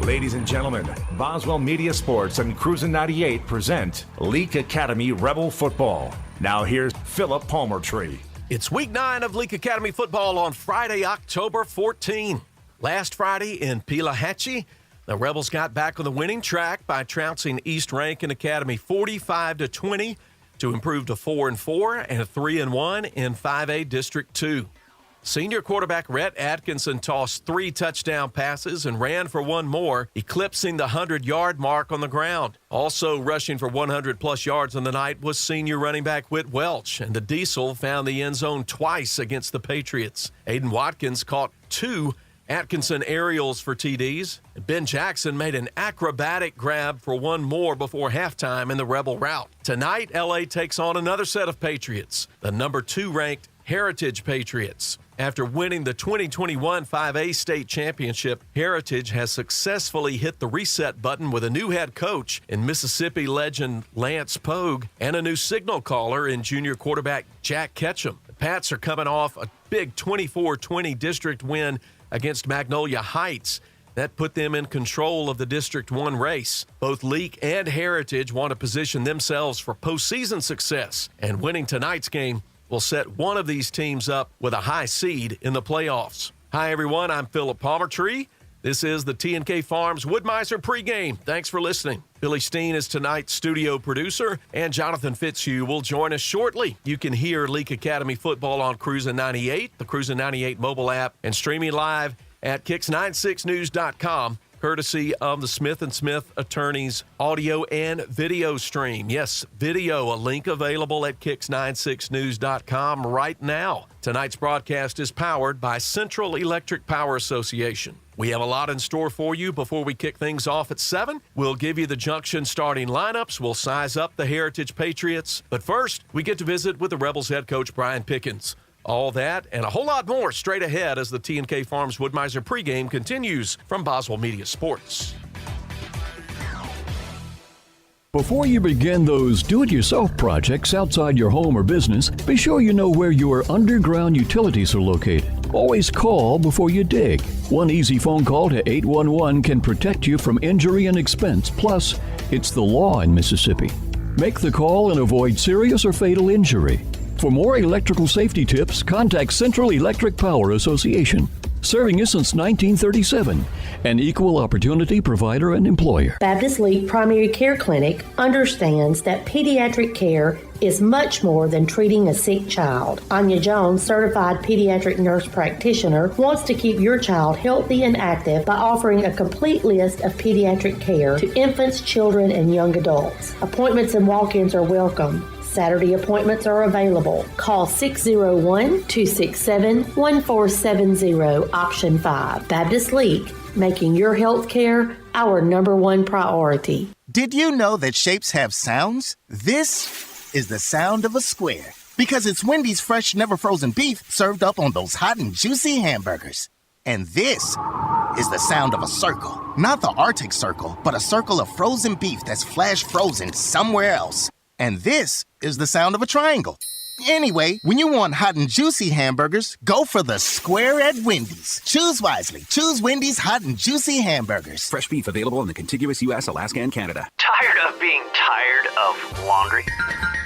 Ladies and gentlemen, Boswell Media Sports and Cruisin' 98 present Leake Academy Rebel Football. Now here's Philip Palmertree. It's week 9 of Leake Academy football on Friday, October 14. Last Friday in Pelahatchie, the Rebels got back on the winning track by trouncing East Rankin Academy 45-20 to improve to 4-4 and 3-1 in 5A District 2. Senior quarterback Rhett Atkinson tossed 3 touchdown passes and ran for 1 more, eclipsing the 100-yard mark on the ground. Also rushing for 100-plus yards on the night was senior running back Whit Welch, and the Diesel found the end zone twice against the Patriots. Aiden Watkins caught 2 Atkinson aerials for TDs. Ben Jackson made an acrobatic grab for 1 more before halftime in the Rebel rout. Tonight, LA takes on another set of Patriots, the number 2 ranked Heritage Patriots. After winning the 2021 5A state championship, Heritage has successfully hit the reset button with a new head coach in Mississippi legend Lance Pogue and a new signal caller in junior quarterback Jack Ketchum. The Pats are coming off a big 24-20 district win against Magnolia Heights. That put them in control of the District 1 race. Both Leake and Heritage want to position themselves for postseason success, and winning tonight's game will set one of these teams up with a high seed in the playoffs. Hi, everyone. I'm Philip Palmertree. This is the T&K Farms Woodmiser pregame. Thanks for listening. Billy Steen is tonight's studio producer, and Jonathan Fitzhugh will join us shortly. You can hear Leake Academy football on Cruisin' 98, the Cruisin' 98 mobile app, and streaming live at Kicks96news.com. courtesy of the Smith & Smith Attorneys audio and video stream. Yes, video, a link available at Kicks96news.com right now. Tonight's broadcast is powered by Central Electric Power Association. We have a lot in store for you before we kick things off at 7. We'll give you the Junction starting lineups. We'll size up the Heritage Patriots. But first, we get to visit with the Rebels head coach, Brian Pickens. All that and a whole lot more straight ahead as the T&K Farms Woodmiser pregame continues from Boswell Media Sports. Before you begin those do-it-yourself projects outside your home or business, be sure you know where your underground utilities are located. Always call before you dig. One easy phone call to 811 can protect you from injury and expense. Plus, it's the law in Mississippi. Make the call and avoid serious or fatal injury. For more electrical safety tips, contact Central Electric Power Association, serving you since 1937, an equal opportunity provider and employer. Baptist Leake Primary Care Clinic understands that pediatric care is much more than treating a sick child. Anya Jones, certified pediatric nurse practitioner, wants to keep your child healthy and active by offering a complete list of pediatric care to infants, children, and young adults. Appointments and walk-ins are welcome. Saturday appointments are available. Call 601-267-1470, option 5. Baptist Leake, making your health care our number 1 priority. Did you know that shapes have sounds? This is the sound of a square, because it's Wendy's fresh, never frozen beef served up on those hot and juicy hamburgers. And this is the sound of a circle. Not the Arctic Circle, but a circle of frozen beef that's flash frozen somewhere else. And this is the sound of a triangle. Anyway, when you want hot and juicy hamburgers, go for the square at Wendy's. Choose wisely. Choose Wendy's hot and juicy hamburgers. Fresh beef available in the contiguous U.S., Alaska, and Canada. Tired of being tired of laundry?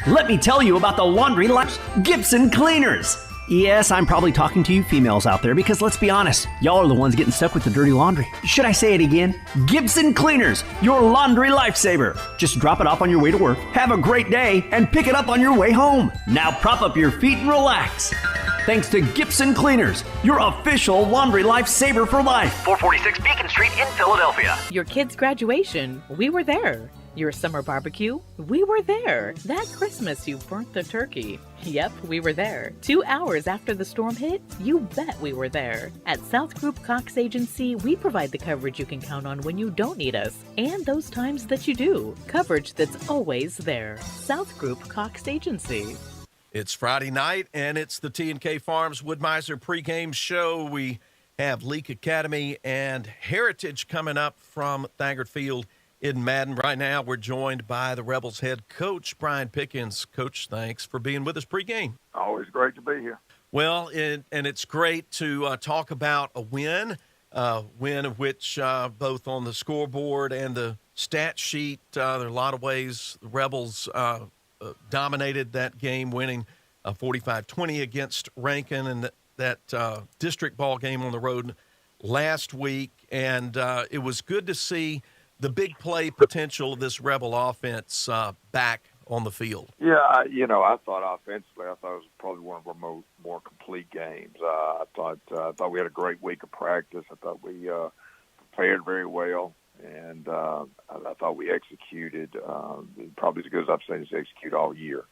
Let me tell you about the Laundry Life's Gibson Cleaners. Yes, I'm probably talking to you females out there because let's be honest, y'all are the ones getting stuck with the dirty laundry. Should I say it again? Gibson Cleaners, your laundry lifesaver. Just drop it off on your way to work, have a great day, and pick it up on your way home. Now prop up your feet and relax. Thanks to Gibson Cleaners, your official laundry lifesaver for life. 446 Beacon Street in Philadelphia. Your kid's graduation, we were there. Your summer barbecue, we were there. That Christmas you burnt the turkey. Yep, we were there. 2 hours after the storm hit, you bet we were there. At South Group Cox Agency, we provide the coverage you can count on when you don't need us, and those times that you do. Coverage that's always there. South Group Cox Agency. It's Friday night, and it's the T&K Farms Woodmiser pregame show. We have Leake Academy and Heritage coming up from Thagard Field in Madden. Right now, we're joined by the Rebels head coach, Brian Pickens. Coach, thanks for being with us pregame. Always great to be here. Well, and it's great to talk about a win win in which both on the scoreboard and the stat sheet, there are a lot of ways the Rebels dominated that game, winning 45-20 against Rankin and that district ball game on the road last week. And it was good to see the big play potential of this Rebel offense back on the field. Yeah, I thought offensively, it was probably one of our more complete games. I thought we had a great week of practice. I thought we prepared very well, and I thought we executed probably as good as I've seen us execute all year.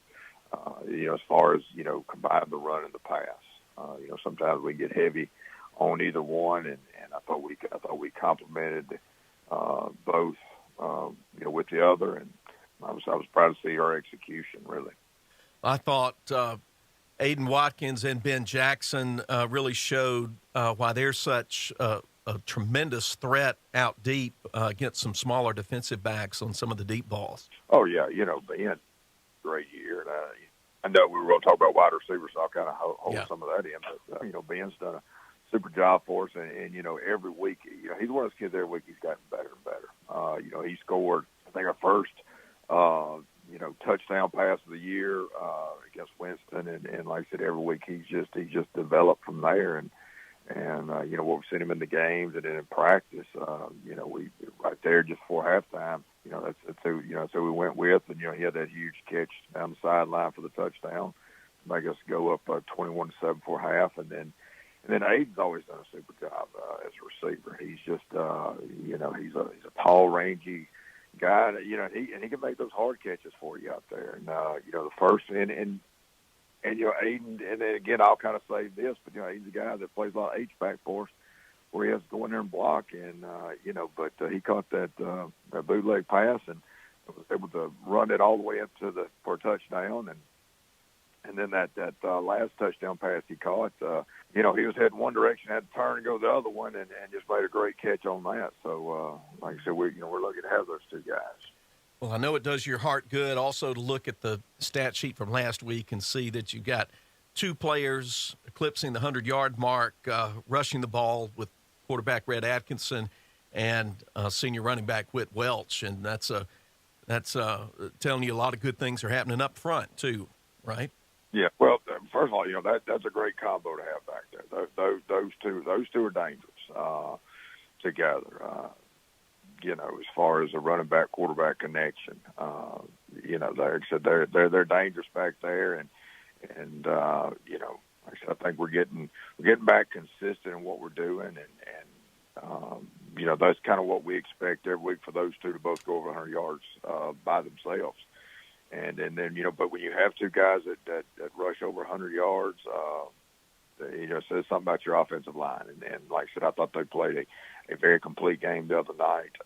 As far as combine the run and the pass. Sometimes we get heavy on either one, and I thought we complemented both, with the other, and I was proud to see our execution, really. I thought Aiden Watkins and Ben Jackson really showed why they're such a tremendous threat out deep against some smaller defensive backs on some of the deep balls. Oh, yeah, Ben, great year. And I know we were going to talk about wide receivers, so I'll kind of hold some of that in. But, Ben's done a super job for us, and every week, he's one of those kids every week he's gotten better and better. He scored, I think, our first touchdown pass of the year against Winston, and like I said, every week he's just developed from there, and what we've seen him in the games and then in practice, we right there just before halftime, that's who we went with, and he had that huge catch down the sideline for the touchdown to make us go up 21-7 before half, and then Aiden's always done a super job as a receiver. He's just he's a tall, rangy guy, and he can make those hard catches for you out there. And the first and Aiden, and then again I'll kind of say this, but Aiden's a guy that plays a lot of H-back for us, where he has to go in there and block, and but he caught that bootleg pass and was able to run it all the way up for a touchdown, and then that last touchdown pass he caught, he was heading one direction, had to turn and go the other one, and just made a great catch on that. So, like I said, we're lucky to have those two guys. Well, I know it does your heart good also to look at the stat sheet from last week and see that you got two players eclipsing the 100-yard mark, rushing the ball with quarterback Red Atkinson and senior running back Whit Welch, and that's telling you a lot of good things are happening up front too, right? Yeah, well, first of all, that's a great combo to have back there. Those two are dangerous together. As far as a running back quarterback connection, like I said, they're dangerous back there, and like I said, I think we're getting back consistent in what we're doing, and that's kind of what we expect every week for those two to both go over 100 yards by themselves. And then but when you have two guys that rush over 100 yards, it says something about your offensive line. And like I said, I thought they played a very complete game the other night.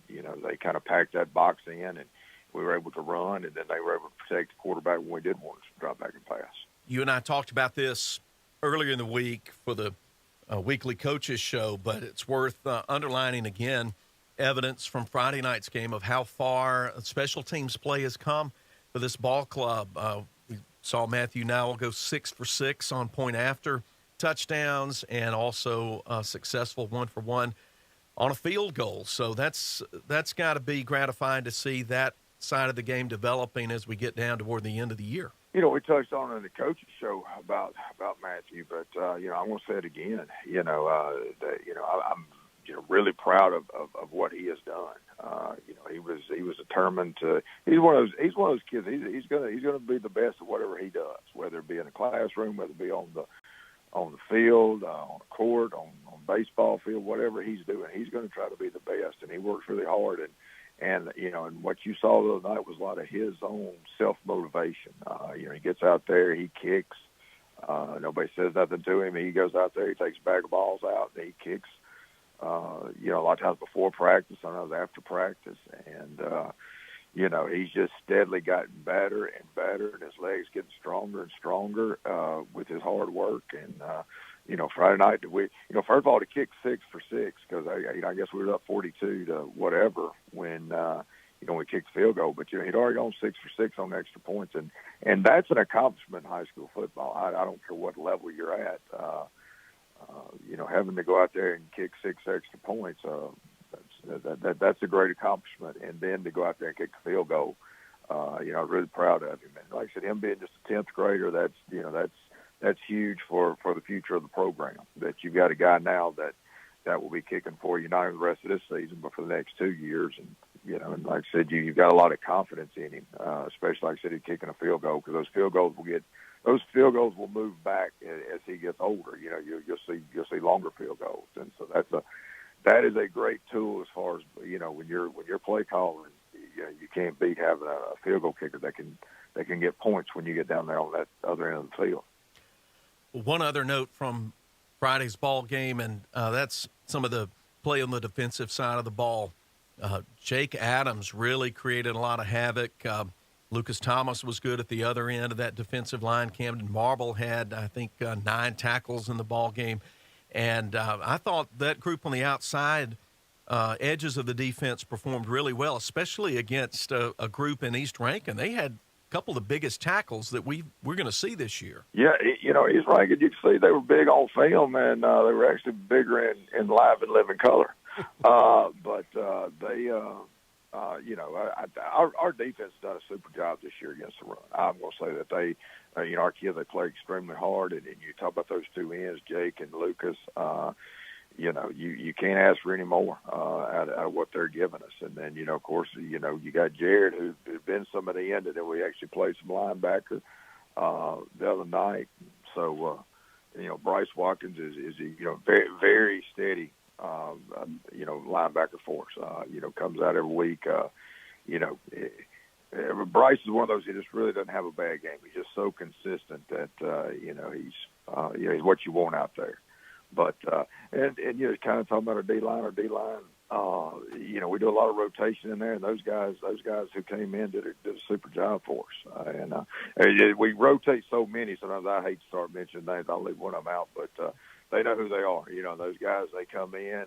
They kind of packed that box in, and we were able to run, and then they were able to protect the quarterback when we did want to drop back and pass. You and I talked about this earlier in the week for the weekly coaches show, but it's worth underlining again evidence from Friday night's game of how far special teams play has come for this ball club. We saw Matthew Nowell go 6 for 6 on point after touchdowns, and also successful 1-for-1 on a field goal. So that's got to be gratifying to see that side of the game developing as we get down toward the end of the year. We touched on in the coaches show about Matthew, but I'm going to say it again. I'm really proud of what he has done. He was determined to. He's one of those kids. He's gonna be the best at whatever he does, whether it be in a classroom, whether it be on the field, on a court, on baseball field, whatever he's doing, he's going to try to be the best, and he works really hard. And what you saw the other night was a lot of his own self-motivation. He gets out there, he kicks. Nobody says nothing to him. He goes out there, he takes a bag of balls out, and he kicks. A lot of times before practice, sometimes after practice, and he's just steadily gotten better and better, and his legs getting stronger and stronger with his hard work. And Friday night, first of all, to kick 6 for 6, because I guess we were up 42 to whatever when we kicked the field goal, but he'd already gone 6 for 6 on extra points, and that's an accomplishment in high school football. I don't care what level you're at. having to go out there and kick 6 extra points, that's a great accomplishment. And then to go out there and kick the field goal, I'm really proud of him. And like I said, him being just a 10th grader, that's huge for the future of the program. That you've got a guy now that will be kicking for you not only the rest of this season, but for the next 2 years. And and like I said, you've got a lot of confidence in him, especially like I said, he's kicking a field goal, because those field goals will move back as he gets older. You'll see longer field goals, and so that is a great tool as far as when you're play calling. You can't beat having a field goal kicker that can get points when you get down there on that other end of the field. One other note from Friday's ball game, and that's some of the play on the defensive side of the ball. Jake Adams really created a lot of havoc. Lucas Thomas was good at the other end of that defensive line. Camden Marble had, I think, 9 tackles in the ball game. And I thought that group on the outside edges of the defense performed really well, especially against a group in East Rankin. They had a couple of the biggest tackles that we're going to see this year. Yeah, East Rankin, you can see they were big on film, and they were actually bigger in live and living color. But they, our defense has done a super job this year against the run. I'm going to say that they, our kids, they play extremely hard. And you talk about those two ends, Jake and Lucas. You can't ask for any more out of what they're giving us. And then, of course, you got Jared, who's been some of the end, and then we actually played some linebacker the other night. So, Bryce Watkins is very, very steady. Linebacker for us, comes out every week. Bryce is one of those who just really doesn't have a bad game. He's just so consistent that, he's what you want out there. But, and kind of talking about our D-line, we do a lot of rotation in there, and those guys who came in did a super job for us. And we rotate so many, sometimes I hate to start mentioning names. I'll leave one of them out, but, they know who they are. Those guys, they come in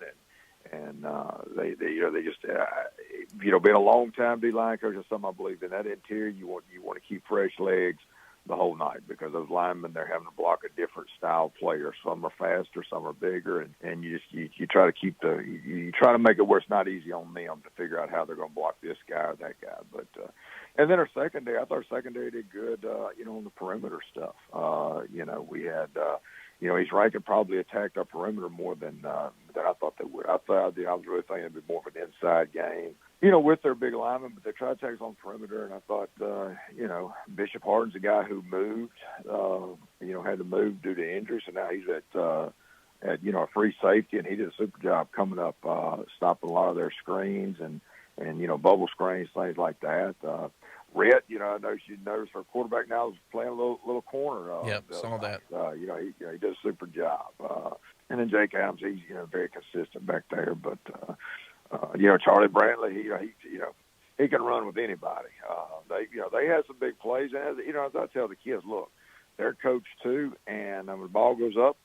and they just, being a long time D-line coach is something I believe in. That interior, you want to keep fresh legs the whole night, because those linemen, they're having to block a different style player. Some are faster, some are bigger, and you try to you try to make it where it's not easy on them to figure out how they're going to block this guy or that guy. But and then our secondary, I thought our secondary did good, on the perimeter stuff. We had. East Rankin probably attacked our perimeter more than I thought they would. I was really thinking it'd be more of an inside game, with their big linemen, but they tried to attack us on the perimeter, and I thought, Bishop Harden's a guy who moved, had to move due to injury, so now he's at a free safety, and he did a super job coming up, stopping a lot of their screens and bubble screens, things like that. Rhett, I know you noticed our quarterback now is playing a little corner. Saw that. He does a super job. And then Jake Adams, he's very consistent back there. But Charlie Brantley, he can run with anybody. They have some big plays, and as I tell the kids, look, they're coached too, and when the ball goes up,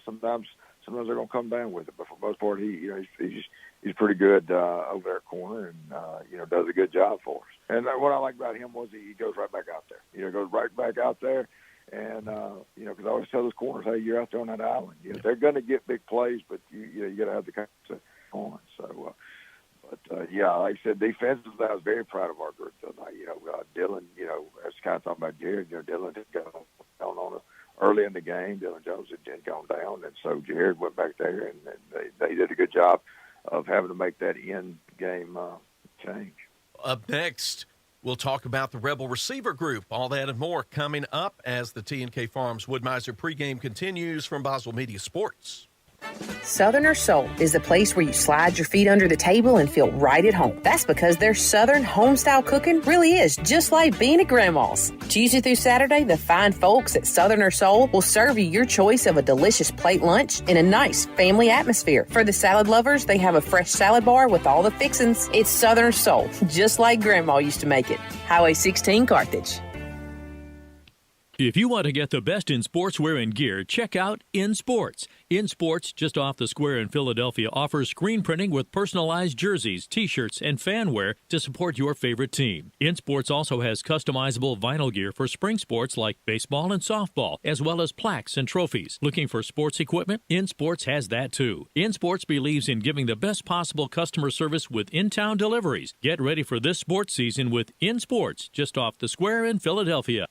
sometimes they're going to come down with it. But for the most part, he's pretty good over there corner, and does a good job for us. And what I like about him was he goes right back out there. Goes right back out there, and because I always tell those corners, hey, you're out there on that island. They're going to get big plays, but you got to have the confidence on. So, like I said, defensively, I was very proud of our group tonight. Dylan, that's kind of talking about Jared. Dylan had gone on early in the game. Dylan Jones had gone down, and so Jared went back there, and they did a good job of having to make that end game change. Up next, we'll talk about the Rebel receiver group. All that and more coming up as the T&K Farms Woodmiser pregame continues from Boswell Media Sports. Southerner Soul is the place where you slide your feet under the table and feel right at home. That's because their Southern home-style cooking really is just like being at Grandma's. Tuesday through Saturday, the fine folks at Southerner Soul will serve you your choice of a delicious plate lunch in a nice family atmosphere. For the salad lovers, they have a fresh salad bar with all the fixins. It's Southerner Soul, just like Grandma used to make it. Highway 16, Carthage. If you want to get the best in sportswear and gear, check out In Sports. In Sports, just off the square in Philadelphia, offers screen printing with personalized jerseys, t-shirts, and fan wear to support your favorite team. In Sports also has customizable vinyl gear for spring sports like baseball and softball, as well as plaques and trophies. Looking for sports equipment? In Sports has that too. In Sports believes in giving the best possible customer service with in-town deliveries. Get ready for this sports season with In Sports, just off the square in Philadelphia.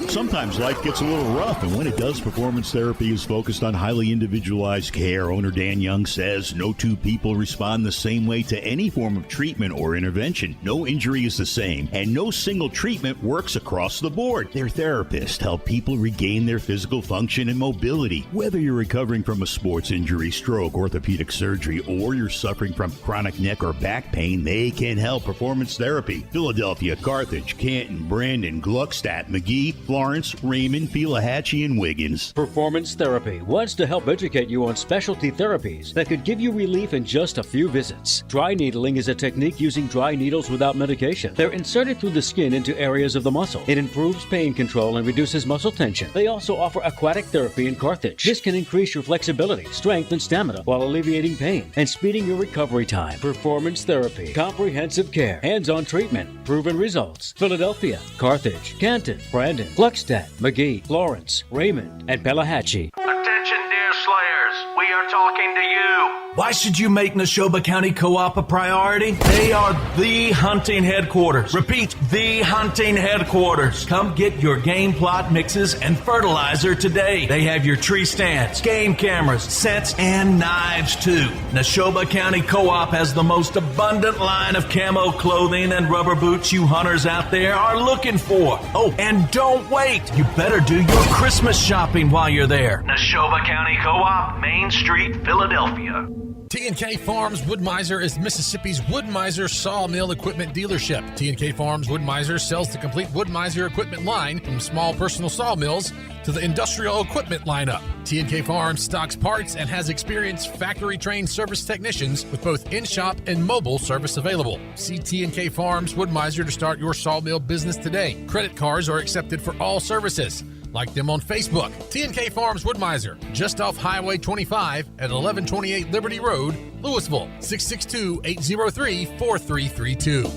Sometimes life gets a little rough, and when it does, Performance Therapy is focused on highly individualized care. Owner Dan Young says no two people respond the same way to any form of treatment or intervention. No injury is the same, and no single treatment works across the board. Their therapists help people regain their physical function and mobility. Whether you're recovering from a sports injury, stroke, orthopedic surgery, or you're suffering from chronic neck or back pain, they can help. Performance Therapy. Philadelphia, Carthage, Canton, Brandon, Gluckstadt, McGee, Florence, Raymond, Pelahatchie, and Wiggins. Performance Therapy wants to help educate you on specialty therapies that could give you relief in just a few visits. Dry needling is a technique using dry needles without medication. They're inserted through the skin into areas of the muscle. It improves pain control and reduces muscle tension. They also offer aquatic therapy in Carthage. This can increase your flexibility, strength, and stamina while alleviating pain and speeding your recovery time. Performance Therapy. Comprehensive care. Hands-on treatment. Proven results. Philadelphia, Carthage, Canton, Brandon, Gluckstadt, McGee, Florence, Raymond, and Pelahatchie. Attention, deer slayers. We are talking to you. Why should you make Neshoba County Co-op a priority? They are the hunting headquarters. Repeat, the hunting headquarters. Come get your game plot mixes and fertilizer today. They have your tree stands, game cameras, scents, and knives too. Neshoba County Co-op has the most abundant line of camo clothing and rubber boots you hunters out there are looking for. Oh, and don't wait. You better do your Christmas shopping while you're there. Neshoba County Co-op, Main Street, Philadelphia. T&K Farms Wood-Mizer is Mississippi's Wood-Mizer sawmill equipment dealership. T&K Farms Wood-Mizer sells the complete Wood-Mizer equipment line from small personal sawmills to the industrial equipment lineup. T&K Farms stocks parts and has experienced factory-trained service technicians with both in-shop and mobile service available. See T&K Farms Wood-Mizer to start your sawmill business today. Credit cards are accepted for all services. Like them on Facebook. T&K Farms Wood-Mizer, just off Highway 25 at 1128 Liberty Road, Louisville, 662-803-4332.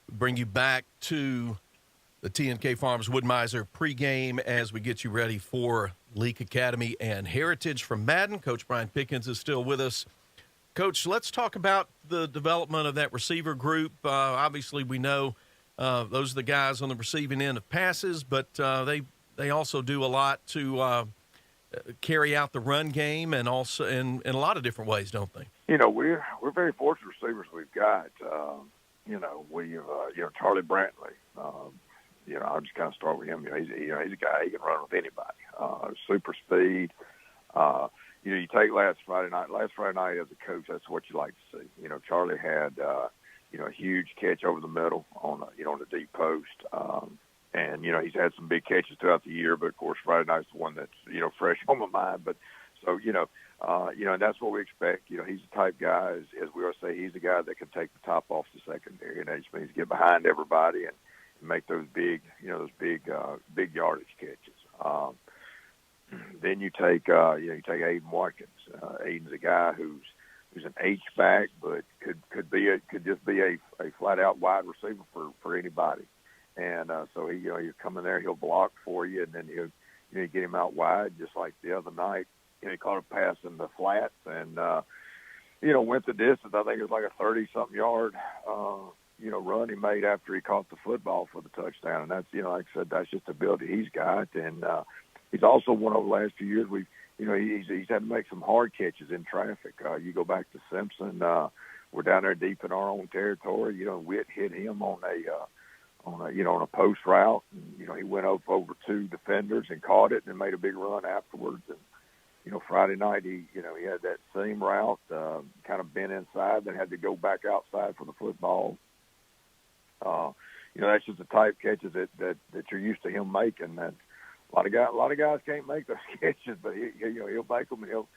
Bring you back to the T&K Farms Wood-Mizer pregame as we get you ready for Leake Academy and Heritage from Madden. Coach Brian Pickens is still with us. Coach, let's talk about the development of that receiver group. Obviously, we know those are the guys on the receiving end of passes, but they also do a lot to carry out the run game and also in a lot of different ways, don't they? You know, we're very fortunate receivers we've got. We've Charlie Brantley. I'll just kind of start with him. He's a guy he can run with anybody. Super speed. You take last Friday night. Last Friday night as a coach, that's what you like to see. Charlie had a huge catch over the middle on the deep post. And he's had some big catches throughout the year, but of course Friday night's the one that's, fresh on my mind. But so, and that's what we expect. He's the type guy, as we always say, he's the guy that can take the top off the secondary. And that just means get behind everybody and make those big yardage catches. Then you take Aiden Watkins. Aiden's a guy who's an H-back, but could just be a flat out wide receiver for anybody. And so you come in there, he'll block for you, and then you get him out wide, just like the other night. He caught a pass in the flats and went the distance. I think it was like a 30-something yard run he made after he caught the football for the touchdown. And that's like I said, that's just the ability he's got. And he's also one over the last few years he's had to make some hard catches in traffic. You go back to Simpson. We're down there deep in our own territory. Witt hit him on a post route. And, he went up over two defenders and caught it and made a big run afterwards. And Friday night he had that same route, kind of bent inside, then had to go back outside for the football. That's just the type catches that you're used to him making. That a lot of guys can't make those catches, but he'll make them, and he'll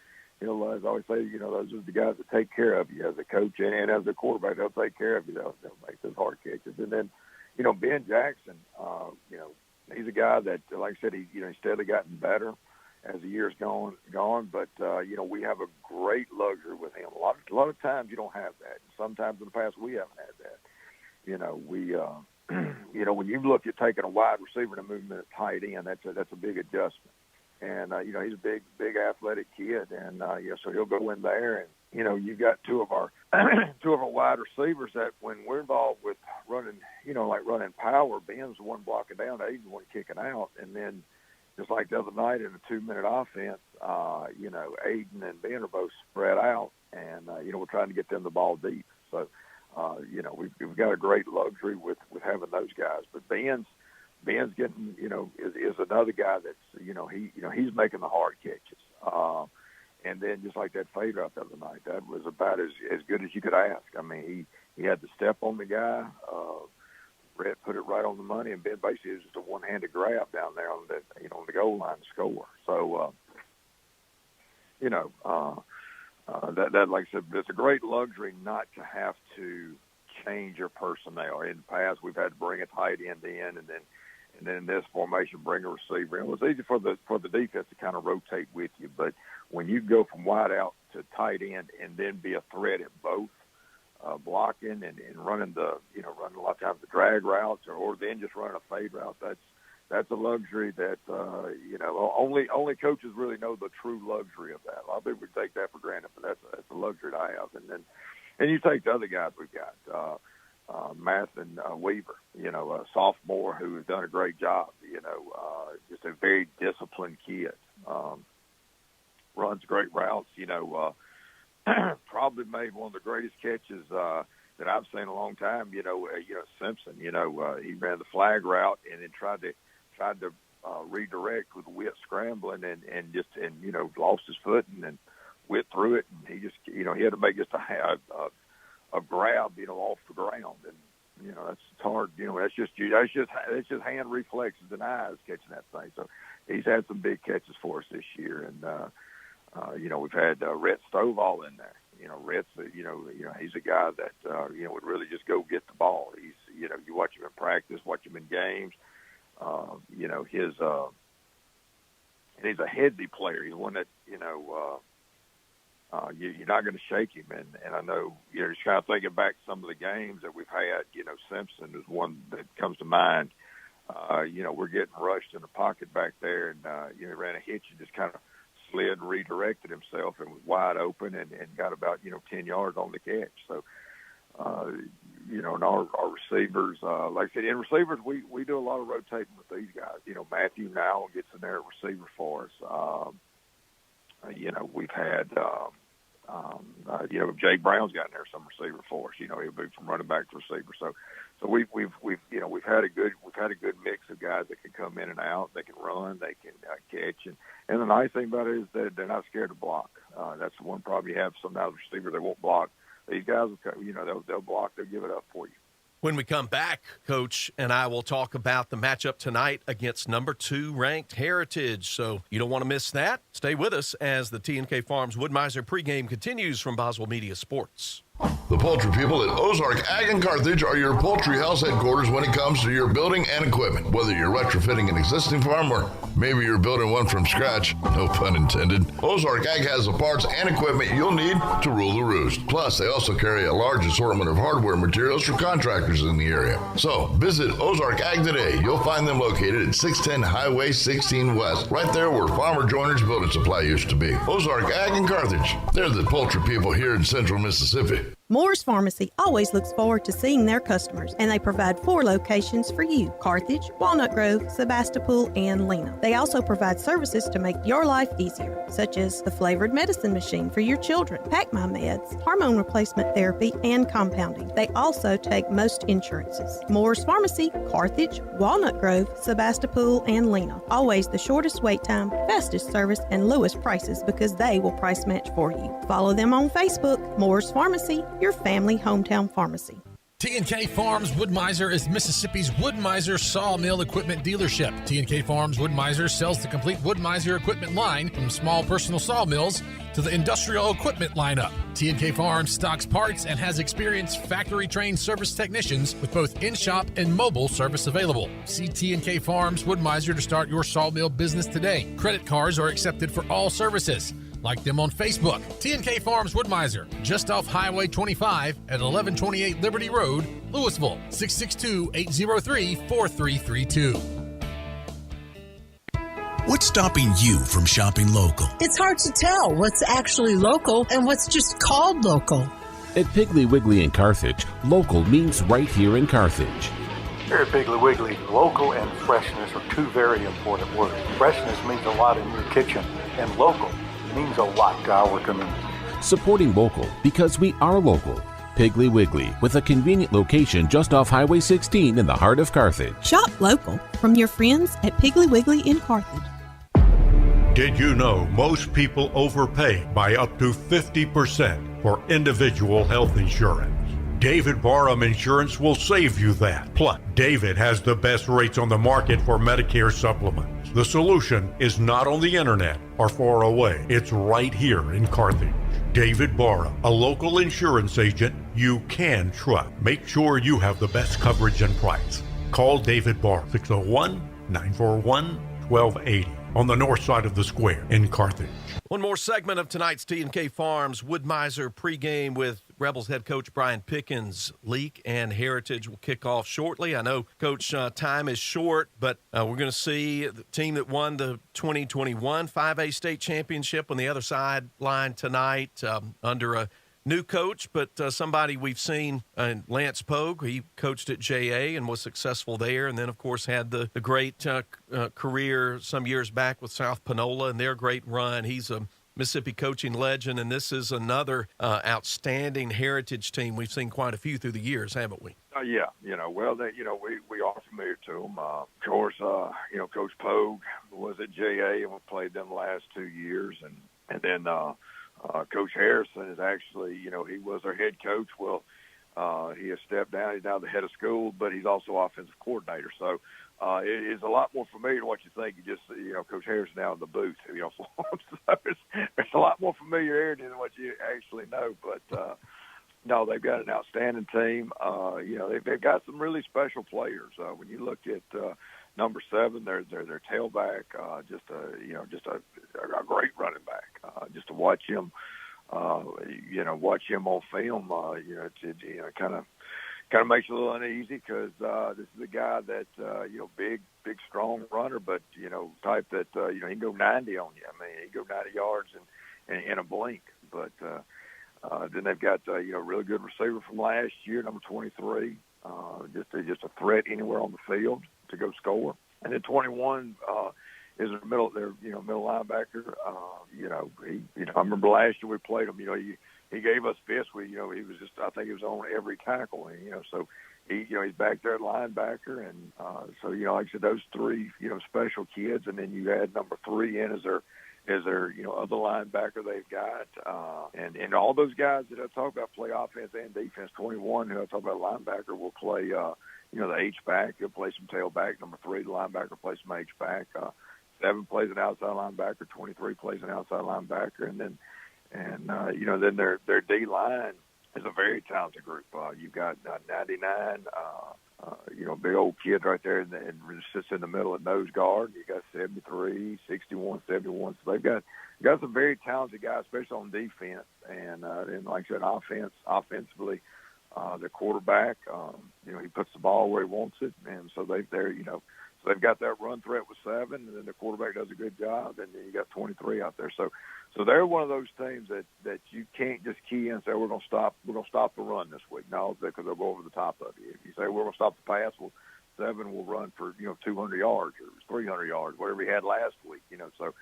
as I always say, those are the guys that take care of you as a coach and as a quarterback. They'll take care of you. They'll make those hard catches. And then, Ben Jackson, he's a a guy that, like I said, he's steadily gotten better as the year's gone. But we have a great luxury with him. A lot of times you don't have that. Sometimes in the past we haven't had that. When you look at taking a wide receiver and moving at tight end, that's a big adjustment. And he's a big athletic kid, and so he'll go in there. And you've got two of our wide receivers that when we're involved with running, like running power, Ben's the one blocking down, Aiden's the one kicking out, and then just like the other night in a 2-minute offense, Aiden and Ben are both spread out, and we're trying to get them the ball deep. So we've got a great luxury with having those guys. But Ben's getting is another guy that's he's making the hard catches. And then just like that fade route the other night, that was about as good as you could ask. I mean, he had the step on the guy. Brett put it right on the money, and Ben basically was just a one-handed grab down there on the goal line to score. So that like I said, it's a great luxury not to have to change your personnel. In the past, we've had to bring a tight end in, and then in this formation, bring a receiver in. It was easy for the defense to kind of rotate with you, but when you go from wide out to tight end and then be a threat at both, blocking and running running a lot of times the drag routes or then just running a fade route, that's a luxury that only coaches really know the true luxury of that. A lot of people take that for granted, but that's a luxury to have. And you take the other guys we've got, Mathen Weaver, a sophomore who has done a great job. Just a very disciplined kid. Runs great routes. Probably made one of the greatest catches that I've seen in a long time. Simpson. He ran the flag route and then tried to redirect with Witt scrambling and lost his footing and Witt threw it, and he just he had to make just a grab off the ground, and it's hard. That's just hand reflexes and eyes catching that thing. So he's had some big catches for us this year, and we've had Rhett Stovall in there. Rhett's he's a guy that would really just go get the ball. He's you watch him in practice, watch him in games. He's a heady player. He's one that you're not going to shake him. And I know just kind of thinking back to some of the games that we've had. Simpson is one that comes to mind. We're getting rushed in the pocket back there, and he ran a hitch and just kind of slid and redirected himself and was wide open and got about 10 yards on the catch. So and our receivers, like I said, in receivers we do a lot of rotating with these guys. Matthew now gets in there at receiver for us. We've had Jake Brown's got in there some receiver for us. He'll be from running back to receiver. So we've had a good mix of guys that can come in and out. They can run, they can catch, and the nice thing about it is that they're not scared to block. That's the one problem you have. Sometimes receivers they won't block. These guys, they'll block, they'll give it up for you. When we come back, Coach and I will talk about the matchup tonight against number 2 ranked Heritage. So you don't want to miss that. Stay with us as the T&K Farms Wood-Mizer pregame continues from Boswell Media Sports. The poultry people at Ozark Ag and Carthage are your poultry house headquarters when it comes to your building and equipment. Whether you're retrofitting an existing farm or maybe you're building one from scratch, no pun intended, Ozark Ag has the parts and equipment you'll need to rule the roost. Plus, they also carry a large assortment of hardware materials for contractors in the area. So, visit Ozark Ag today. You'll find them located at 610 Highway 16 West, right there where Farmer Joiner's Building Supply used to be. Ozark Ag and Carthage. They're the poultry people here in central Mississippi. Moore's Pharmacy always looks forward to seeing their customers, and they provide 4 locations for you: Carthage, Walnut Grove, Sebastopol, and Lena. They also provide services to make your life easier, such as the flavored medicine machine for your children, Pack My Meds, hormone replacement therapy, and compounding. They also take most insurances. Moore's Pharmacy, Carthage, Walnut Grove, Sebastopol, and Lena. Always the shortest wait time, fastest service, and lowest prices because they will price match for you. Follow them on Facebook. Moore's Pharmacy, your family hometown pharmacy. T&K Farms Wood-Mizer is Mississippi's Wood-Mizer sawmill equipment dealership. T&K Farms Wood-Mizer sells the complete Wood-Mizer equipment line from small personal sawmills to the industrial equipment lineup. T&K Farms stocks parts and has experienced factory-trained service technicians with both in-shop and mobile service available. See T&K Farms Wood-Mizer to start your sawmill business today. Credit cards are accepted for all services. Like them on Facebook. T&K Farms Wood-Mizer, just off Highway 25 at 1128 Liberty Road, Louisville, 662-803-4332. What's stopping you from shopping local? It's hard to tell what's actually local and what's just called local. At Piggly Wiggly in Carthage, local means right here in Carthage. Here at Piggly Wiggly, local and freshness are two very important words. Freshness means a lot in your kitchen, and local means a lot to our community. Supporting local because we are local. Piggly Wiggly, with a convenient location just off Highway 16 in the heart of Carthage. Shop local from your friends at Piggly Wiggly in Carthage. Did you know most people overpay by up to 50% for individual health insurance? David Barham Insurance will save you that. Plus, David has the best rates on the market for Medicare supplements. The solution is not on the internet or far away. It's right here in Carthage. David Barham, a local insurance agent you can trust. Make sure you have the best coverage and price. Call David Barham, 601-941-1280 on the north side of the square in Carthage. One more segment of tonight's T&K Farms Wood-Mizer pregame with Rebels head coach Brian Pickens. Leake and Heritage will kick off shortly. I know, Coach, time is short, but we're going to see the team that won the 2021 5A state championship on the other sideline tonight under a new coach, but somebody we've seen, Lance Pogue. He coached at JA and was successful there, and then, of course, had the great career some years back with South Panola and their great run. He's a Mississippi coaching legend, and this is another outstanding Heritage team. We've seen quite a few through the years, haven't we? Yeah, we are familiar to them. Of course, Coach Pogue was at JA and we played them the last 2 years, and then Coach Harrison is actually, he was our head coach. Well, he has stepped down. He's now the head of school, but he's also offensive coordinator. So it is a lot more familiar than what you think. You just, Coach Harrison now in the booth, for him. So it's a lot more familiarity than what you actually know. But, no, they've got an outstanding team. They've got some really special players. When you look at number 7, their tailback, just a great running back. Just to watch him, watch him on film, it kind of makes you a little uneasy because this is a guy that big, strong runner, but type that he can go 90 on you. I mean, he can go 90 yards in a blink. But then they've got a really good receiver from last year, number 23, just a threat anywhere on the field to go score. And then 21 is a middle linebacker. I remember last year we played him. He gave us fits. He was just, I think he was on every tackle. And, so he's back there at linebacker. And so like I said, those three special kids, and then you add number 3 in as their other linebacker they've got. And all those guys that I talk about play offense and defense. 21, who I talk about linebacker, will play, the H-back. He'll play some tailback. Number 3, the linebacker, plays some H-back. 7 plays an outside linebacker. 23 plays an outside linebacker. And then their D-line is a very talented group. You've got 99, big old kid right there and sits in the middle at nose guard. You got 73, 61, 71. So they've got some very talented guys, especially on defense. And like I said, offensively, their quarterback, he puts the ball where he wants it. And so they've got that run threat with 7, and then the quarterback does a good job, and then you got 23 out there. So they're one of those teams that you can't just key in and say we're going to stop the run this week. No, because they'll go over the top of you. If you say we're going to stop the pass, well, 7 will run for 200 yards or 300 yards, whatever he had last week. So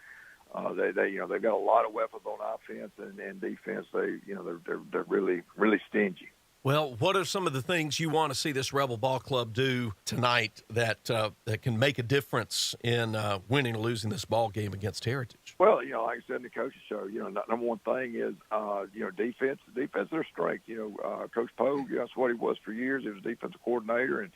they've got a lot of weapons on offense and defense. They're really stingy. Well, what are some of the things you want to see this Rebel Ball Club do tonight that can make a difference in winning or losing this ball game against Heritage? Well, like I said in the coaches show, number one thing is, defense. Defense is their strength. Coach Poe, that's what he was for years. He was a defensive coordinator, and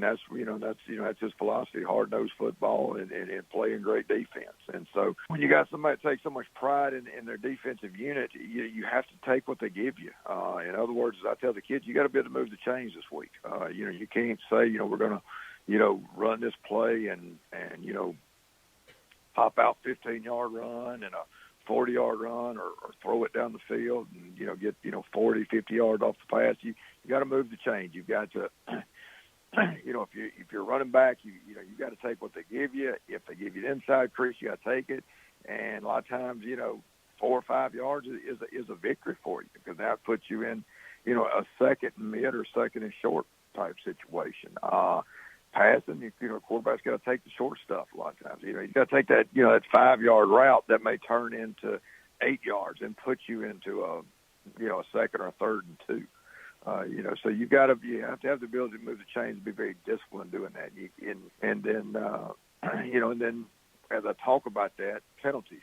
that's that's his philosophy: hard-nosed football and playing great defense. And so when you got somebody that takes so much pride in their defensive unit, you have to take what they give you. In other words, as I tell the kids, you got to be able to move the chains this week. You can't say we're going to run this play and pop out 15-yard run and a 40-yard run or throw it down the field and get 40, 50 yards off the pass. You got to move the chains. You've got to. If you're running back, you got to take what they give you. If they give you the inside crease, you got to take it. And a lot of times, 4 or 5 yards is a victory for you, because that puts you in, a second and mid or second and short type situation. Passing, quarterback's got to take the short stuff a lot of times. You got to take that, that 5-yard route that may turn into 8 yards and put you into a second or third and 2. So you have to have the ability to move the chains and be very disciplined doing that. And then as I talk about that, penalties.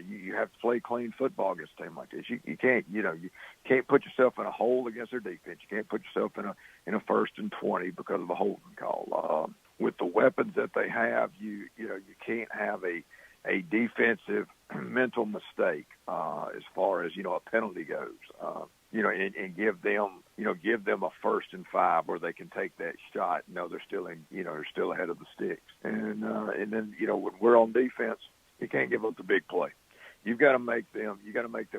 You have to play clean football against a team like this. You can't, you can't put yourself in a hole against their defense. You can't put yourself in a 1st and 20 because of a holding call. With the weapons that they have, you can't have a defensive mental mistake as far as a penalty goes. And give them a 1st and 5 where they can take that shot. No, they're still they're still ahead of the sticks. And then when we're on defense, you can't give up the big play. You got to make them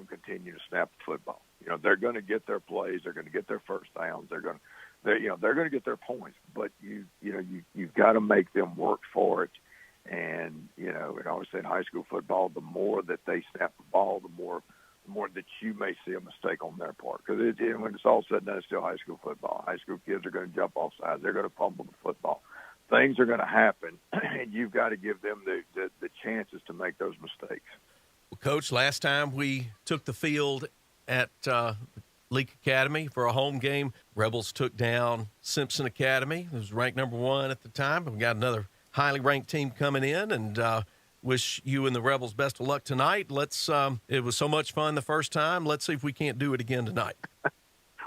continue to snap the football. They're going to get their plays. They're going to get their first downs. They're going to get their points. But you've got to make them work for it. And and I always say in high school football, the more that they snap the ball, the more that you may see a mistake on their part. Because when it's all said and done, it's still high school football. High school kids are going to jump off sides. They're going to fumble the football. Things are going to happen, and you've got to give them the chances to make those mistakes. Well, Coach, last time we took the field at Leake Academy for a home game, Rebels took down Simpson Academy. It was ranked number 1 at the time. We got another highly ranked team coming in, and wish you and the Rebels best of luck tonight. It was so much fun the first time. Let's see if we can't do it again tonight.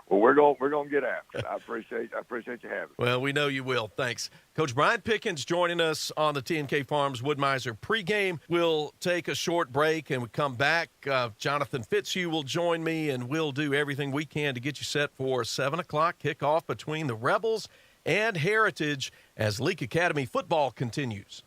Well, we're going to get after it. I appreciate you having me. Well, we know you will. Thanks. Coach Brian Pickens joining us on the T&K Farms Wood-Mizer pregame. We'll take a short break and we come back. Jonathan Fitzhugh will join me, and we'll do everything we can to get you set for a 7 o'clock kickoff between the Rebels and Heritage as Leake Academy football continues.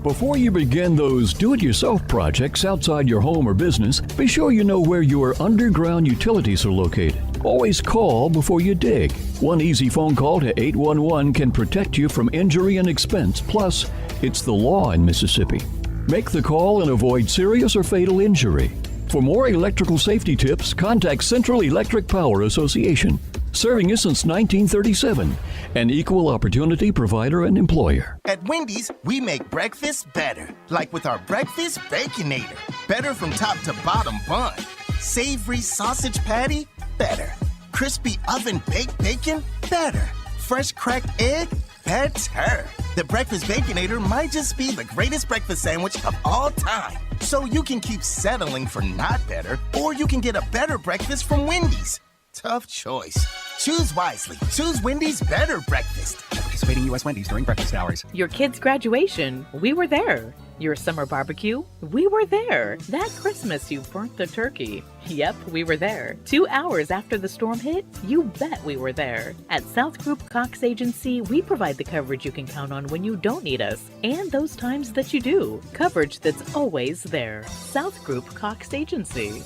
Before you begin those do-it-yourself projects outside your home or business, be sure you know where your underground utilities are located. Always call before you dig. One easy phone call to 811 can protect you from injury and expense. Plus, it's the law in Mississippi. Make the call and avoid serious or fatal injury. For more electrical safety tips, contact Central Electric Power Association, serving you since 1937, an equal opportunity provider and employer. At Wendy's, we make breakfast better, like with our Breakfast Baconator. Better from top to bottom bun. Savory sausage patty, better. Crispy oven-baked bacon, better. Fresh cracked egg, better. The Breakfast Baconator might just be the greatest breakfast sandwich of all time. So you can keep settling for not better, or you can get a better breakfast from Wendy's. Tough choice. Choose wisely. Choose Wendy's better breakfast. Participating U.S. Wendy's during breakfast hours. Your kid's graduation, we were there. Your summer barbecue, we were there. That Christmas you burnt the turkey. Yep, we were there. 2 hours after the storm hit, you bet we were there. At South Group Cox Agency, we provide the coverage you can count on when you don't need us, and those times that you do. Coverage that's always there. South Group Cox Agency.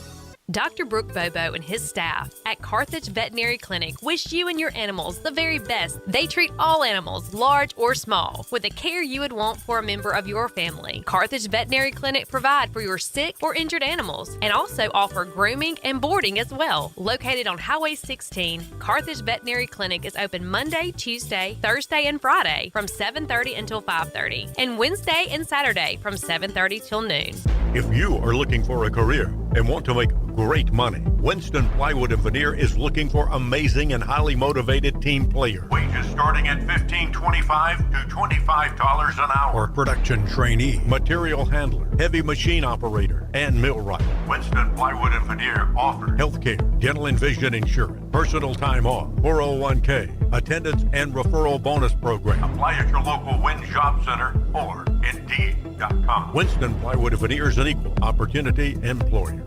Dr. Brooke Bobo and his staff at Carthage Veterinary Clinic wish you and your animals the very best. They treat all animals, large or small, with the care you would want for a member of your family. Carthage Veterinary Clinic provide for your sick or injured animals and also offer grooming and boarding as well. Located on Highway 16, Carthage Veterinary Clinic is open Monday, Tuesday, Thursday, and Friday from 7:30 until 5:30, and Wednesday and Saturday from 7:30 till noon. If you are looking for a career and want to make great money, Winston Plywood and Veneer is looking for amazing and highly motivated team players. Wages starting at $15.25 to $25 an hour. Production trainee, material handler, heavy machine operator, and millwright. Winston Plywood and Veneer offer healthcare, dental and vision insurance, personal time off, 401k, attendance and referral bonus program. Apply at your local Win Job Center or Indeed.com. Winston Plywood and Veneer is an equal opportunity employer.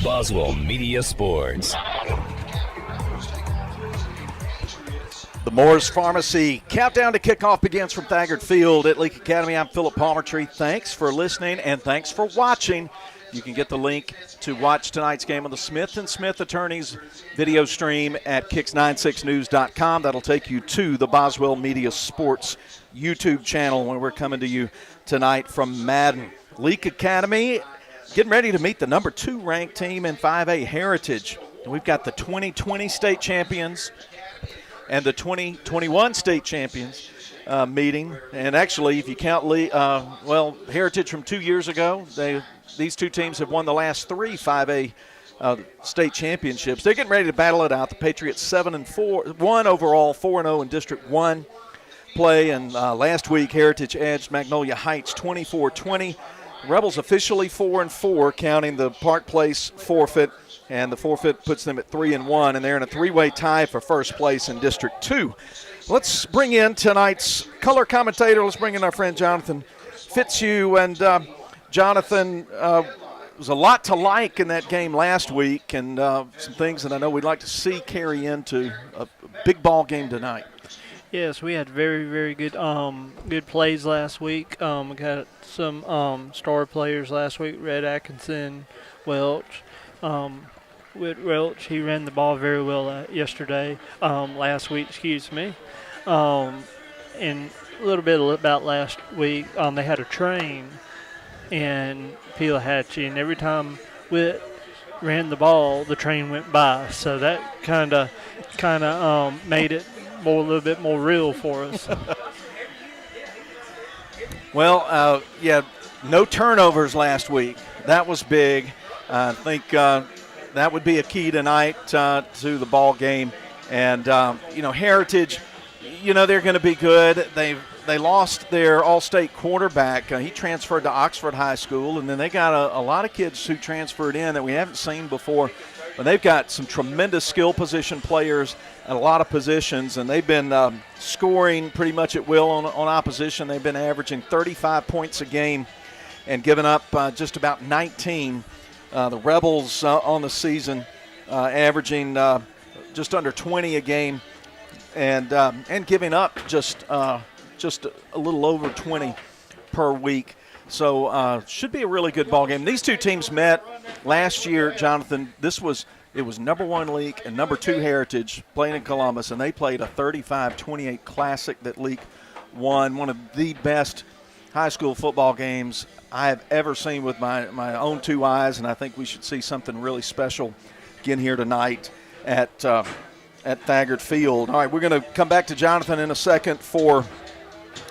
Boswell Media Sports. The Moore's Pharmacy countdown to kickoff begins from Thagard Field at Leake Academy. I'm Philip Palmertree. Thanks for listening and thanks for watching. You can get the link to watch tonight's game on the Smith & Smith Attorneys video stream at Kicks96news.com. That'll take you to the Boswell Media Sports YouTube channel when we're coming to you tonight from Madden. Leake Academy getting ready to meet the number 2 ranked team in 5A, Heritage. We've got the 2020 state champions and the 2021 state champions meeting. And actually, if you count Heritage from 2 years ago, these two teams have won the last 3 5A state championships. They're getting ready to battle it out. The Patriots 7-1 overall, 4-0 in District 1 play. And last week, Heritage edged Magnolia Heights 24-20. Rebels officially 4-4, counting the Park Place forfeit, and the forfeit puts them at 3-1, and they're in a 3-way tie for first place in District 2. Let's bring in tonight's color commentator. Let's bring in our friend Jonathan Fitzhugh. And Jonathan, was a lot to like in that game last week, and some things that I know we'd like to see carry into a big ball game tonight. Yes, we had very, very good good plays last week. We got some star players last week, Red Atkinson, Welch. With Welch, he ran the ball very well last week, excuse me. And a little bit about last week, they had a train in Pelahatchie, and every time Witt ran the ball, the train went by. So that kind of made it a little bit more real for us. Well, no turnovers last week. That was big. I think that would be a key tonight to the ball game. And, Heritage, they're going to be good. They lost their all-state quarterback. He transferred to Oxford High School, and then they got a lot of kids who transferred in that we haven't seen before. But they've got some tremendous skill position players at a lot of positions, and they've been scoring pretty much at will on opposition. They've been averaging 35 points a game and giving up just about 19. The Rebels on the season averaging just under 20 a game and giving up just a little over 20 per week. So should be a really good ball game. These two teams met last year, Jonathan. It was number 1 Leake and number 2 Heritage playing in Columbus, and they played a 35-28 classic that Leake won. One of the best high school football games I have ever seen with my own 2 eyes, and I think we should see something really special again here tonight at Thagard Field. All right, we're going to come back to Jonathan in a second for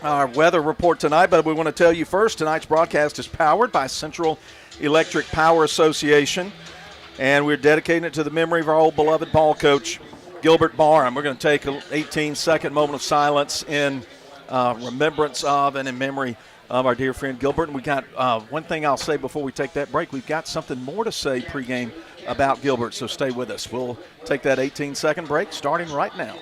our weather report tonight, but we want to tell you first, tonight's broadcast is powered by Central Electric Power Association, and we're dedicating it to the memory of our old beloved ball coach, Gilbert Barham. We're going to take an 18-second moment of silence in remembrance of and in memory of our dear friend Gilbert. And we got one thing I'll say before we take that break. We've got something more to say pregame about Gilbert, so stay with us. We'll take that 18-second break starting right now.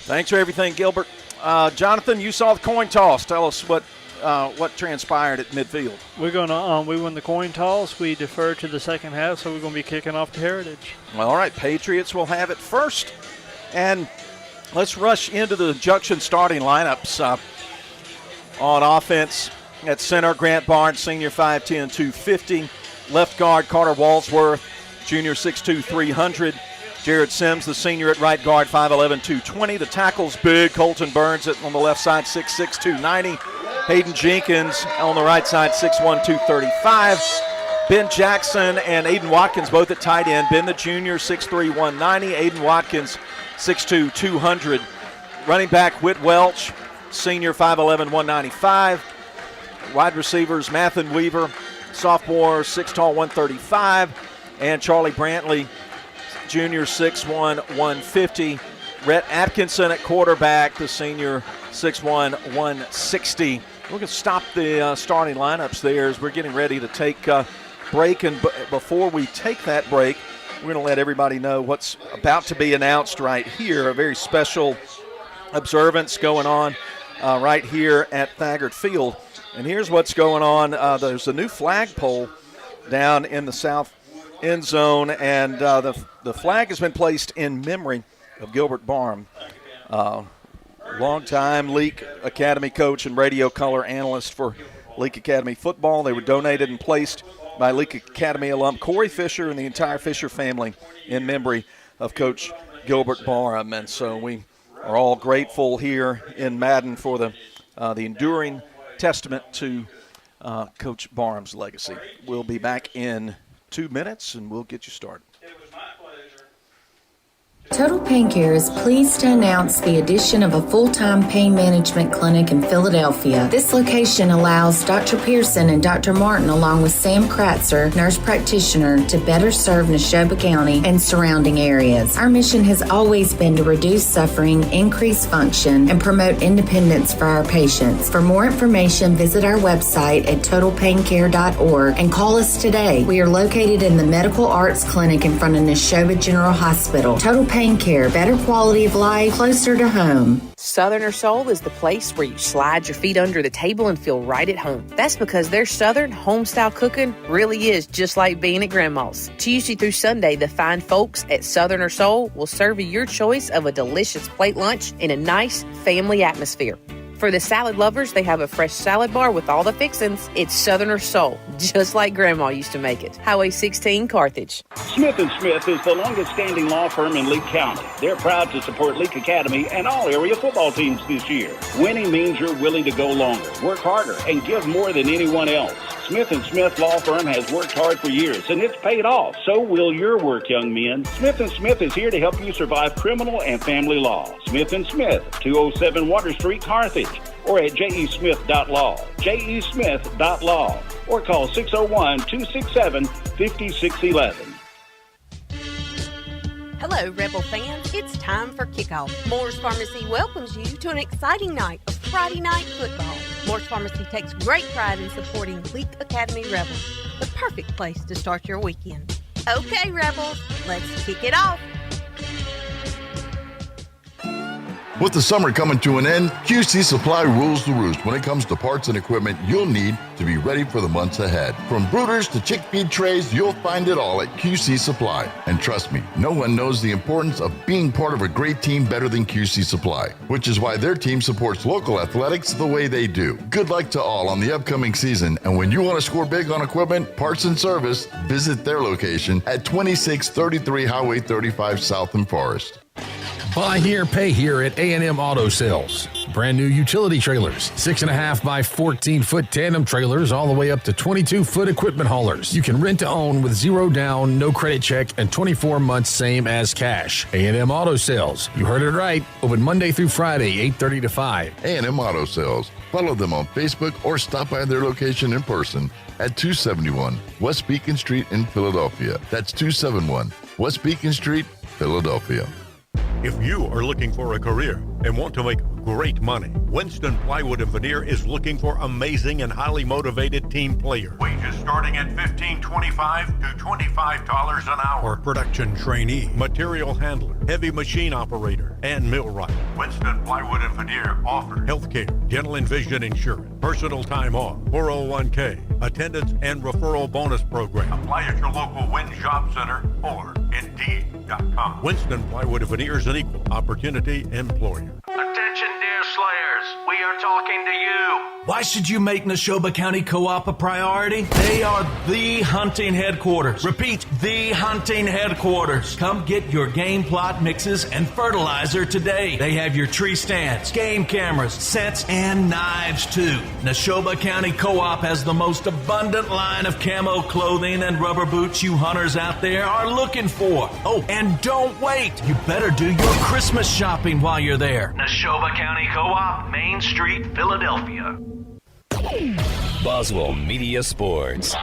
Thanks for everything, Gilbert. Jonathan, you saw the coin toss. Tell us what transpired at midfield. We're gonna we won the coin toss. We deferred to the second half, so we're gonna be kicking off to Heritage. Well, all right, Patriots will have it first, and let's rush into the Junction starting lineups. On offense, at center, Grant Barnes, senior 5'10", 250. Left guard, Carter Walsworth, junior 6'2", 300. Jared Sims, the senior at right guard, 5'11", 220. The tackle's big. Colton Burns on the left side, 6'6", 290. Hayden Jenkins on the right side, 6'1", 235. Ben Jackson and Aiden Watkins both at tight end. Ben the junior, 6'3", 190. Aiden Watkins, 6'2", 200. Running back, Whit Welch, senior, 5'11", 195. Wide receivers, Mathen Weaver, sophomore, 6 tall, 135. And Charlie Brantley, junior, 6'1", 150. Rhett Atkinson at quarterback, the senior, 6'1", 160. We're going to stop the starting lineups there as we're getting ready to take a break. And before we take that break, we're going to let everybody know what's about to be announced right here. A very special observance going on right here at Thagard Field. And here's what's going on. There's a new flagpole down in the south end zone, and the flag has been placed in memory of Gilbert Barham, longtime Leake Academy coach and radio color analyst for Leake Academy football. They were donated and placed by Leake Academy alum Corey Fisher and the entire Fisher family in memory of Coach Gilbert Barham. And so we are all grateful here in Madden for the enduring testament to Coach Barham's legacy. We'll be back in 2 minutes, and we'll get you started. Total Pain Care is pleased to announce the addition of a full-time pain management clinic in Philadelphia. This location allows Dr. Pearson and Dr. Martin, along with Sam Kratzer, nurse practitioner, to better serve Neshoba County and surrounding areas. Our mission has always been to reduce suffering, increase function, and promote independence for our patients. For more information, visit our website at totalpaincare.org and call us today. We are located in the Medical Arts Clinic in front of Neshoba General Hospital. Total Pain Care, better quality of life, closer to home. Southerner Soul is the place where you slide your feet under the table and feel right at home. That's because their Southern home-style cooking really is just like being at Grandma's. Tuesday through Sunday, the fine folks at Southerner Soul will serve you your choice of a delicious plate lunch in a nice family atmosphere. For the salad lovers, they have a fresh salad bar with all the fixins. It's Southerner Soul, just like Grandma used to make it. Highway 16, Carthage. Smith & Smith is the longest-standing law firm in Leake County. They're proud to support Leake Academy and all area football teams this year. Winning means you're willing to go longer, work harder, and give more than anyone else. Smith & Smith Law Firm has worked hard for years, and it's paid off. So will your work, young men. Smith & Smith is here to help you survive criminal and family law. Smith & Smith, 207 Water Street, Carthage, or at jesmith.law, jesmith.law, or call 601-267-5611. Hello, Rebel fans. It's time for kickoff. Moore's Pharmacy welcomes you to an exciting night of Friday night football. Moore's Pharmacy takes great pride in supporting Leake Academy Rebels, the perfect place to start your weekend. Okay, Rebels, let's kick it off. With the summer coming to an end, QC Supply rules the roost when it comes to parts and equipment you'll need to be ready for the months ahead. From brooders to chick feed trays, you'll find it all at QC Supply. And trust me, no one knows the importance of being part of a great team better than QC Supply, which is why their team supports local athletics the way they do. Good luck to all on the upcoming season, and when you want to score big on equipment, parts, and service, visit their location at 2633 Highway 35 South in Forest. Buy here, pay here at A&M Auto Sales. Brand new utility trailers, 6.5 by 14-foot tandem trailers, all the way up to 22-foot equipment haulers. You can rent to own with zero down, no credit check, and 24 months same as cash. A&M Auto Sales. You heard it right. Open Monday through Friday, 8:30 to 5. A&M Auto Sales. Follow them on Facebook or stop by their location in person at 271 West Beacon Street in Philadelphia. That's 271 West Beacon Street, Philadelphia. If you are looking for a career and want to make great money, Winston Plywood and Veneer is looking for amazing and highly motivated team players. Wages starting at $15.25 to $25 an hour. Production trainee, material handler, heavy machine operator, and millwright. Winston Plywood and Veneer offer healthcare, dental and vision insurance, personal time off, 401k, attendance and referral bonus program. Apply at your local Win Job Center or Indeed.com. Winston Plywood and Veneer is an equal opportunity employer. Attention, dear Slayers. We are talking to you. Why should you make Neshoba County Co-op a priority? They are the hunting headquarters. Repeat, the hunting headquarters. Come get your game plot mixes and fertilizer today. They have your tree stands, game cameras, scents, and knives too. Neshoba County Co-op has the most abundant line of camo clothing and rubber boots you hunters out there are looking for. Oh, and don't wait. You better do your Christmas shopping while you're there. Neshoba County Co-op, Main Street, Philadelphia. Boswell Media Sports.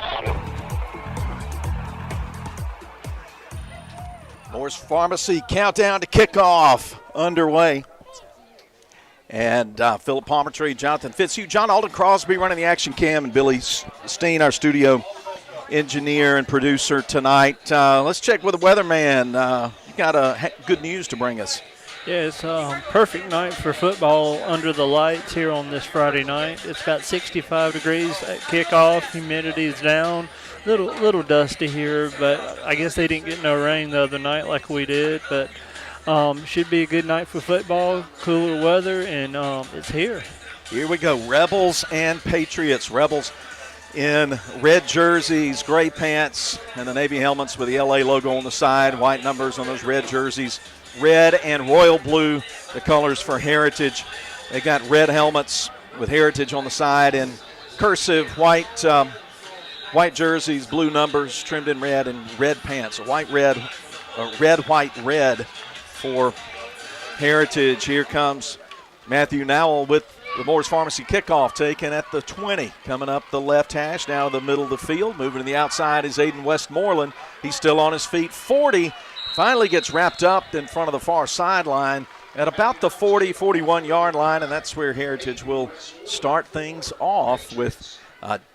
Moore's Pharmacy countdown to kickoff underway. And Philip Palmertree, Jonathan Fitzhugh, John Alden Crosby running the action cam, and Billy Steen, our studio engineer and producer tonight. Let's check with the weatherman. You got good news to bring us. Yeah, it's a perfect night for football under the lights here on this Friday night. It's about 65 degrees at kickoff. Humidity is down. Little dusty here, but I guess they didn't get no rain the other night like we did. But should be a good night for football, cooler weather, and it's here. Here we go, Rebels and Patriots. Rebels in red jerseys, gray pants, and the Navy helmets with the LA logo on the side, white numbers on those red jerseys. Red and royal blue, the colors for Heritage. They got red helmets with Heritage on the side and cursive white jerseys, blue numbers trimmed in red, and red pants. White, red for Heritage. Here comes Matthew Nowell with the Moore's Pharmacy kickoff taken at the 20. Coming up the left hash, now to the middle of the field. Moving to the outside is Aiden Westmoreland. He's still on his feet. 40. Finally gets wrapped up in front of the far sideline at about the 40, 41-yard line, and that's where Heritage will start things off with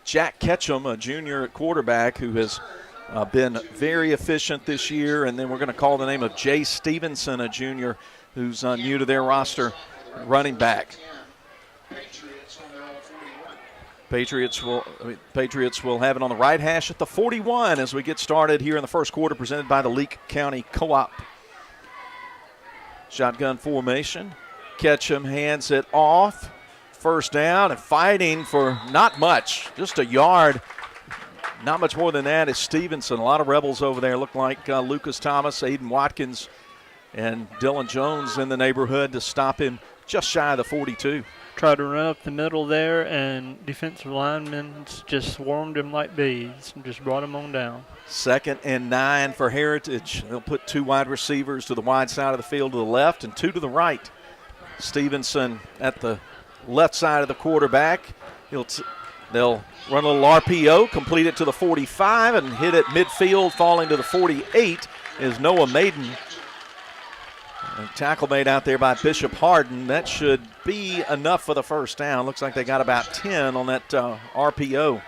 Jack Ketchum, a junior at quarterback who has been very efficient this year. And then we're going to call the name of Jay Stevenson, a junior who's new to their roster, running back. Patriots will have it on the right hash at the 41 as we get started here in the first quarter, presented by the Leake County Co-op. Shotgun formation. Ketchum hands it off. First down, and fighting for not much, just a yard. Not much more than that is Stevenson. A lot of Rebels over there. Look like Lucas Thomas, Aiden Watkins, and Dylan Jones in the neighborhood to stop him just shy of the 42. Tried to run up the middle there, and defensive linemen just swarmed him like bees and just brought him on down. 2nd and 9 for Heritage. They'll put 2 wide receivers to the wide side of the field to the left and 2 to the right. Stevenson at the left side of the quarterback. They'll run a little RPO, complete it to the 45, and hit it midfield, falling to the 48 is Noah Maiden. A tackle made out there by Bishop Harden. That should be enough for the first down. Looks like they got about 10 on that RPO.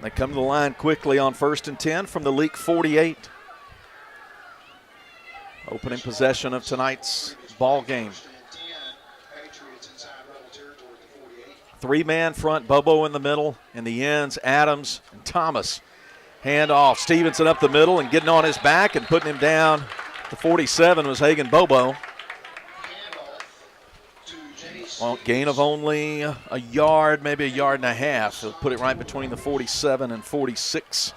They come to the line quickly on 1st and 10 from the Leake 48. Opening possession of tonight's ball game. 3-man front, Bobo in the middle. In the ends, Adams and Thomas. Hand off. Stevenson up the middle and getting on his back and putting him down. The 47 was Hagan Bobo. Well, gain of only a yard, maybe a yard and a half. He'll put it right between the 47 and 46.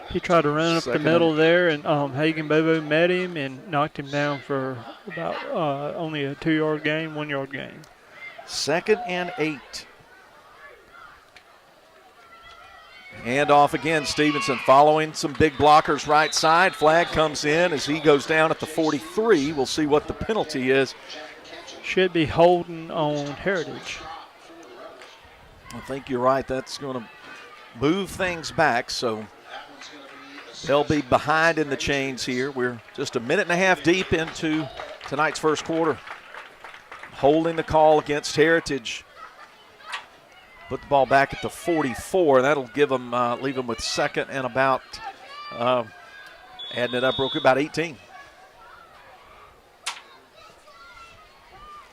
He tried to run up the middle there, and Hagan Bobo met him and knocked him down for about only a 2-yard gain, 1-yard gain. 2nd and 8. Hand off again, Stevenson following some big blockers right side. Flag comes in as he goes down at the 43. We'll see what the penalty is. Should be holding on Heritage. I think you're right. That's going to move things back, so they'll be behind in the chains here. We're just a minute and a half deep into tonight's first quarter. Holding the call against Heritage. Put the ball back at the 44. That'll give them, leave them with 2nd and about, adding it up real quick, about 18.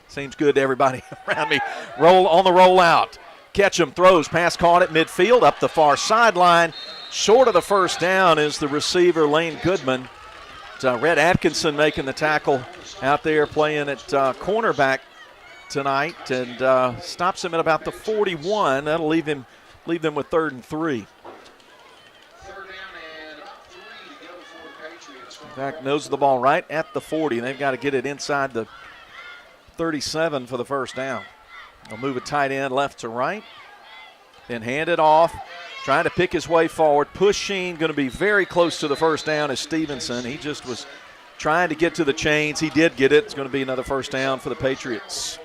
Seems good to everybody around me. Roll on the rollout. Ketchum throws, pass caught at midfield, up the far sideline. Short of the first down is the receiver, Lane Goodman. Red Atkinson making the tackle out there playing at cornerback tonight and stops him at about the 41. That'll leave them with 3rd and 3. In fact, nose of the ball right at the 40. They've got to get it inside the 37 for the first down. They'll move a tight end left to right, then hand it off, trying to pick his way forward, pushing, going to be very close to the first down is Stevenson. He just was trying to get to the chains. He did get it. It's going to be another first down for the Patriots.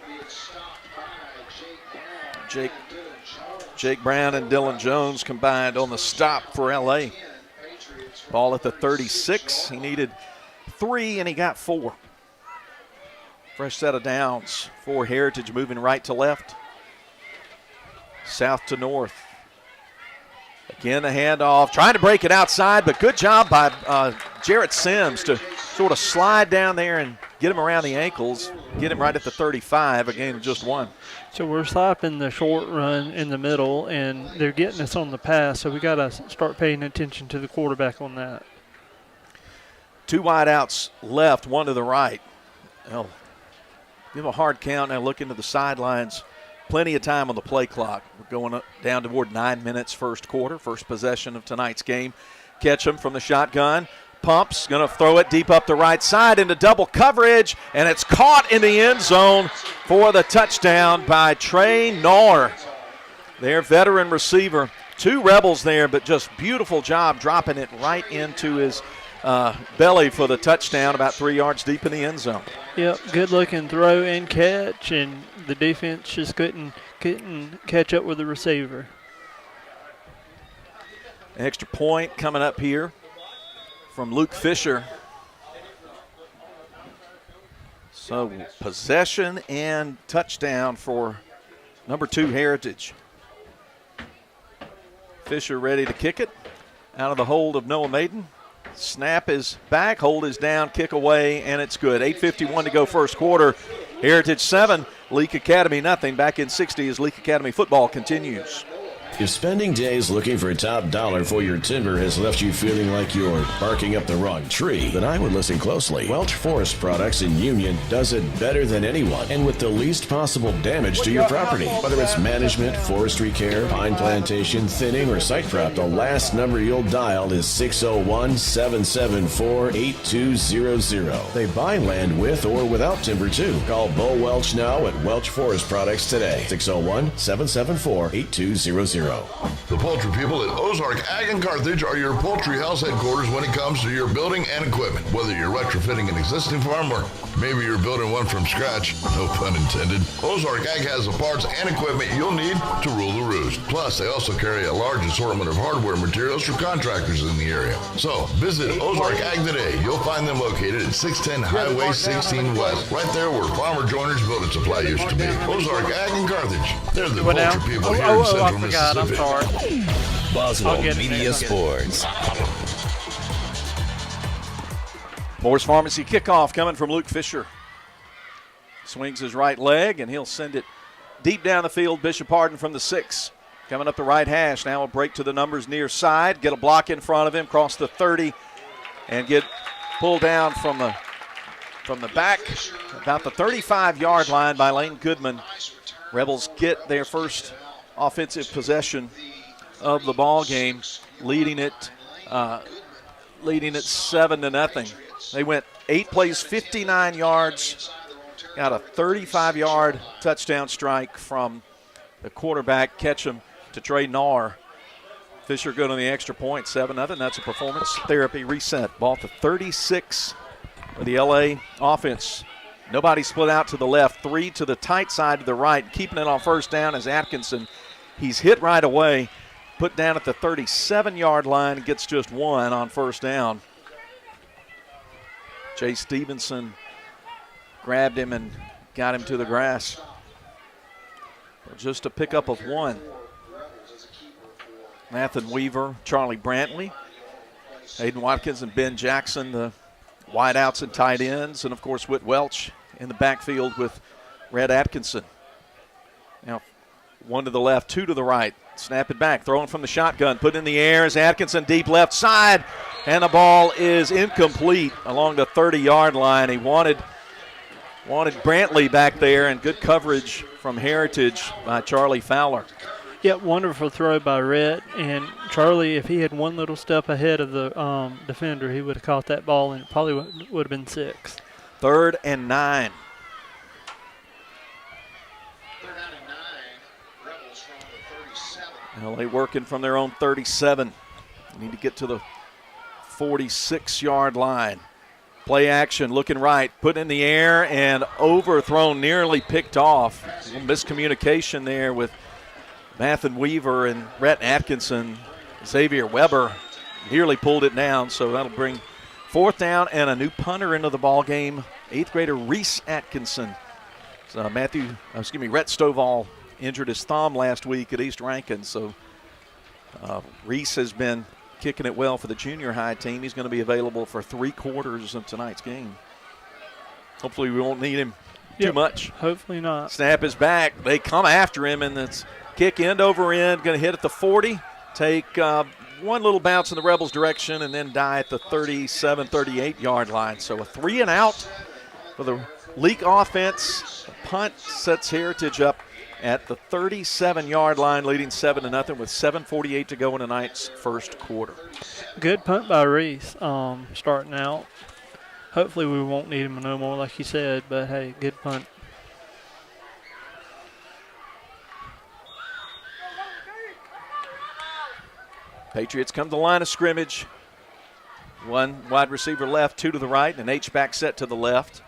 Jake Brown and Dylan Jones combined on the stop for L.A. Ball at the 36. He needed 3, and he got 4. Fresh set of downs for Heritage, moving right to left, south to north. Again, the handoff, trying to break it outside, but good job by Jarrett Sims to sort of slide down there and get him around the ankles, get him right at the 35, a gain of just 1. So we're stopping the short run in the middle, and they're getting us on the pass, so we got to start paying attention to the quarterback on that. 2 wideouts left, 1 to the right. Well, give a hard count now, look into the sidelines. Plenty of time on the play clock. We're going down toward 9 minutes first quarter, first possession of tonight's game. Ketchum from the shotgun. Pumps, going to throw it deep up the right side into double coverage, and it's caught in the end zone for the touchdown by Trey Knorr. Their veteran receiver. 2 Rebels there, but just beautiful job dropping it right into his belly for the touchdown, about 3 yards deep in the end zone. Yep, good-looking throw and catch, and the defense just couldn't catch up with the receiver. An extra point coming up here from Luke Fisher. So possession and touchdown for number 2 Heritage. Fisher ready to kick it out of the hold of Noah Maiden. Snap is back, hold is down, kick away, and it's good. 8:51 to go first quarter. Heritage 7, Leake Academy nothing. Back in 60 as Leake Academy football continues. If spending days looking for top dollar for your timber has left you feeling like you're barking up the wrong tree, then I would listen closely. Welch Forest Products in Union does it better than anyone and with the least possible damage to your property. Whether it's management, forestry care, pine plantation, thinning, or site prep, the last number you'll dial is 601-774-8200. They buy land with or without timber too. Call Bo Welch now at Welch Forest Products today. 601-774-8200. The poultry people at Ozark Ag and Carthage are your poultry house headquarters when it comes to your building and equipment. Whether you're retrofitting an existing farm or maybe you're building one from scratch, no pun intended, Ozark Ag has the parts and equipment you'll need to rule the roost. Plus, they also carry a large assortment of hardware materials for contractors in the area. So, visit Ozark Ag today. You'll find them located at 610 Highway 16 West, right there where Farmer Joiner's Building Supply used to be. Ozark Ag and Carthage. They're the poultry people here in Central Mississippi. I'm sorry. Boswell Media Sports. Moore's Pharmacy kickoff coming from Luke Fisher. Swings his right leg, and he'll send it deep down the field. Bishop Hardin from the 6. Coming up the right hash. Now a break to the numbers near side. Get a block in front of him, cross the 30, and get pulled down from the back, about the 35-yard line by Lane Goodman. Rebels get their first offensive possession of the ball game, leading it 7-0. They went 8 plays, 59 yards, got a 35-yard touchdown strike from the quarterback Ketchum to Trey Knorr. Fisher good on the extra point, 7-0. That's a performance therapy reset. Ball to 36 for the LA offense. Nobody split out to the left, 3 to the tight side to the right. Keeping it on first down is Atkinson. He's hit right away, put down at the 37-yard line, and gets just 1 on first down. Jay Stevenson grabbed him and got him to the grass. Just a pickup of 1. Nathan Weaver, Charlie Brantley, Hayden Watkins, and Ben Jackson, the wideouts and tight ends, and, of course, Whit Welch in the backfield with Red Atkinson. Now, 1 to the left, 2 to the right. Snap it back, throwing from the shotgun, put in the air as Atkinson deep left side, and the ball is incomplete along the 30-yard line. He wanted wanted Brantley back there, and good coverage from Heritage by Charlie Fowler. Yeah, wonderful throw by Rhett. And Charlie, if he had one little step ahead of the defender, he would have caught that ball, and it probably would have been 6. 3rd and 9. LA working from their own 37. They need to get to the 46-yard line. Play action, looking right, put in the air, and overthrown, nearly picked off. A little miscommunication there with Mathen Weaver and Rhett Atkinson. Xavier Weber nearly pulled it down, so that'll bring 4th down and a new punter into the ball game. 8th grader Reese Atkinson. So Rhett Stovall injured his thumb last week at East Rankin, so Reese has been kicking it well for the junior high team. He's going to be available for 3/4 of tonight's game. Hopefully we won't need him too much. Hopefully not. Snap is back. They come after him, and it's kick end over end, going to hit at the 40, take one little bounce in the Rebels' direction, and then die at the 37, 38-yard line. So a 3 and out for the Leake offense. The punt sets Heritage up at the 37-yard line, leading 7-0 with 7:48 to go in tonight's first quarter. Good punt by Reese starting out. Hopefully we won't need him no more, like you said, but hey, good punt. Patriots come to the line of scrimmage. 1 wide receiver left, 2 to the right, and an H-back set to the left.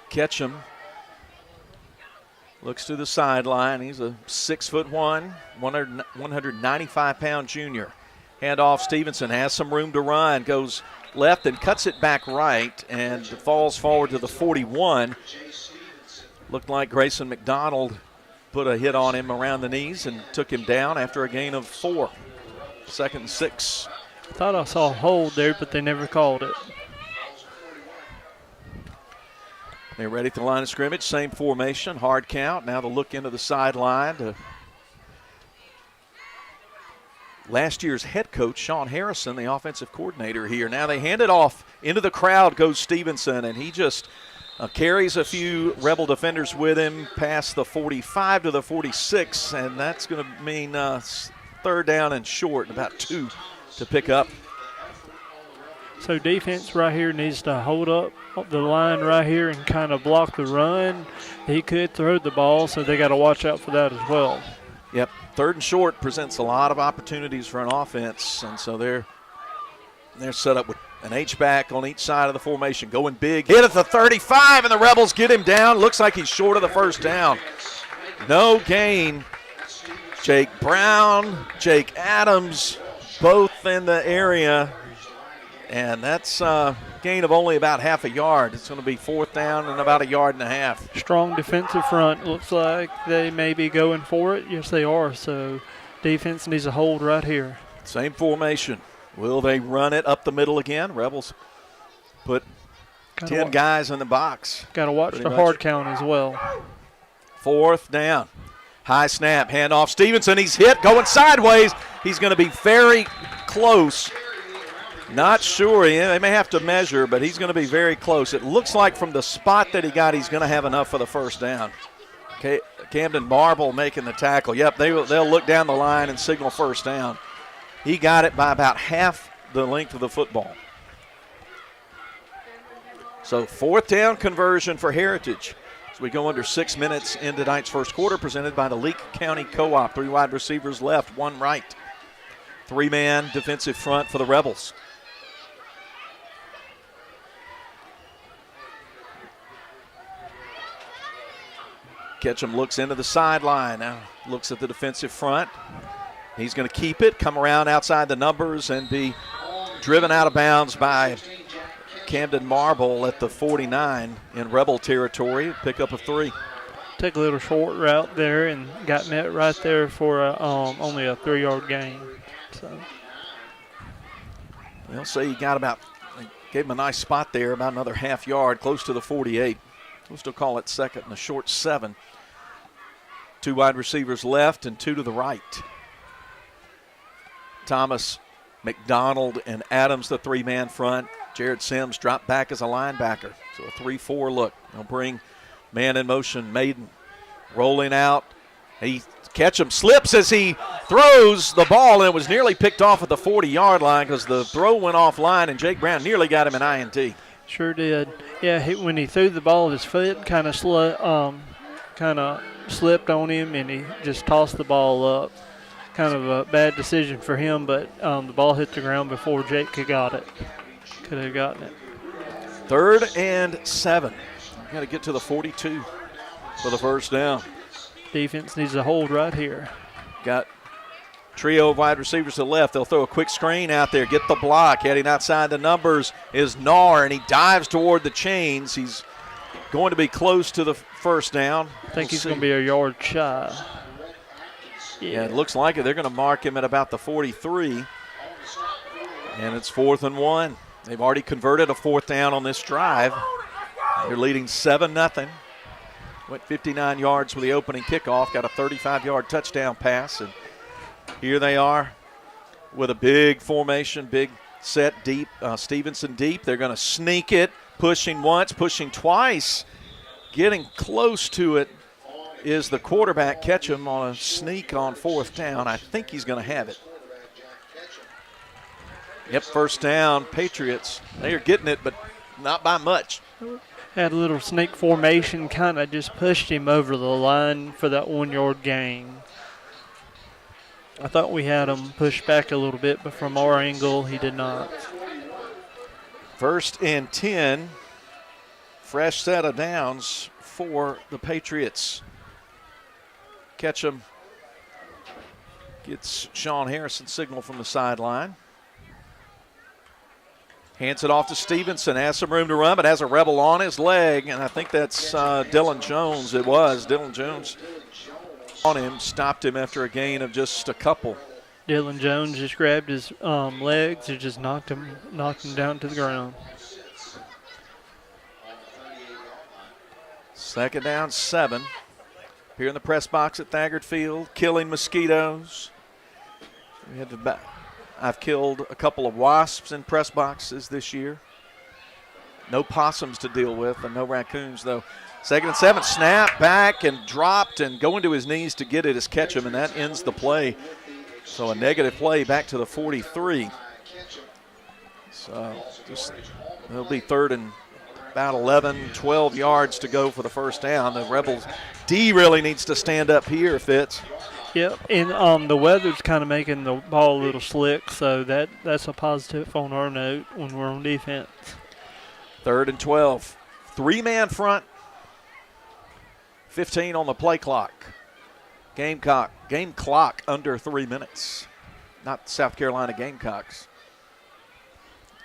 Ketchum looks to the sideline. He's a 6'1", 195-pound junior. Handoff, Stevenson has some room to run, goes left and cuts it back right, and falls forward to the 41. Looked like Grayson McDonald put a hit on him around the knees and took him down after a gain of 4. 2nd and 6. I thought I saw a hold there, but they never called it. They're ready at the line of scrimmage. Same formation, hard count. Now they'll look into the sideline to last year's head coach, Sean Harrison, the offensive coordinator here. Now they hand it off. Into the crowd goes Stevenson, and he just carries a few Rebel defenders with him past the 45 to the 46, and that's going to mean 3rd down and short, and about 2 to pick up. So defense right here needs to hold up the line right here and kind of block the run. He could throw the ball, so they got to watch out for that as well. Yep, 3rd and short presents a lot of opportunities for an offense, and so they're set up with an H-back on each side of the formation. Going big, hit at the 35, and the Rebels get him down. Looks like he's short of the 1st down. No gain. Jake Brown, Jake Adams, both in the area. And that's a gain of only about half a yard. It's going to be 4th down and about 1.5 yards. Strong defensive front. Looks like they may be going for it. Yes, they are. So defense needs a hold right here. Same formation. Will they run it up the middle again? Rebels put 10 guys in the box. Got to watch the hard count as well. 4th down. High snap, handoff. Stevenson, he's hit, going sideways. He's going to be very close. Not sure. They may have to measure, but he's going to be very close. It looks like from the spot that he got, he's going to have enough for the 1st down. Camden Marble making the tackle. Yep, they'll look down the line and signal 1st down. He got it by about half the length of the football. So 4th down conversion for Heritage. As we go under 6 minutes in tonight's first quarter, presented by the Leake County Co-op. 3 wide receivers left, 1 right. 3-man defensive front for the Rebels. Ketchum looks into the sideline, now looks at the defensive front. He's going to keep it, come around outside the numbers, and be driven out of bounds by Camden Marble at the 49 in Rebel territory. Pick up a 3. Take a little short route there and got met right there for only a 3-yard gain. So they'll say he got gave him a nice spot there, about another half yard, close to the 48. We'll still call it 2nd and a short 7. 2 wide receivers left and 2 to the right. Thomas McDonald and Adams, the three-man front. Jared Sims dropped back as a linebacker. So a 3-4 look. They'll bring man in motion. Maiden rolling out. Ketchum slips as he throws the ball, and it was nearly picked off at the 40-yard line because the throw went offline, and Jake Brown nearly got him an INT. Sure did. Yeah, when he threw the ball, his foot kind of slipped on him, and he just tossed the ball up. Kind of a bad decision for him, but the ball hit the ground before Jake could have gotten it. 3rd and 7. Got to get to the 42 for the first down. Defense needs a hold right here. Got trio of wide receivers to the left. They'll throw a quick screen out there, get the block. Heading outside the numbers is Nahr, and he dives toward the chains. He's going to be close to the first down. I think he's going to be a yard shy. Yeah, it looks like it. They're going to mark him at about the 43. And it's 4th and 1. They've already converted a 4th down on this drive. They're leading 7-0. Went 59 yards for the opening kickoff. Got a 35-yard touchdown pass. And here they are with a big formation, big set deep. Stevenson deep. They're going to sneak it, pushing once, pushing twice. Getting close to it is the quarterback. Ketchum on a sneak on 4th down. I think he's going to have it. Yep, first down, Patriots. They are getting it, but not by much. Had a little sneak formation, kind of just pushed him over the line for that 1-yard gain. I thought we had him pushed back a little bit, but from our angle, he did not. 1st and 10. Fresh set of downs for the Patriots. Ketchum gets Sean Harrison's signal from the sideline. Hands it off to Stevenson. Has some room to run, but has a rebel on his leg. And I think that's Dylan Jones. It was. Dylan Jones on him. Stopped him after a gain of just a couple. Dylan Jones just grabbed his legs and just knocked him down to the ground. 2nd down, 7. Here in the press box at Thagard Field. Killing mosquitoes. I've killed a couple of wasps in press boxes this year. No possums to deal with and no raccoons, though. 2nd and 7, snap back and dropped and going to his knees to get it is Ketchum, and that ends the play. So a negative play back to the 43. So it'll be 3rd and about 11, 12 yards to go for the first down. The Rebels D really needs to stand up here, Fitz. Yep, and the weather's kind of making the ball a little slick, so that's a positive on our note when we're on defense. 3rd and 12. 3-man front. 15 on the play clock. Game clock under 3 minutes. Not South Carolina Gamecocks.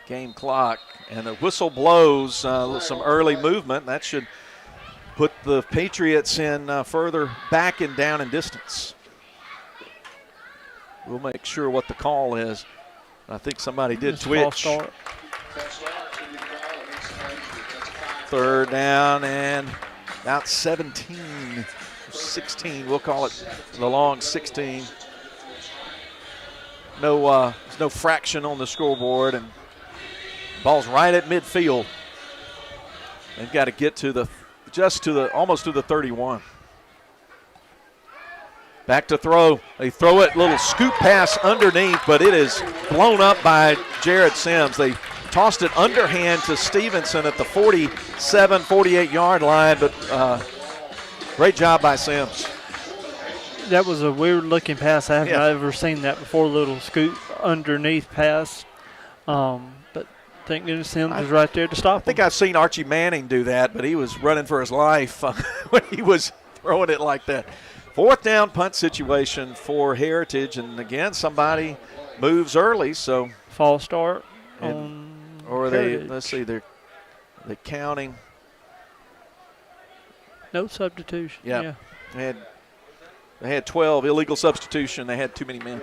Game clock. And the whistle blows some early movement. That should put the Patriots in further back and down in distance. We'll make sure what the call is. I think somebody did twitch. 3rd down and about 17, 16. We'll call it the long 16. There's no fraction on the scoreboard, and ball's right at midfield. They've got to get to almost to the 31. Back to throw. They throw it, little scoop pass underneath, but it is blown up by Jared Sims. They tossed it underhand to Stevenson at the 47, 48-yard line, but great job by Sims. That was a weird-looking pass. I haven't ever seen that before, a little scoop underneath pass. But thank goodness Sims was right there to stop him. I think I've seen Archie Manning do that, but he was running for his life when he was throwing it like that. 4th down punt situation for Heritage, and again somebody moves early, so false start. Or let's see, they're counting. No substitution. Yeah. They had 12 illegal substitution. They had too many men.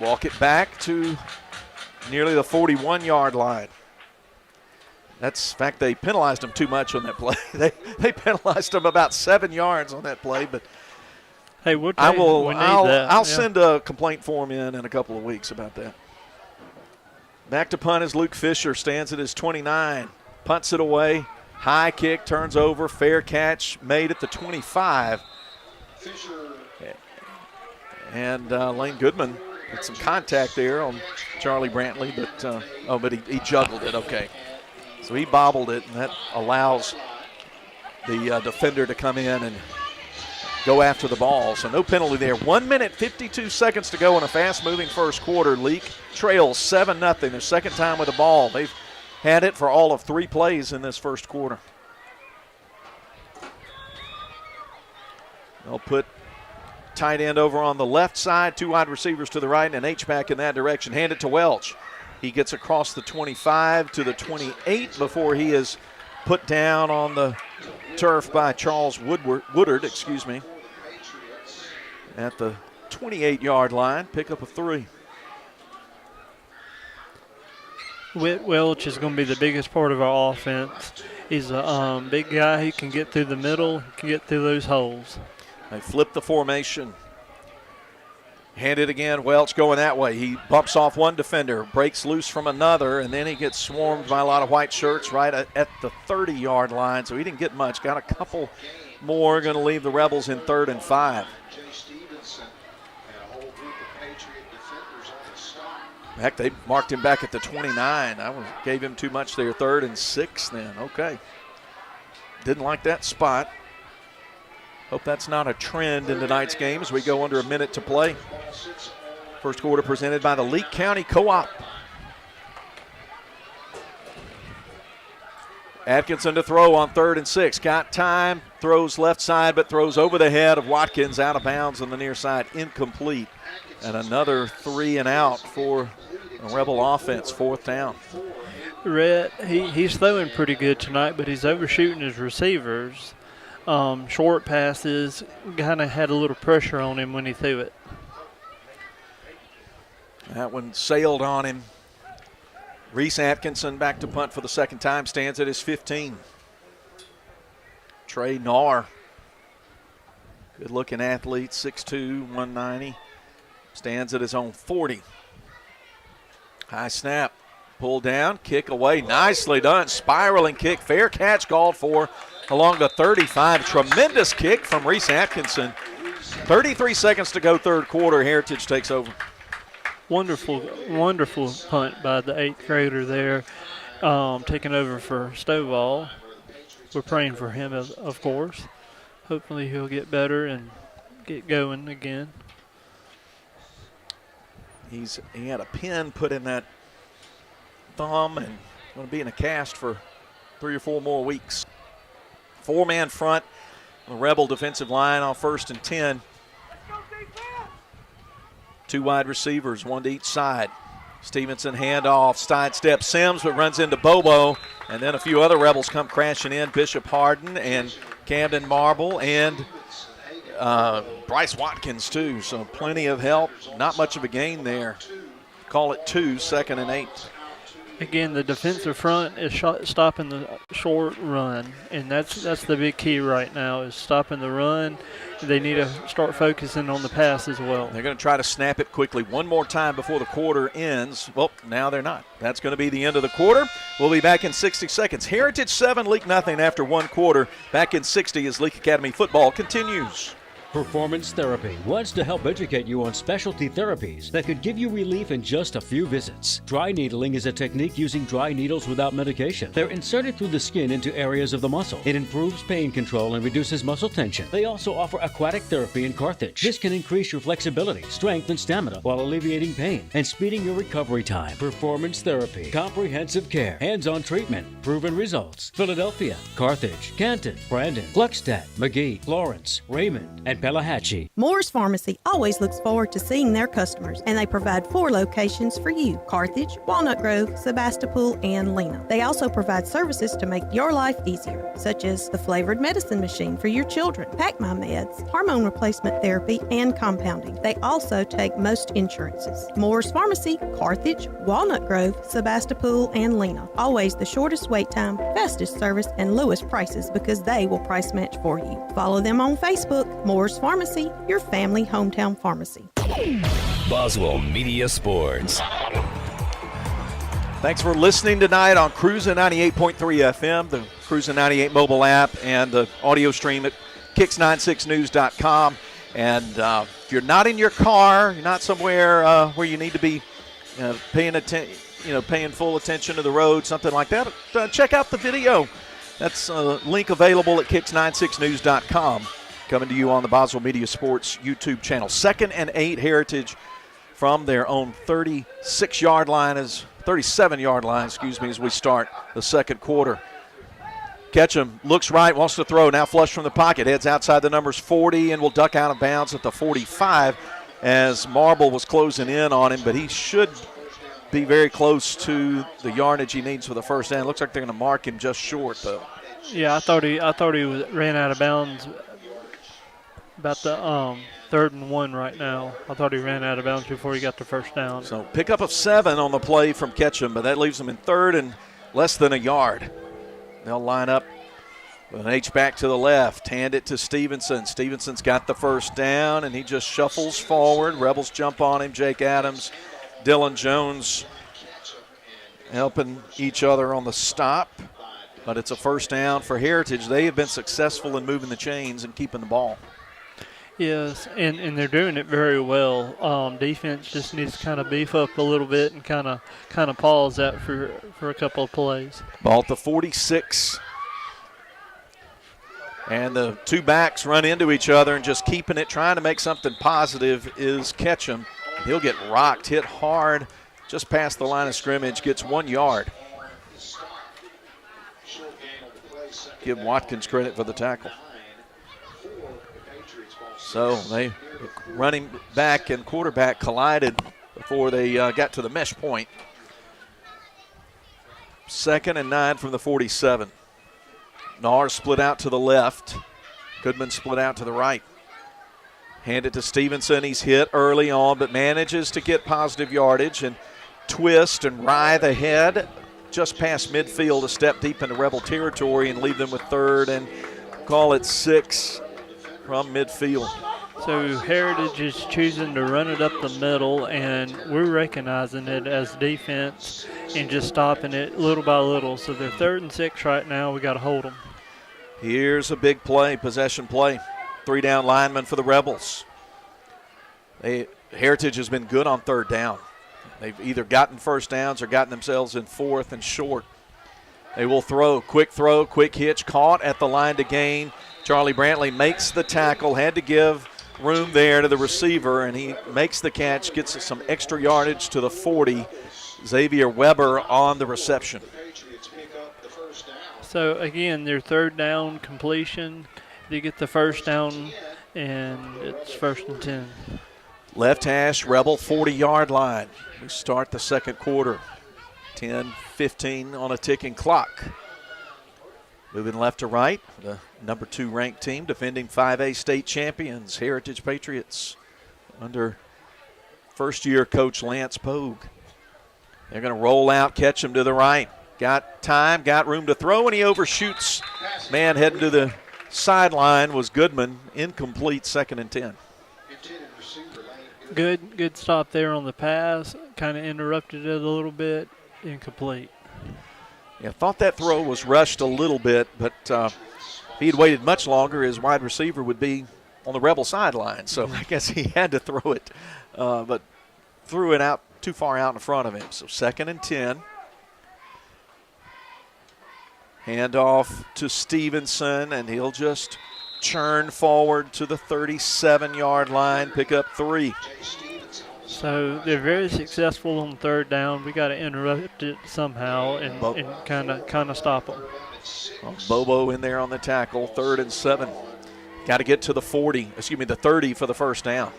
Walk it back to nearly the 41-yard line. In fact, they penalized them too much on that play. They penalized them about 7 yards on that play, but Hey, we'll I take, will. we need I'll that. send a complaint form in a couple of weeks about that. Back to punt as Luke Fisher stands at his 29, punts it away, high kick, turns over, fair catch made at the 25. And Lane Goodman had some contact there on Charlie Brantley, but he juggled it. Okay, so he bobbled it, and that allows the defender to come in and go after the ball. So no penalty there. 1 minute, 52 seconds to go in a fast-moving first quarter. Leake trails 7-0. Their second time with the ball. They've had it for all of 3 plays in this first quarter. They'll put tight end over on the left side, 2 wide receivers to the right, and an H-back in that direction. Hand it to Welch. He gets across the 25 to the 28 before he is put down on the turf by Charles Woodard, at the 28-yard line. Pick up a 3. Welch is going to be the biggest part of our offense. He's a big guy. He can get through the middle, can get through those holes. They flip the formation. Hand it again. Welch going that way. He bumps off one defender, breaks loose from another, and then he gets swarmed by a lot of white shirts right at the 30-yard line. So he didn't get much. Got a couple more. Going to leave the Rebels in 3rd and 5. Heck, they marked him back at the 29. Gave him too much there. 3rd and 6 then. Okay. Didn't like that spot. Hope that's not a trend in tonight's game as we go under a minute to play. First quarter presented by the Leake County Co-op. Atkinson to throw on 3rd and 6. Got time. Throws left side, but throws over the head of Watkins, out of bounds on the near side. Incomplete. And another 3 and out for the Rebel offense. 4th down. Rhett, he's throwing pretty good tonight, but he's overshooting his receivers. Short passes, kind of had a little pressure on him when he threw it. That one sailed on him. Reese Atkinson back to punt for the second time, stands at his 15. Trey Nahr, good-looking athlete, 6'2", 190, stands at his own 40. High snap, pull down, kick away, nicely done, spiraling kick, fair catch called for along the 35. Tremendous kick from Reese Atkinson. 33 seconds to go, 3rd quarter. Heritage takes over. Wonderful punt by the 8th grader there, taking over for Stovall. We're praying for him, of course. Hopefully he'll get better and get going again. He had a pin put in that thumb and going to be in a cast for 3 or 4 more weeks. 4-man front, the Rebel defensive line on 1st and 10. 2 wide receivers, 1 to each side. Stevenson handoff, sidestep Sims, but runs into Bobo. And then a few other Rebels come crashing in. Bishop Harden and Camden Marble and Bryce Watkins too. So plenty of help. Not much of a gain there. Call it 2, 2nd and 8. Again, the defensive front is stopping the short run, and that's the big key right now is stopping the run. They need to start focusing on the pass as well. They're going to try to snap it quickly one more time before the quarter ends. Well, now they're not. That's going to be the end of the quarter. We'll be back in 60 seconds. Heritage 7, Leake nothing after 1 quarter. Back in 60 as Leake Academy football continues. Performance Therapy wants to help educate you on specialty therapies that could give you relief in just a few visits. Dry needling is a technique using dry needles without medication. They're inserted through the skin into areas of the muscle. It improves pain control and reduces muscle tension. They also offer aquatic therapy in Carthage. This can increase your flexibility, strength, and stamina while alleviating pain and speeding your recovery time. Performance Therapy. Comprehensive care. Hands-on treatment. Proven results. Philadelphia, Carthage, Canton, Brandon, Gluckstadt, McGee, Florence, Raymond, and Pelahatchie. Moore's Pharmacy always looks forward to seeing their customers, and they provide 4 locations for you: Carthage, Walnut Grove, Sebastopol, and Lena. They also provide services to make your life easier, such as the flavored medicine machine for your children, Pack My Meds, hormone replacement therapy, and compounding. They also take most insurances. Moore's Pharmacy, Carthage, Walnut Grove, Sebastopol, and Lena. Always the shortest wait time, fastest service, and lowest prices because they will price match for you. Follow them on Facebook, Moore's Morse Pharmacy, your family hometown pharmacy. Boswell Media Sports. Thanks for listening tonight on Cruisin' 98.3 FM, the Cruisin' 98 mobile app, and the audio stream at kicks96news.com. And if you're not in your car, you're not somewhere where you need to be paying full attention to the road, something like that, check out the video. That's a link available at kicks96news.com. Coming to you on the Boswell Media Sports YouTube channel. 2nd and 8, Heritage from their own 37-yard line as we start the second quarter. Ketchum looks right, wants to throw, now flush from the pocket, heads outside the numbers 40 and will duck out of bounds at the 45 as Marble was closing in on him, but he should be very close to the yardage he needs for the first down. Looks like they're going to mark him just short, though. Yeah, I thought he ran out of bounds about the 3rd and 1 right now. I thought he ran out of bounds before he got the first down. So pickup of 7 on the play from Ketchum, but that leaves them in 3rd and less than a yard. They'll line up with an H-back to the left, hand it to Stevenson. Stevenson's got the first down, and he just shuffles forward. Rebels jump on him. Jake Adams, Dylan Jones helping each other on the stop. But it's a first down for Heritage. They have been successful in moving the chains and keeping the ball. Yes, and they're doing it very well. Defense just needs to kind of beef up a little bit and kind of pause that for a couple of plays. Ball at the 46. And the two backs run into each other and just keeping it, trying to make something positive is Ketchum. He'll get rocked, hit hard, just past the line of scrimmage, gets 1 yard. Give Watkins credit for the tackle. So they running back and quarterback collided before they got to the mesh point. 2nd and 9 from the 47. Nahr split out to the left. Goodman split out to the right. Hand it to Stevenson. He's hit early on, but manages to get positive yardage and twist and writhe ahead just past midfield, a step deep into Rebel territory, and leave them with 3rd and call it 6 from midfield. So Heritage is choosing to run it up the middle, and we're recognizing it as defense and just stopping it little by little. So they're 3rd and 6 right now. We got to hold them. Here's a big play, possession play. 3 down linemen for the Rebels. Heritage has been good on 3rd down. They've either gotten first downs or gotten themselves in 4th and short. They will throw, quick hitch, caught at the line to gain. Charlie Brantley makes the tackle, had to give room there to the receiver, and he makes the catch, gets some extra yardage to the 40. Xavier Weber on the reception. So, again, their 3rd down completion. They get the first down, and it's 1st and 10. Left hash, Rebel 40-yard line. We start the second quarter. 10-15 on a ticking clock. Moving left to right, the number 2 ranked team, defending 5A state champions, Heritage Patriots, under first-year coach Lance Pogue. They're going to roll out, catch him to the right. Got time, got room to throw, and he overshoots. Man heading to the sideline was Goodman, incomplete, 2nd and 10. Good stop there on the pass, kind of interrupted it a little bit, incomplete. Yeah, thought that throw was rushed a little bit, but if he had waited much longer, his wide receiver would be on the Rebel sideline. So I guess he had to throw it, but threw it out too far out in front of him. So 2nd and 10. Hand off to Stevenson, and he'll just churn forward to the 37-yard line, pick up 3. So they're very successful on 3rd down. We got to interrupt it somehow and kind of stop them. Bobo in there on the tackle, 3rd and 7. Got to get to the 30 for the first down.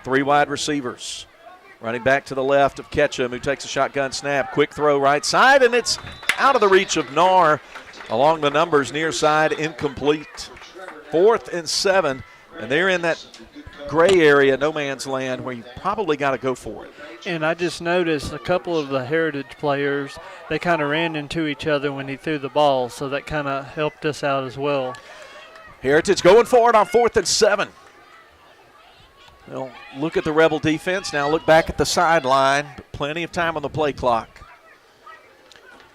3 wide receivers. Running back to the left of Ketchum, who takes a shotgun snap. Quick throw right side, and it's out of the reach of Nahr. Along the numbers, near side, incomplete. 4th and 7, and they're in that gray area, no man's land, where you probably got to go for it. And I just noticed a couple of the Heritage players, they kind of ran into each other when he threw the ball, so that kind of helped us out as well. Heritage going for it on 4th and 7. They'll look at the Rebel defense. Now look back at the sideline. Plenty of time on the play clock.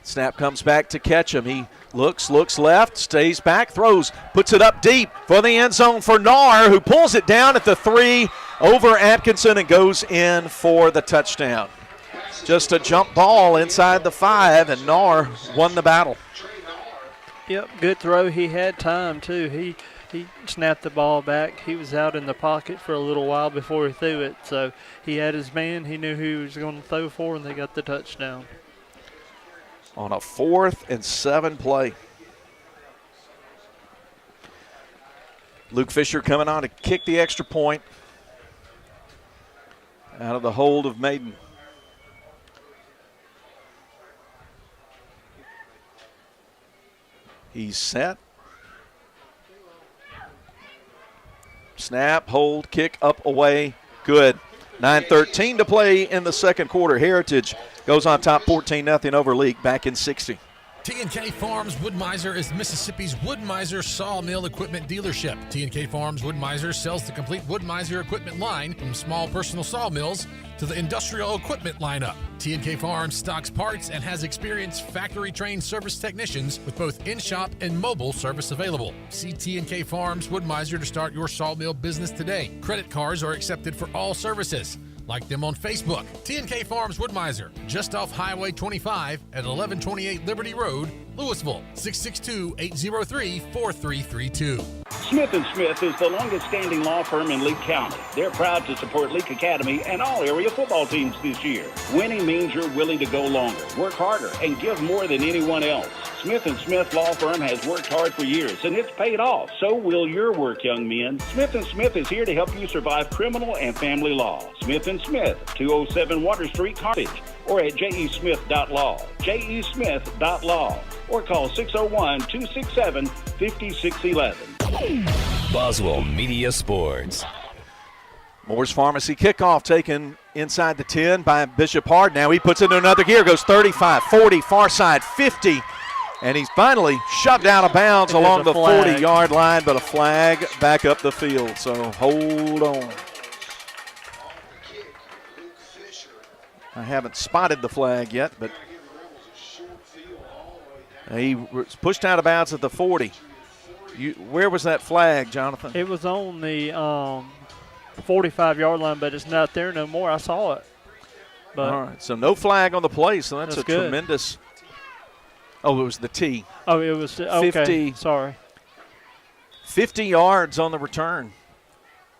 Snap comes back to Ketchum. He looks left, stays back, throws, puts it up deep for the end zone for Nahr, who pulls it down at the 3 over Atkinson and goes in for the touchdown. Just a jump ball inside the 5, and Nahr won the battle. Yep, good throw. He had time, too. He snapped the ball back. He was out in the pocket for a little while before he threw it. So he had his man. He knew who he was going to throw for, and they got the touchdown. On a 4th and 7 play. Luke Fisher coming on to kick the extra point out of the hold of Maiden. He's set. Snap, hold, kick, up, away, good. 9:13 to play in the second quarter. Heritage goes on top 14-0 over Leake back in 60. T&K Farms Wood-Mizer is Mississippi's Wood-Mizer sawmill equipment dealership. T&K Farms Wood-Mizer sells the complete Wood-Mizer equipment line from small personal sawmills to the industrial equipment lineup. T&K Farms stocks parts and has experienced factory-trained service technicians with both in-shop and mobile service available. See T&K Farms Wood-Mizer to start your sawmill business today. Credit cards are accepted for all services. Like them on Facebook. T&K Farms Wood-Mizer, just off Highway 25 at 1128 Liberty Road, Louisville, 662-803-4332. Smith & Smith is the longest-standing law firm in Leake County. They're proud to support Leake Academy and all area football teams this year. Winning means you're willing to go longer, work harder, and give more than anyone else. Smith & Smith Law Firm has worked hard for years, and it's paid off. So will your work, young men. Smith & Smith is here to help you survive criminal and family law. Smith & Smith, 207 Water Street, Carthage, or at jesmith.law, jesmith.law, or call 601-267-5611. Boswell Media Sports. Moore's Pharmacy kickoff taken inside the 10 by Bishop Hard. Now he puts it in another gear, goes 35, 40, far side, 50. And he's finally shoved out of bounds along the 40-yard line, but a flag back up the field. So hold on. I haven't spotted the flag yet, but he was pushed out of bounds at the 40. Where was that flag, Jonathan? It was on the 45-yard line, but it's not there no more. I saw it. But all right, so no flag on the play, so that's a good. tremendous. Oh, it was the T. Oh, it was okay. 50, sorry. 50 yards on the return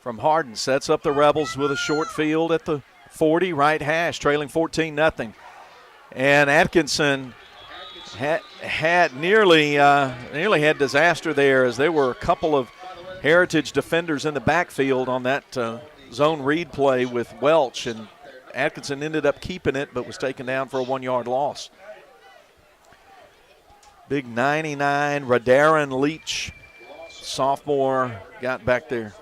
from Hardin. Sets up the Rebels with a short field at the 40, right hash, trailing 14-0. And Atkinson had nearly had disaster there, as there were a couple of Heritage defenders in the backfield on that zone read play with Welch, and Atkinson ended up keeping it but was taken down for a 1-yard loss. Big 99, Radarin Leach, sophomore, got back there.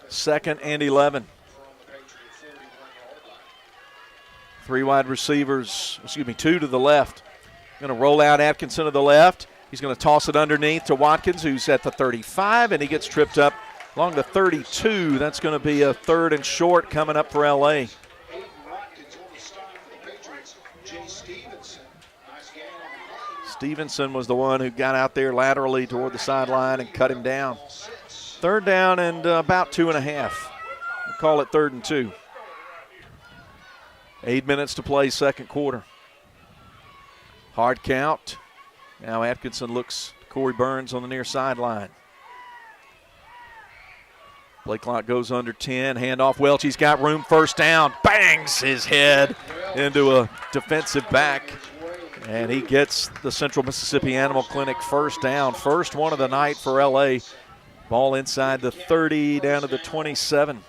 2nd and 11. 3 wide receivers, 2 to the left. Going to roll out Atkinson to the left. He's going to toss it underneath to Watkins, who's at the 35, and he gets tripped up along the 32. That's going to be a 3rd and short coming up for L.A. Stevenson was the one who got out there laterally toward the sideline and cut him down. 3rd down and about 2.5. We'll call it 3rd and 2. 8 minutes to play, second quarter. Hard count. Now Atkinson looks Corey Burns on the near sideline. Play clock goes under 10. Handoff Welch. He's got room. First down. Bangs his head into a defensive back. And he gets the Central Mississippi Animal Clinic first down. First one of the night for L.A. Ball inside the 30 down to the 27.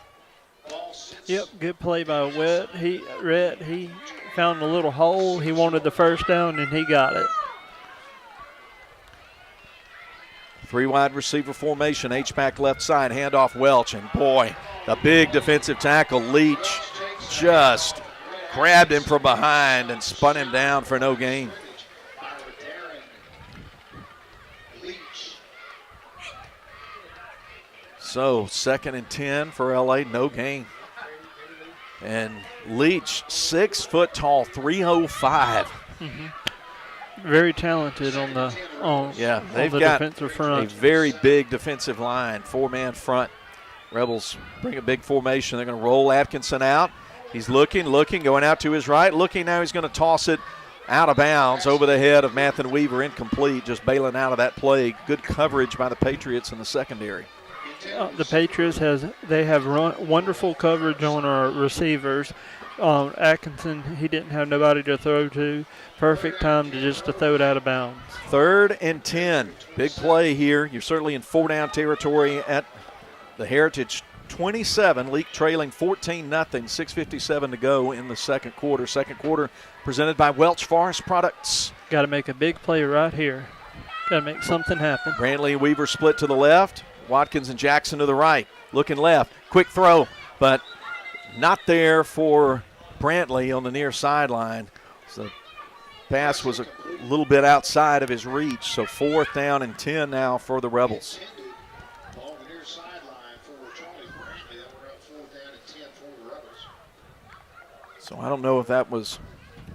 Yep, good play by Rhett. He found a little hole. He wanted the first down, and he got it. 3 wide receiver formation, H-back left side, handoff Welch, and boy, the big defensive tackle, Leach, just grabbed him from behind and spun him down for no gain. So 2nd and 10 for LA, no gain. And Leach, 6 foot tall, 305. Very talented on the they've got defensive front. A very big defensive line, 4-man front. Rebels bring a big formation. They're going to roll Atkinson out. He's looking, going out to his right. Looking now, he's going to toss it out of bounds over the head of Mathen Weaver, incomplete, just bailing out of that play. Good coverage by the Patriots in the secondary. The Patriots have run wonderful coverage on our receivers. Atkinson, he didn't have nobody to throw to. Perfect time to throw it out of bounds. 3rd and 10. Big play here. You're certainly in 4-down territory at the Heritage 27. Leake trailing 14-0. 6:57 to go in the second quarter. Second quarter presented by Welch Forest Products. Got to make a big play right here. Got to make something happen. Brantley and Weaver split to the left. Watkins and Jackson to the right. Looking left. Quick throw, but not there for Brantley on the near sideline. So the pass was a little bit outside of his reach. So 4th down and 10 now for the Rebels. So I don't know if that was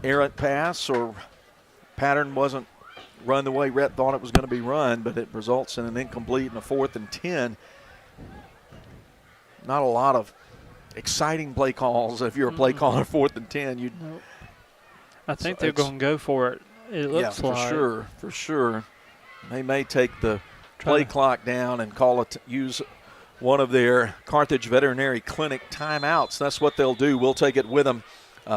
errant pass or pattern wasn't run the way Rhett thought it was going to be run, but it results in an incomplete and a 4th and 10. Not a lot of exciting play calls. If you're a play caller 4th and 10, I think they're going to go for it. It looks like. For sure. They may take the play clock down and use one of their Carthage Veterinary Clinic timeouts. That's what they'll do. We'll take it with them.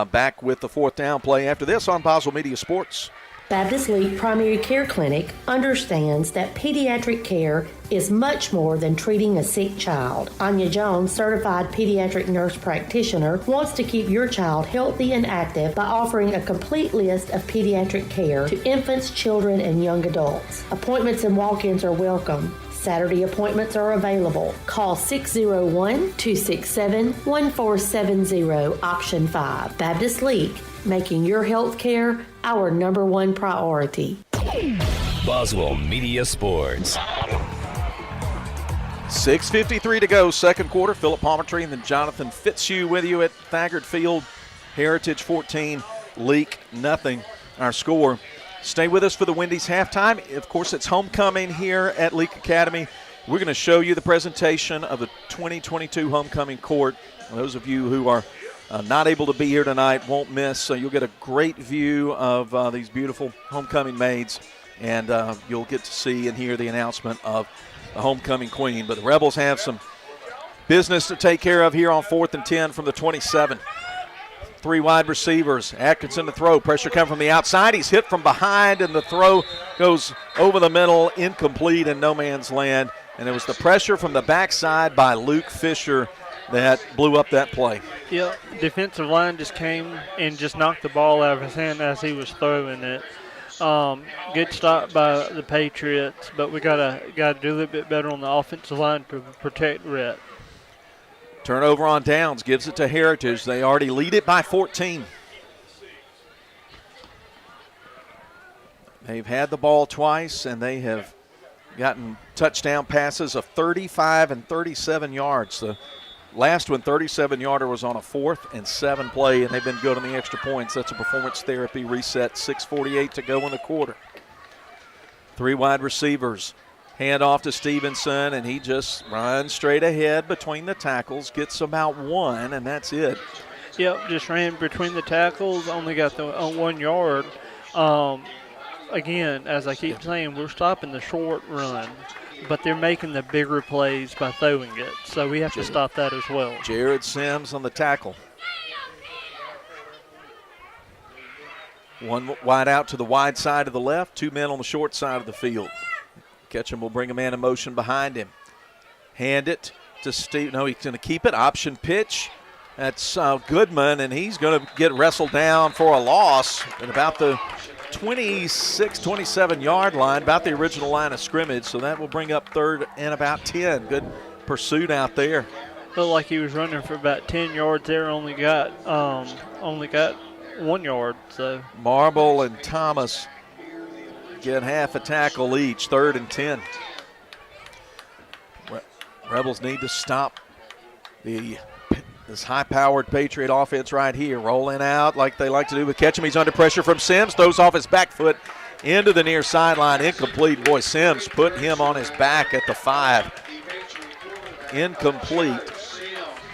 Back with the 4th down play after this on Boswell Media Sports. Baptist Leake Primary Care Clinic understands that pediatric care is much more than treating a sick child. Anya Jones, certified pediatric nurse practitioner, wants to keep your child healthy and active by offering a complete list of pediatric care to infants, children, and young adults. Appointments and walk-ins are welcome. Saturday appointments are available. Call 601-267-1470, option 5. Baptist Leake, making your health care our #1 priority. Boswell Media Sports. 6:53 to go, second quarter. Philip Palmertree and then Jonathan Fitzhugh with you at Thaggart Field. Heritage 14, Leake nothing. Our score. Stay with us for the Wendy's halftime. Of course, it's homecoming here at Leake Academy. We're going to show you the presentation of the 2022 homecoming court. Those of you who are not able to be here tonight won't miss. So you'll get a great view of these beautiful homecoming maids, and you'll get to see and hear the announcement of the homecoming queen. But the Rebels have some business to take care of here on 4th and 10 from the 27. 3 wide receivers. Atkinson to throw. Pressure coming from the outside. He's hit from behind, and the throw goes over the middle, incomplete in no man's land. And it was the pressure from the backside by Luke Fisher that blew up that play. Yep, defensive line just came and just knocked the ball out of his hand as he was throwing it. Good stop by the Patriots, but we gotta do a little bit better on the offensive line to protect Rhett. Turnover on downs, gives it to Heritage. They already lead it by 14. They've had the ball twice, and they have gotten touchdown passes of 35 and 37 yards. The last one, 37-yarder, was on a 4th and 7 play, and they've been good on the extra points. That's a performance therapy reset. 6:48 to go in the quarter. 3 wide receivers. Hand off to Stevenson, and he just runs straight ahead between the tackles, gets about 1, and that's it. Yep, just ran between the tackles, only got the 1 yard. Again, as I keep saying, we're stopping the short run, but they're making the bigger plays by throwing it, so we have to stop that as well. Jared Sims on the tackle. 1 wide out to the wide side of the left, 2 men on the short side of the field. Ketchum will bring a man in motion behind him. Hand it to Steve. No, he's going to keep it. Option pitch. That's Goodman, and he's going to get wrestled down for a loss at about the 26, 27-yard line, about the original line of scrimmage. So that will bring up 3rd and about 10. Good pursuit out there. Looked like he was running for about 10 yards there. Only got 1 yard. So Marble and Thomas get half a tackle each. 3rd and 10. Rebels need to stop this high-powered Patriot offense right here. Rolling out like they like to do with Ketchum. He's under pressure from Sims. Throws off his back foot into the near sideline. Incomplete. Boy, Sims put him on his back at the 5. Incomplete.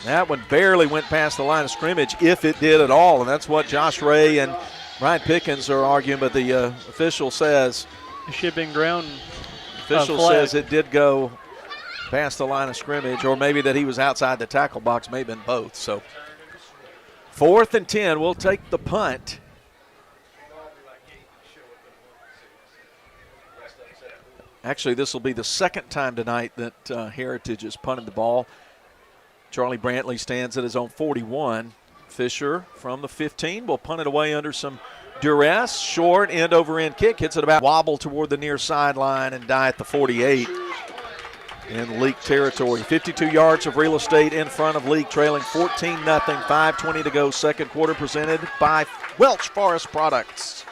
That one barely went past the line of scrimmage, if it did at all, and that's what Josh Ray and Ryan Pickens are arguing, but the official says it should have been ground. Official says it did go past the line of scrimmage, or maybe that he was outside the tackle box, may have been both. So 4th and 10, we'll take the punt. Actually, this will be the second time tonight that Heritage has punted the ball. Charlie Brantley stands at his own 41. Fisher from the 15 will punt it away under some duress. Short end over end kick. Hits it about wobble toward the near sideline and die at the 48 in Leake territory. 52 yards of real estate in front of Leake, trailing 14-0. 5:20 to go. Second quarter, presented by Welch Forest Products.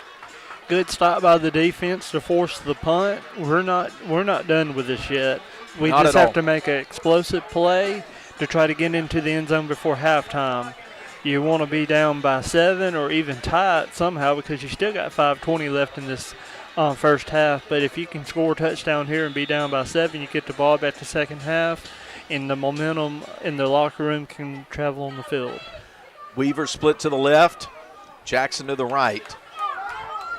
Good stop by the defense to force the punt. We're not done with this yet. We just have to make an explosive play to try to get into the end zone before halftime. You want to be down by 7 or even tie it somehow, because you still got 5:20 left in this first half. But if you can score a touchdown here and be down by 7, you get the ball back to second half, and the momentum in the locker room can travel on the field. Weaver split to the left, Jackson to the right.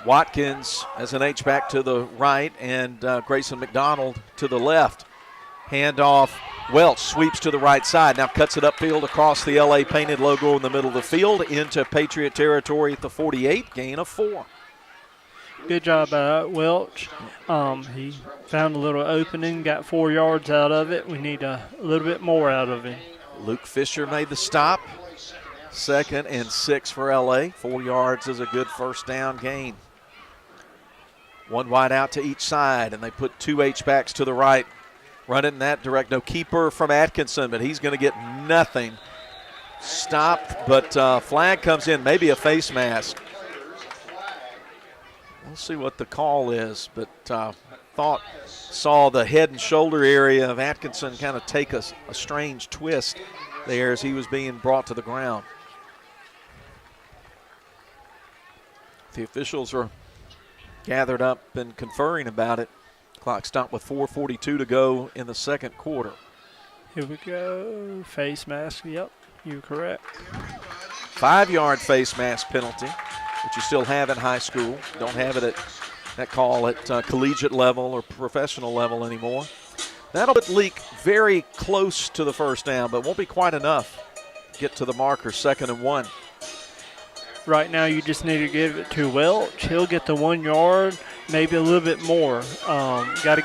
Watkins as an H-back to the right, and Grayson McDonald to the left. Handoff. Welch sweeps to the right side, now cuts it upfield across the LA painted logo in the middle of the field into Patriot territory at the 48, gain of 4. Good job by Welch. He found a little opening, got 4 yards out of it. We need a little bit more out of him. Luke Fisher made the stop. 2nd and 6 for LA. 4 yards is a good first down gain. One wide out to each side, and they put 2 H-backs to the right. Running in that direct. No keeper from Atkinson, but he's going to get nothing. Stopped, but flag comes in. Maybe a face mask. We'll see what the call is, but saw the head and shoulder area of Atkinson kind of take a strange twist there as he was being brought to the ground. The officials are gathered up and conferring about it. Clock stopped with 4:42 to go in the second quarter. Here we go. Face mask. Yep, you're correct. 5-yard face mask penalty, which you still have in high school. Don't have it at that call at collegiate level or professional level anymore. That'll put Leake very close to the first down, but won't be quite enough to get to the marker. 2nd and 1. Right now, you just need to give it to Welch. He'll get the 1 yard, maybe a little bit more. Got to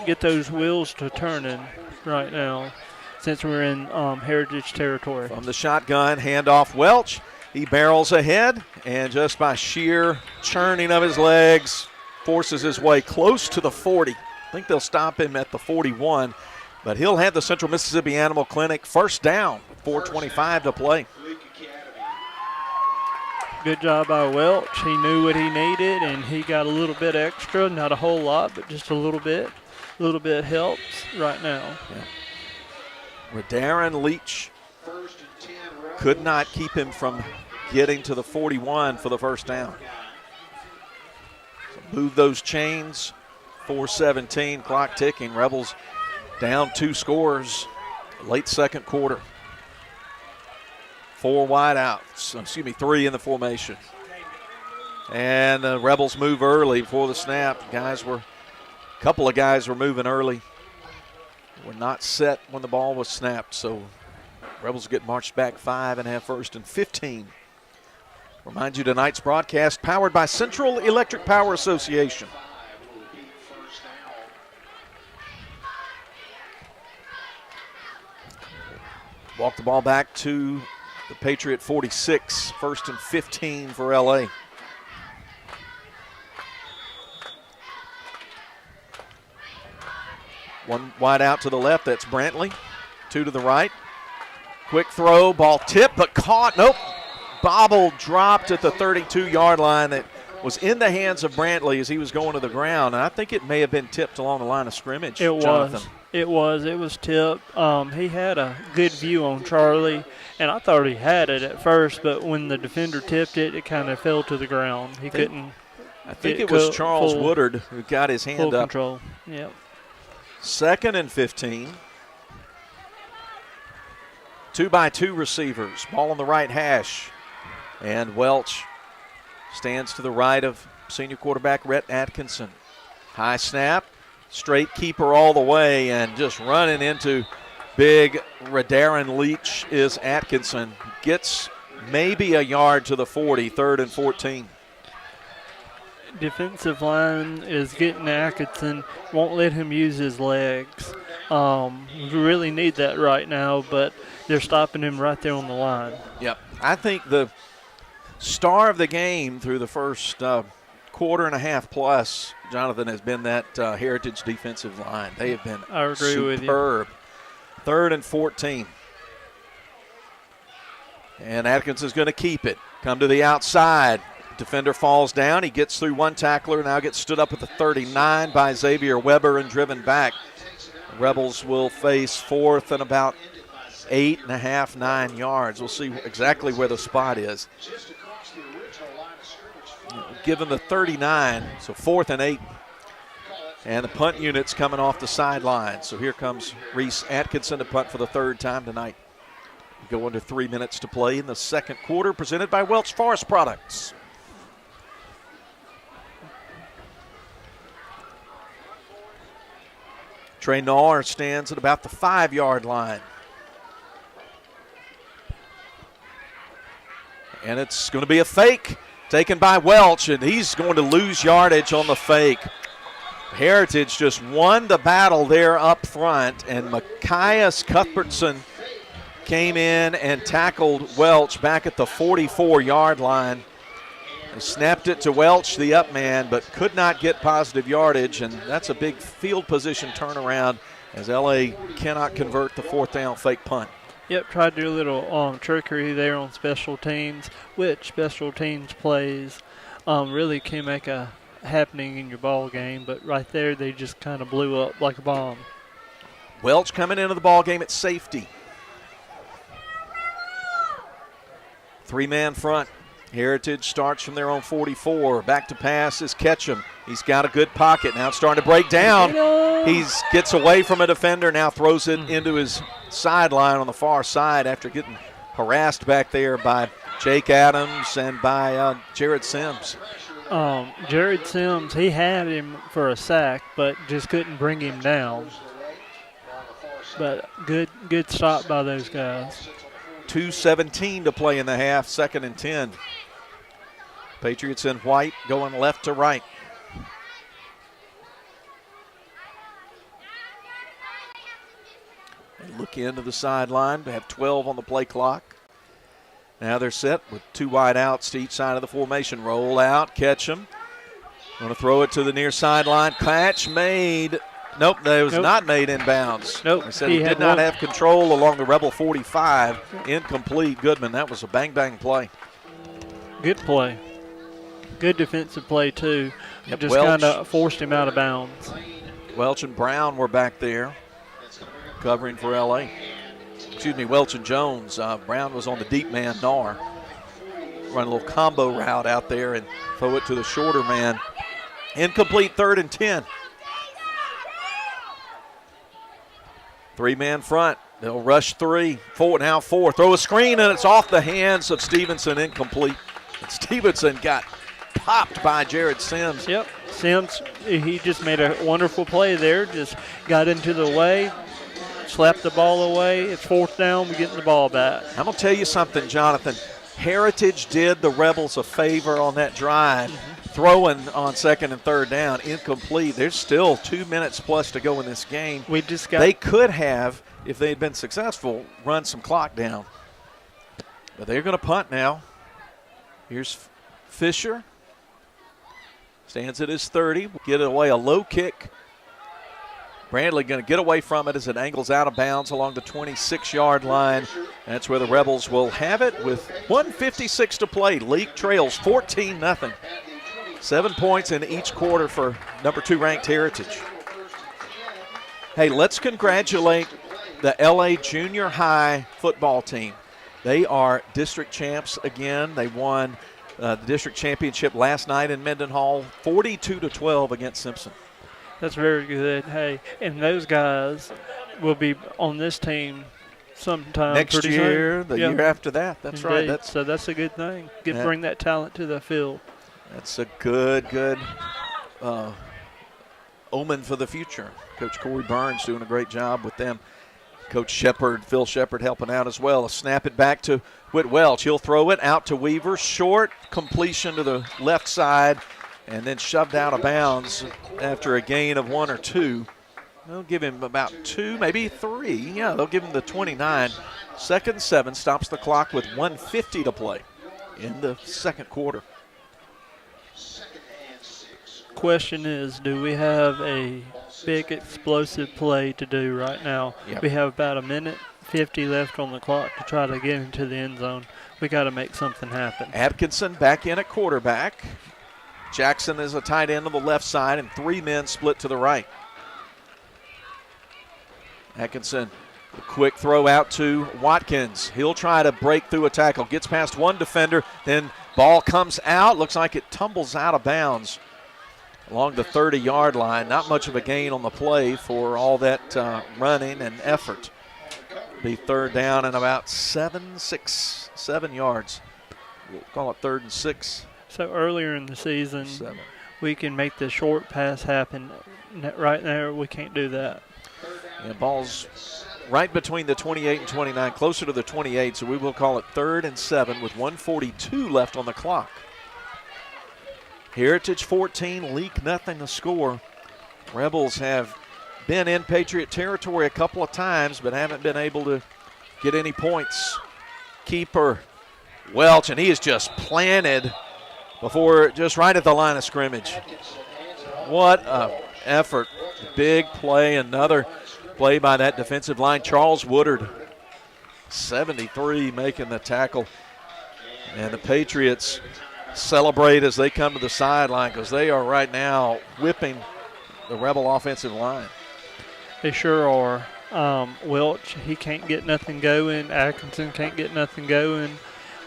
get those wheels to turning right now, since we're in Heritage territory. From the shotgun, handoff Welch. He barrels ahead, and just by sheer churning of his legs, forces his way close to the 40. I think they'll stop him at the 41, but he'll have the Central Mississippi Animal Clinic first down. 4:25 to play. Good job by Welch. He knew what he needed, and he got a little bit extra. Not a whole lot, but just a little bit. A little bit helps right now. Yeah. Darren Leach could not keep him from getting to the 41 for the first down. So move those chains. 4:17, clock ticking. Rebels down 2 scores. Late second quarter. 4 wide outs. 3 in the formation. And the Rebels move early before the snap. A couple of guys were moving early. Were not set when the ball was snapped, so Rebels get marched back 5 and have 1st and 15. Remind you, tonight's broadcast powered by Central Electric Power Association. Walk the ball back to the Patriot 46, 1st and 15 for LA. One wide out to the left, that's Brantley. 2 to the right. Quick throw, ball tipped, but caught. Nope. Bobble dropped at the 32-yard line. That was in the hands of Brantley as he was going to the ground. And I think it may have been tipped along the line of scrimmage. It Jonathan. was. It was tipped. He had a good view on Charlie, and I thought he had it at first, but when the defender tipped it, it kind of fell to the ground. He couldn't. I think it was Charles Woodard who got his hand full up. Control. Yep. 2nd and 15. 2-by-2 receivers. Ball on the right hash. And Welch stands to the right of senior quarterback Rhett Atkinson. High snap. Straight keeper all the way, and just running into big Darren Leach is Atkinson. Gets maybe a yard to the 40, 3rd and 14. Defensive line is getting Atkinson, won't let him use his legs. We really need that right now, but they're stopping him right there on the line. Yep. I think the star of the game through the first quarter and a half plus, Jonathan, has been that Heritage defensive line. They have been I agree with you. superb. 3rd and 14. And Atkinson's going to keep it. Come to the outside. Defender falls down. He gets through one tackler, now gets stood up at the 39 by Xavier Weber and driven back. Rebels will face 4th and about 8.5, 9 yards. We'll see exactly where the spot is. Given the 39, so 4th and 8. And the punt unit's coming off the sideline. So here comes Reese Atkinson to punt for the 3rd time tonight. We go into 3 minutes to play in the 2nd quarter, presented by Welch Forest Products. Trey Nahr stands at about the 5-yard line. And it's going to be a fake taken by Welch, and he's going to lose yardage on the fake. Heritage just won the battle there up front, and Machias Cuthbertson came in and tackled Welch back at the 44-yard line. He snapped it to Welch, the up man, but could not get positive yardage, and that's a big field position turnaround as L.A. cannot convert the 4th down fake punt. Yep, tried to do a little trickery there on special teams, which special teams plays really can make a happening in your ball game, but right there they just kind of blew up like a bomb. Welch coming into the ball game at safety. 3-man front. Heritage starts from their own 44. Back to pass is Ketchum. He's got a good pocket. Now it's starting to break down. He gets away from a defender, now throws it into his sideline on the far side after getting harassed back there by Jake Adams and by Jared Sims. Jared Sims, he had him for a sack, but just couldn't bring him down. But good stop by those guys. 2:17 to play in the half, 2nd and 10. Patriots in white going left to right. They look into the sideline. They have 12 on the play clock. Now they're set with 2 wide outs to each side of the formation. Roll out, Ketchum. Going to throw it to the near sideline. Catch made. Nope, that was not made inbounds. Nope. He said he did not have control along the Rebel 45. Incomplete. Goodman, that was a bang-bang play. Good play. Good defensive play, too. Yep, Just kind of forced him out of bounds. Welch and Brown were back there covering for L.A. Excuse me, Welch and Jones. Brown was on the deep man, Nahr. Run a little combo route out there and throw it to the shorter man. Incomplete, 3rd and 10. 3-man front. They'll rush 3. 4 now 4. Throw a screen, and it's off the hands of Stevenson. Incomplete. And Stevenson got popped by Jared Sims. Yep. Sims, he just made a wonderful play there. Just got into the way, slapped the ball away. It's 4th down. We're getting the ball back. I'm going to tell you something, Jonathan. Heritage did the Rebels a favor on that drive. Throwing on 2nd and 3rd down, incomplete. There's still 2 minutes plus to go in this game. They could have, if they had been successful, run some clock down. But they're going to punt now. Here's Fisher. Stands at his 30. Get away a low kick. Brandley going to get away from it as it angles out of bounds along the 26-yard line. That's where the Rebels will have it with 1:56 to play. Leake trails 14-0. 7 points in each quarter for number 2 ranked Heritage. Hey, let's congratulate the LA Junior High football team. They are district champs again. They won the district championship last night in Mendenhall, 42-12 against Simpson. That's very good. Hey, and those guys will be on this team sometime next pretty year, soon. the Yep. year after that. That's Indeed. right. So that's a good thing. Bring that talent to the field. That's a good omen for the future. Coach Corey Burns doing a great job with them. Coach Shepard, Phil Shepard helping out as well. Snap it back to Whit Welch. He'll throw it out to Weaver. Short completion to the left side and then shoved out of bounds after a gain of 1 or 2. They'll give him about 2, maybe 3. Yeah, they'll give him the 29. 2nd and 7 stops the clock with 1:50 to play in the second quarter. Question is, do we have a big explosive play to do right now? Yep. We have about 1:50 left on the clock to try to get into the end zone. We got to make something happen. Atkinson back in at quarterback. Jackson is a tight end on the left side, and 3 men split to the right. Atkinson, a quick throw out to Watkins. He'll try to break through a tackle. Gets past one defender, then ball comes out. Looks like it tumbles out of bounds along the 30-yard line. Not much of a gain on the play for all that running and effort. Be 3rd down and about 7 yards. We'll call it 3rd and 6. So earlier in the season, we can make the short pass happen. Right now, we can't do that. Yeah, ball's right between the 28 and 29, closer to the 28, so we will call it 3rd and 7 with 1:42 left on the clock. Heritage 14, Leake nothing to score. Rebels have been in Patriot territory a couple of times, but haven't been able to get any points. Keeper Welch, and he is just planted before, just right at the line of scrimmage. What an effort. Big play, another play by that defensive line. Charles Woodard, 73, making the tackle. And the Patriots celebrate as they come to the sideline because they are right now whipping the Rebel offensive line. They sure are. Welch, he can't get nothing going. Atkinson can't get nothing going.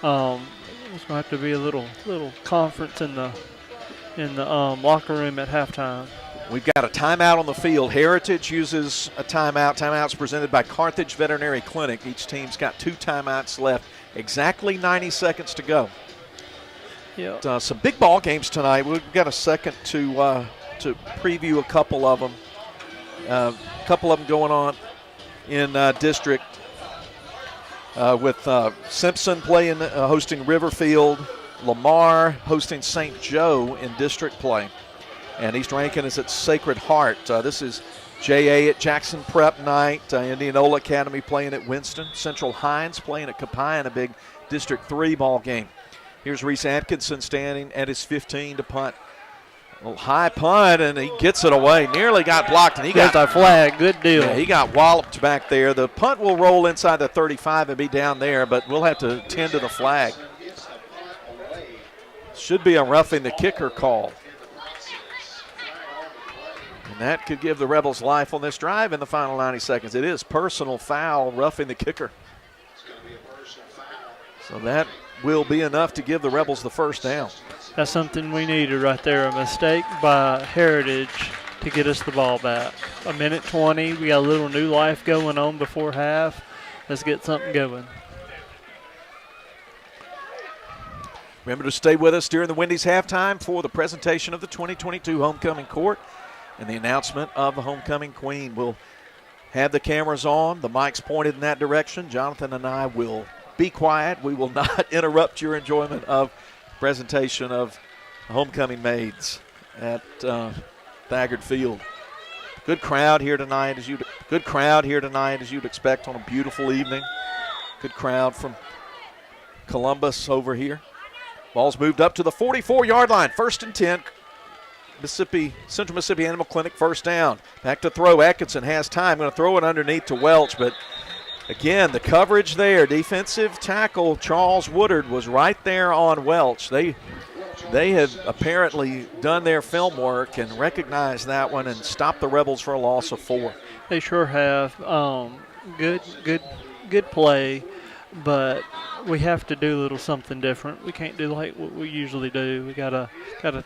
There's going to have to be a little conference in the locker room at halftime. We've got a timeout on the field. Heritage uses a timeout. Timeout's presented by Carthage Veterinary Clinic. Each team's got 2 timeouts left. Exactly 90 seconds to go. Yeah. Some big ball games tonight. We've got a second to preview a couple of them. A couple of them going on in district with Simpson playing, hosting Riverfield. Lamar hosting St. Joe in district play. And East Rankin is at Sacred Heart. This is JA at Jackson Prep night. Indianola Academy playing at Winston. Central Hines playing at Copiah in a big District 3 ball game. Here's Reese Atkinson standing at his 15 to punt. A little high punt, and he gets it away. Nearly got blocked, and he got a flag. Good deal. Yeah, he got walloped back there. The punt will roll inside the 35 and be down there, but we'll have to tend to the flag. Should be a roughing the kicker call. And that could give the Rebels life on this drive in the final 90 seconds. It is personal foul, roughing the kicker. So that will be enough to give the Rebels the first down. That's something we needed right there. A mistake by Heritage to get us the ball back. 1:20. We got a little new life going on before half. Let's get something going. Remember to stay with us during the Wendy's halftime for the presentation of the 2022 Homecoming Court and the announcement of the Homecoming Queen. We'll have the cameras on, the mics pointed in that direction. Jonathan and I will be quiet. We will not interrupt your enjoyment of presentation of Homecoming Maids at Thagard Field. Good crowd here tonight, as you'd expect on a beautiful evening. Good crowd from Columbus over here. Ball's moved up to the 44-yard line. 1st and 10. Central Mississippi Animal Clinic first down. Back to throw. Atkinson has time. Going to throw it underneath to Welch, but again, the coverage there. Defensive tackle Charles Woodard was right there on Welch. They they have apparently done their film work and recognized that one and stopped the Rebels for a loss of 4. They sure have. Good play, but we have to do a little something different. We can't do like what we usually do. We gotta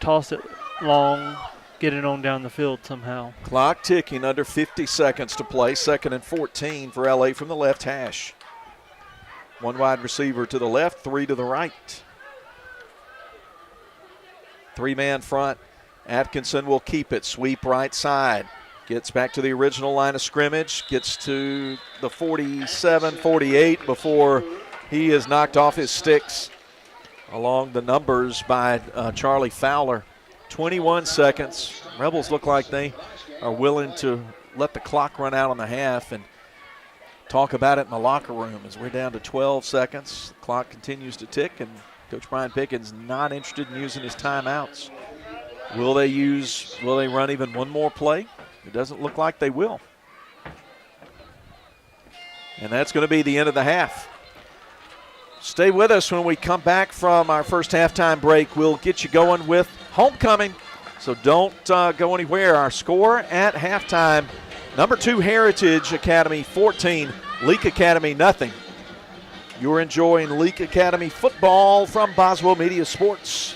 toss it long, get it on down the field somehow. Clock ticking, under 50 seconds to play. 2nd and 14 for LA from the left hash. 1 wide receiver to the left, 3 to the right. 3-man front. Atkinson will keep it. Sweep right side. Gets back to the original line of scrimmage. Gets to the 47, 48 before he is knocked off his sticks along the numbers by Charlie Fowler. 21 seconds. Rebels look like they are willing to let the clock run out on the half and talk about it in the locker room as we're down to 12 seconds. The clock continues to tick, and Coach Brian Pickens not interested in using his timeouts. Will they run even one more play? It doesn't look like they will. And that's going to be the end of the half. Stay with us when we come back from our first halftime break. We'll get you going with homecoming, so don't go anywhere. Our score at halftime, number 2 Heritage Academy 14, Leake Academy nothing. You're enjoying Leake Academy football from Boswell Media Sports.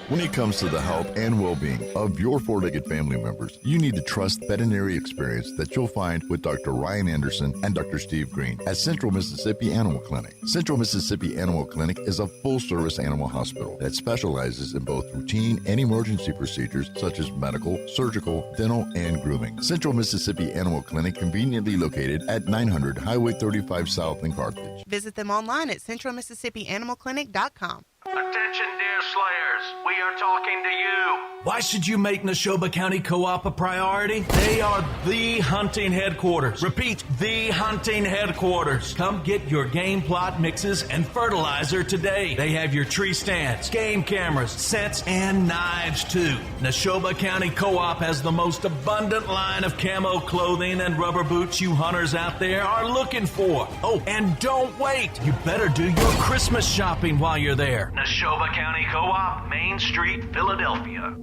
When it comes to the health and well-being of your four-legged family members, you need to trust veterinary experience that you'll find with Dr. Ryan Anderson and Dr. Steve Green at Central Mississippi Animal Clinic. Central Mississippi Animal Clinic is a full-service animal hospital that specializes in both routine and emergency procedures such as medical, surgical, dental, and grooming. Central Mississippi Animal Clinic conveniently located at 900 Highway 35 South in Carthage. Visit them online at centralmississippianimalclinic.com. Attention, deer slayers. We are talking to you. Why should you make Neshoba County Co-op a priority? They are the hunting headquarters. Repeat, the hunting headquarters. Come get your game plot mixes and fertilizer today. They have your tree stands, game cameras, scents, and knives too. Neshoba County Co-op has the most abundant line of camo clothing and rubber boots you hunters out there are looking for. Oh, and don't wait. You better do your Christmas shopping while you're there. Neshoba County Co-op, Main Street, Philadelphia.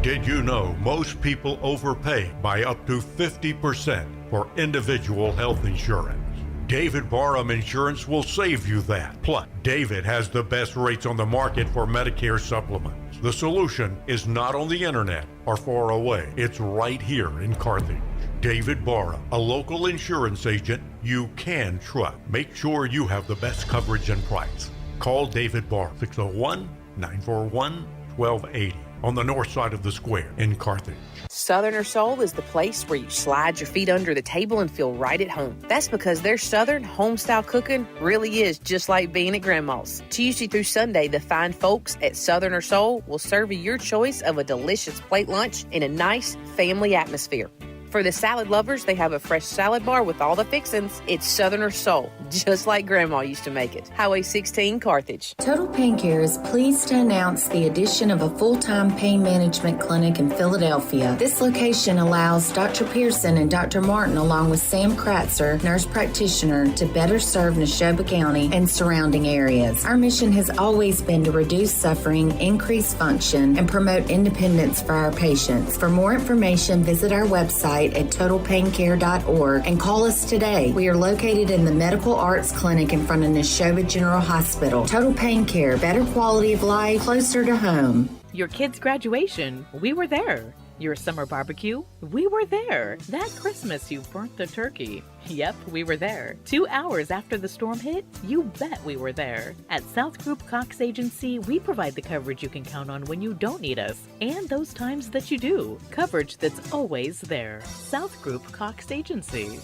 Did you know most people overpay by up to 50% for individual health insurance? David Barham Insurance will save you that. Plus, David has the best rates on the market for Medicare supplements. The solution is not on the internet or far away. It's right here in Carthage. David Barham, a local insurance agent you can trust. Make sure you have the best coverage and price. Call David Barr, 601-941-1280 on the north side of the square in Carthage. Southerner Soul is the place where you slide your feet under the table and feel right at home. That's because their Southern home-style cooking really is just like being at Grandma's. Tuesday through Sunday, the fine folks at Southerner Soul will serve you your choice of a delicious plate lunch in a nice family atmosphere. For the salad lovers, they have a fresh salad bar with all the fixins. It's Southerner Soul, just like Grandma used to make it. Highway 16, Carthage. Total Pain Care is pleased to announce the addition of a full-time pain management clinic in Philadelphia. This location allows Dr. Pearson and Dr. Martin, along with Sam Kratzer, nurse practitioner, to better serve Neshoba County and surrounding areas. Our mission has always been to reduce suffering, increase function, and promote independence for our patients. For more information, visit our website at totalpaincare.org and call us today. We are located in the Medical Arts Clinic in front of Neshoba General Hospital. Total Pain Care, better quality of life, closer to home. Your kid's graduation, we were there. Your summer barbecue, we were there. That Christmas you burnt the turkey. Yep, we were there. 2 hours after the storm hit, you bet we were there. At South Group Cox Agency, we provide the coverage you can count on when you don't need us, and those times that you do. Coverage that's always there. South Group Cox Agency.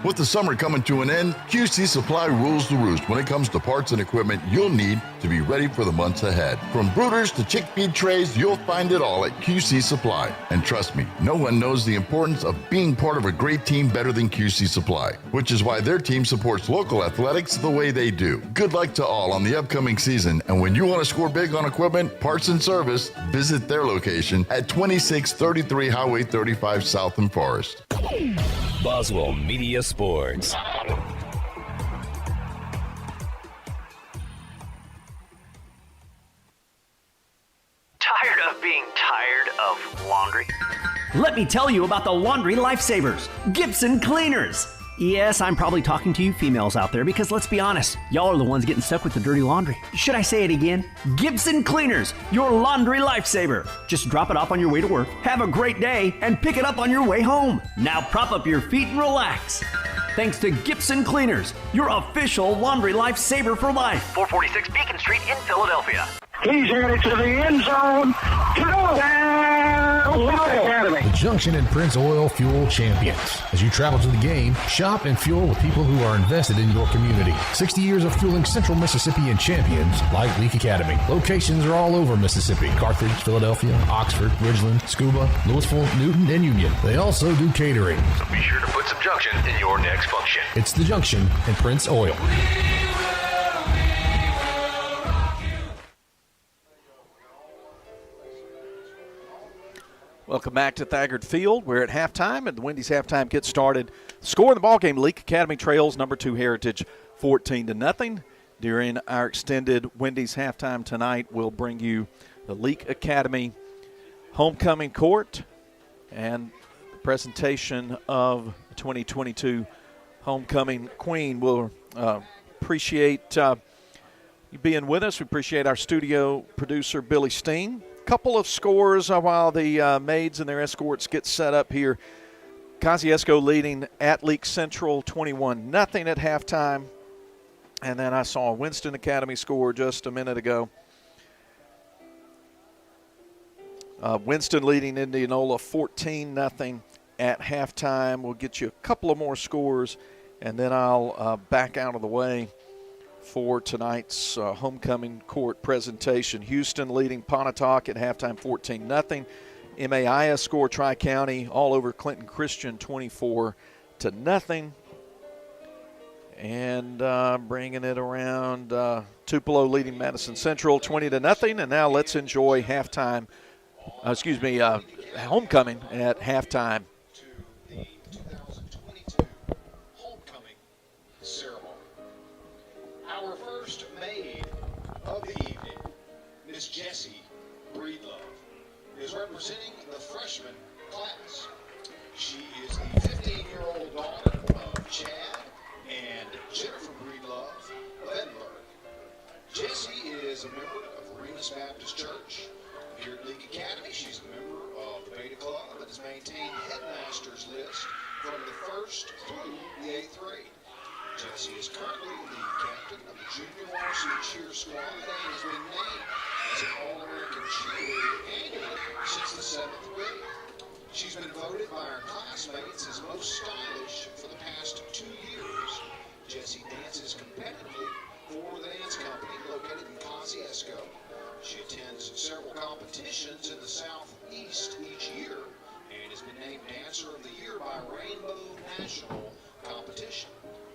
With the summer coming to an end, QC Supply rules the roost when it comes to parts and equipment you'll need to be ready for the months ahead. From brooders to chick feed trays, you'll find it all at QC Supply. And trust me, no one knows the importance of being part of a great team better than QC Supply, which is why their team supports local athletics the way they do. Good luck to all on the upcoming season, and when you want to score big on equipment, parts, and service, visit their location at 2633 Highway 35 South in Forest. Boswell Media Sports. Tired of laundry? Let me tell you about the laundry lifesavers, Gibson Cleaners. Yes, I'm probably talking to you females out there because let's be honest, y'all are the ones getting stuck with the dirty laundry. Should I say it again? Gibson Cleaners, your laundry lifesaver. Just drop it off on your way to work, have a great day, and pick it up on your way home. Now prop up your feet and relax. Thanks to Gibson Cleaners, your official laundry lifesaver for life. 446 Beacon Street in Philadelphia. He's headed to the end zone. Touchdown, Leake Academy. The Junction and Prince Oil Fuel Champions. As you travel to the game, shop and fuel with people who are invested in your community. 60 years of fueling Central Mississippi and champions like Leake Academy. Locations are all over Mississippi. Carthage, Philadelphia, Oxford, Ridgeland, Scuba, Louisville, Newton, and Union. They also do catering. So be sure to put some Junction in your next function. It's the Junction and Prince Oil. Welcome back to Thagard Field. We're at halftime, and the Wendy's halftime gets started. Score in the ballgame, Leake Academy trails number 2 Heritage 14-0. During our extended Wendy's halftime tonight, we'll bring you the Leake Academy homecoming court and the presentation of the 2022 homecoming queen. We'll appreciate you being with us. We appreciate our studio producer, Billy Steen. Couple of scores while the maids and their escorts get set up here. Kosciuszko leading at Leake Central 21-0 at halftime. And then I saw Winston Academy score just a minute ago. Winston leading Indianola 14-0 at halftime. We'll get you a couple of more scores, and then I'll back out of the way for tonight's homecoming court presentation. Houston leading Pontotoc at halftime 14-0. MAIA score Tri-County all over Clinton Christian 24-0. And bringing it around, Tupelo leading Madison Central 20-0. And now let's enjoy halftime, homecoming at halftime. Miss Jessie Breedlove is representing the freshman class. She is the 15-year-old daughter of Chad and Jennifer Breedlove of Edinburgh. Jessie is a member of Remus Baptist Church. Here at Leake Academy, she's a member of the Beta Club and has maintained headmaster's list from the 1st through the 8th grade. Jessie is currently the captain of the junior varsity cheer squad and has been named as an All-American cheerleader annually since the 7th grade. She's been voted by our classmates as most stylish for the past 2 years. Jessie dances competitively for the dance company located in Kosciuszko. She attends several competitions in the Southeast each year and has been named Dancer of the Year by Rainbow National Competition.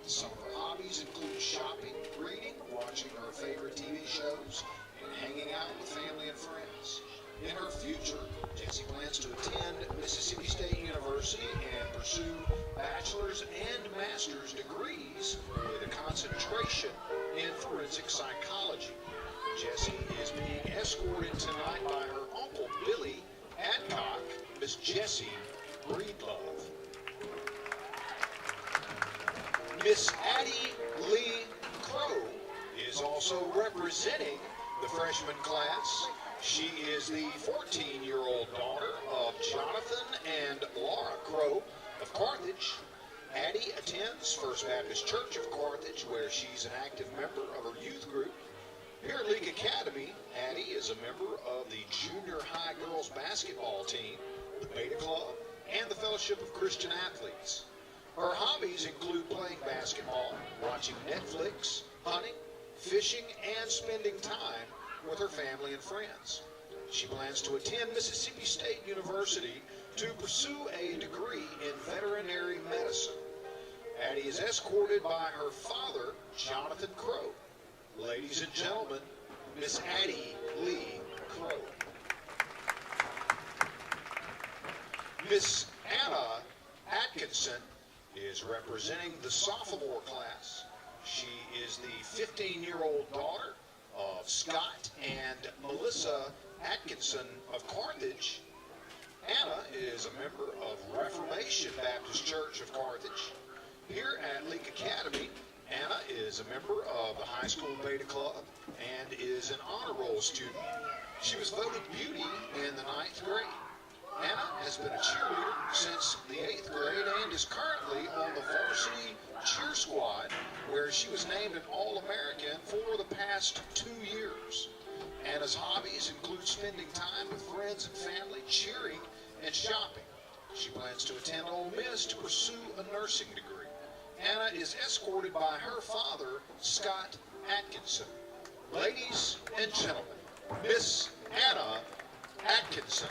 Some of her hobbies include shopping, reading, watching her favorite TV shows, and hanging out with family and friends. In her future, Jessie plans to attend Mississippi State University and pursue bachelor's and master's degrees with a concentration in forensic psychology. Jessie is being escorted tonight by her uncle Billy Adcock, Miss Jessie Breedlove. Miss Addie Lee Crow is also representing the freshman class. She is the 14-year-old daughter of Jonathan and Laura Crow of Carthage. Addie attends First Baptist Church of Carthage, where she's an active member of her youth group. Here at Leake Academy, Addie is a member of the junior high girls basketball team, the Beta Club, and the Fellowship of Christian Athletes. Her hobbies include playing basketball, watching Netflix, hunting, fishing, and spending time with her family and friends. She plans to attend Mississippi State University to pursue a degree in veterinary medicine. Addie is escorted by her father, Jonathan Crow. Ladies and gentlemen, Miss Addie Lee Crow. Miss Anna Atkinson is representing the sophomore class. She is the 15-year-old daughter of Scott and Melissa Atkinson of Carthage. Anna is a member of Reformation Baptist Church of Carthage. Here at Leake Academy, Anna is a member of the High School Beta Club and is an honor roll student. She was voted beauty in the 9th grade. Anna has been a cheerleader since the 8th grade and is currently on the varsity cheer squad, where she was named an All-American for the past 2 years. Anna's hobbies include spending time with friends and family, cheering, and shopping. She plans to attend Ole Miss to pursue a nursing degree. Anna is escorted by her father, Scott Atkinson. Ladies and gentlemen, Miss Anna Atkinson.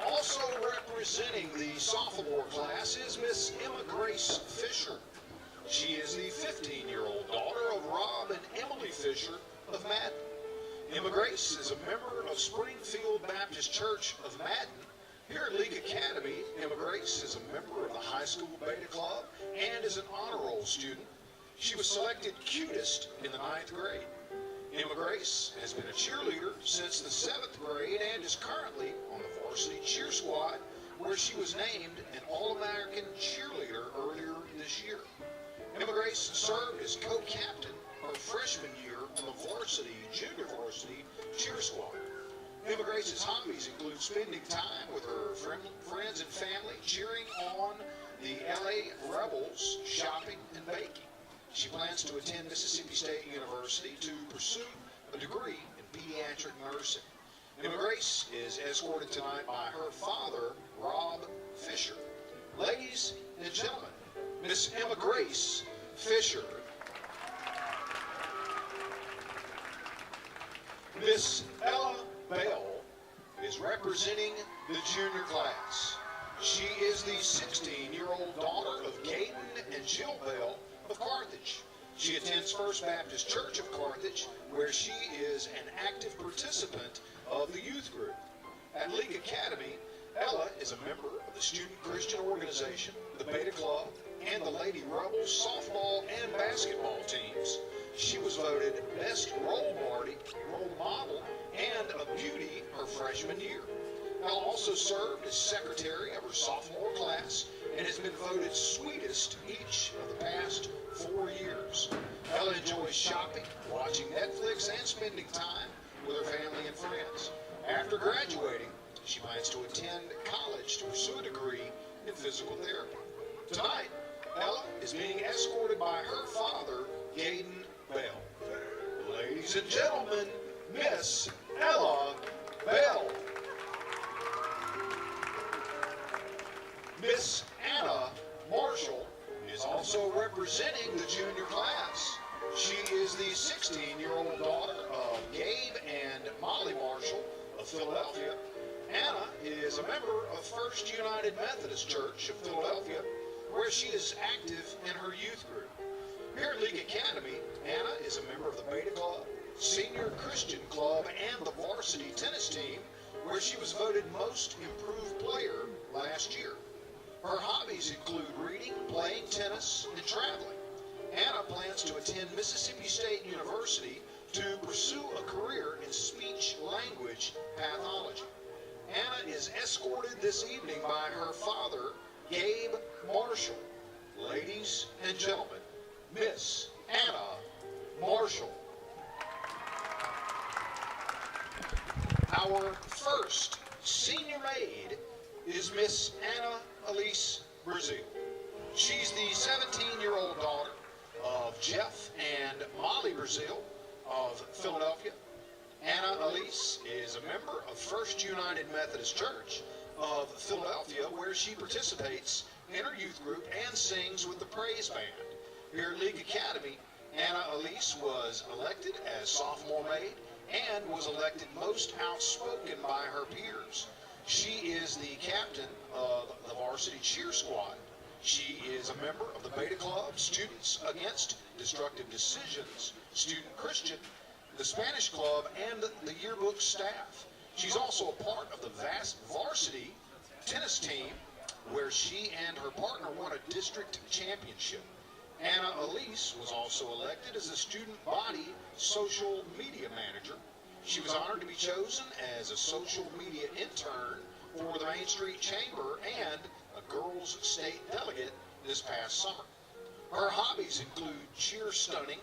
Also representing the sophomore class is Miss Emma Grace Fisher. She is the 15-year-old daughter of Rob and Emily Fisher of Madden. Emma Grace is a member of Springfield Baptist Church of Madden. Here at Leake Academy, Emma Grace is a member of the High School Beta Club and is an honor roll student. She was selected cutest in the 9th grade. Emma Grace has been a cheerleader since the 7th grade and is currently on the varsity cheer squad, where she was named an All-American cheerleader earlier this year. Emma Grace served as co-captain her freshman year on the junior varsity cheer squad. Emma Grace's hobbies include spending time with her friends and family, cheering on the LA Rebels, shopping, and baking. She plans to attend Mississippi State University to pursue a degree in pediatric nursing. Emma Grace is escorted tonight by her father, Rob Fisher. Ladies and gentlemen, Miss Emma Grace Fisher. Miss Ella Bell is representing the junior class. She is the 16-year-old daughter of Gaydon and Jill Bell of Carthage. She attends First Baptist Church of Carthage, where she is an active participant of the youth group. At Leake Academy, Ella is a member of the Student Christian Organization, the Beta Club, and the Lady Rebels softball and basketball teams. She was voted Best Role Model and a Beauty her freshman year. Ella also served as secretary of her sophomore class and has been voted sweetest each of the past 4 years. Ella enjoys shopping, watching Netflix, and spending time with her family and friends. After graduating, she plans to attend college to pursue a degree in physical therapy. Tonight, Ella is being escorted by her father, Gaydon Bell. Ladies and gentlemen, Miss Ella Bell. Miss Anna Marshall is also representing the junior class. She is the 16-year-old daughter of Gabe and Molly Marshall of Philadelphia. Anna is a member of First United Methodist Church of Philadelphia, where she is active in her youth group. Here at Leake Academy, Anna is a member of the Beta Club, Senior Christian Club, and the varsity tennis team, where she was voted Most Improved Player last year. Her hobbies include reading, playing tennis, and traveling. Anna plans to attend Mississippi State University to pursue a career in speech-language pathology. Anna is escorted this evening by her father, Gabe Marshall. Ladies and gentlemen, Miss Anna Marshall. Our first senior maid is Miss Anna Elise Brazil. She's the 17-year-old daughter of Jeff and Molly Brazil of Philadelphia. Anna Elise is a member of First United Methodist Church of Philadelphia, where she participates in her youth group and sings with the praise band. Here at Leake Academy, Anna Elise was elected as sophomore maid and was elected most outspoken by her peers. She is the captain of the varsity cheer squad. She is a member of the Beta Club, Students Against Destructive Decisions, Student Christian, the Spanish Club, and the yearbook staff. She's also a part of the varsity tennis team, where she and her partner won a district championship. Anna Elise was also elected as a student body social media manager. She was honored to be chosen as a social media intern for the Main Street Chamber and a girls' state delegate this past summer. Her hobbies include cheer stunning,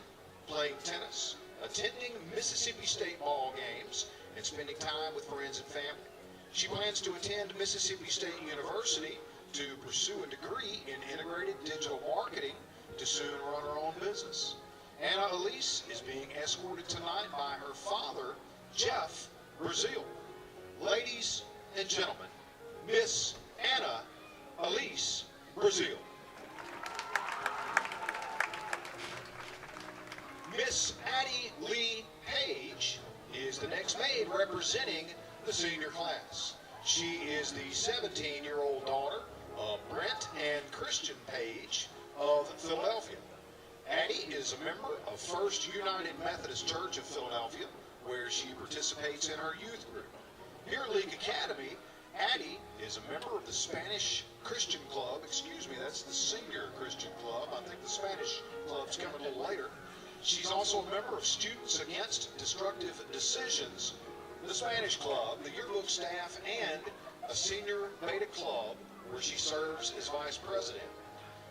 playing tennis, attending Mississippi State ball games, and spending time with friends and family. She plans to attend Mississippi State University to pursue a degree in integrated digital marketing to soon run her own business. Anna Elise is being escorted tonight by her father, Jeff Brazil. Ladies and gentlemen, Miss Anna Elise Brazil. Miss Addie Lee Page is the next maid representing the senior class. She is the 17-year-old daughter of Brent and Christian Page of Philadelphia. Addie is a member of First United Methodist Church of Philadelphia, where she participates in her youth group. Here at Leake Academy, Addie is a member of the Spanish Christian Club. Excuse me, that's the Senior Christian Club. I think the Spanish Club's coming a little later. She's also a member of Students Against Destructive Decisions, the Spanish Club, the yearbook staff, and a Senior Beta Club, where she serves as vice president.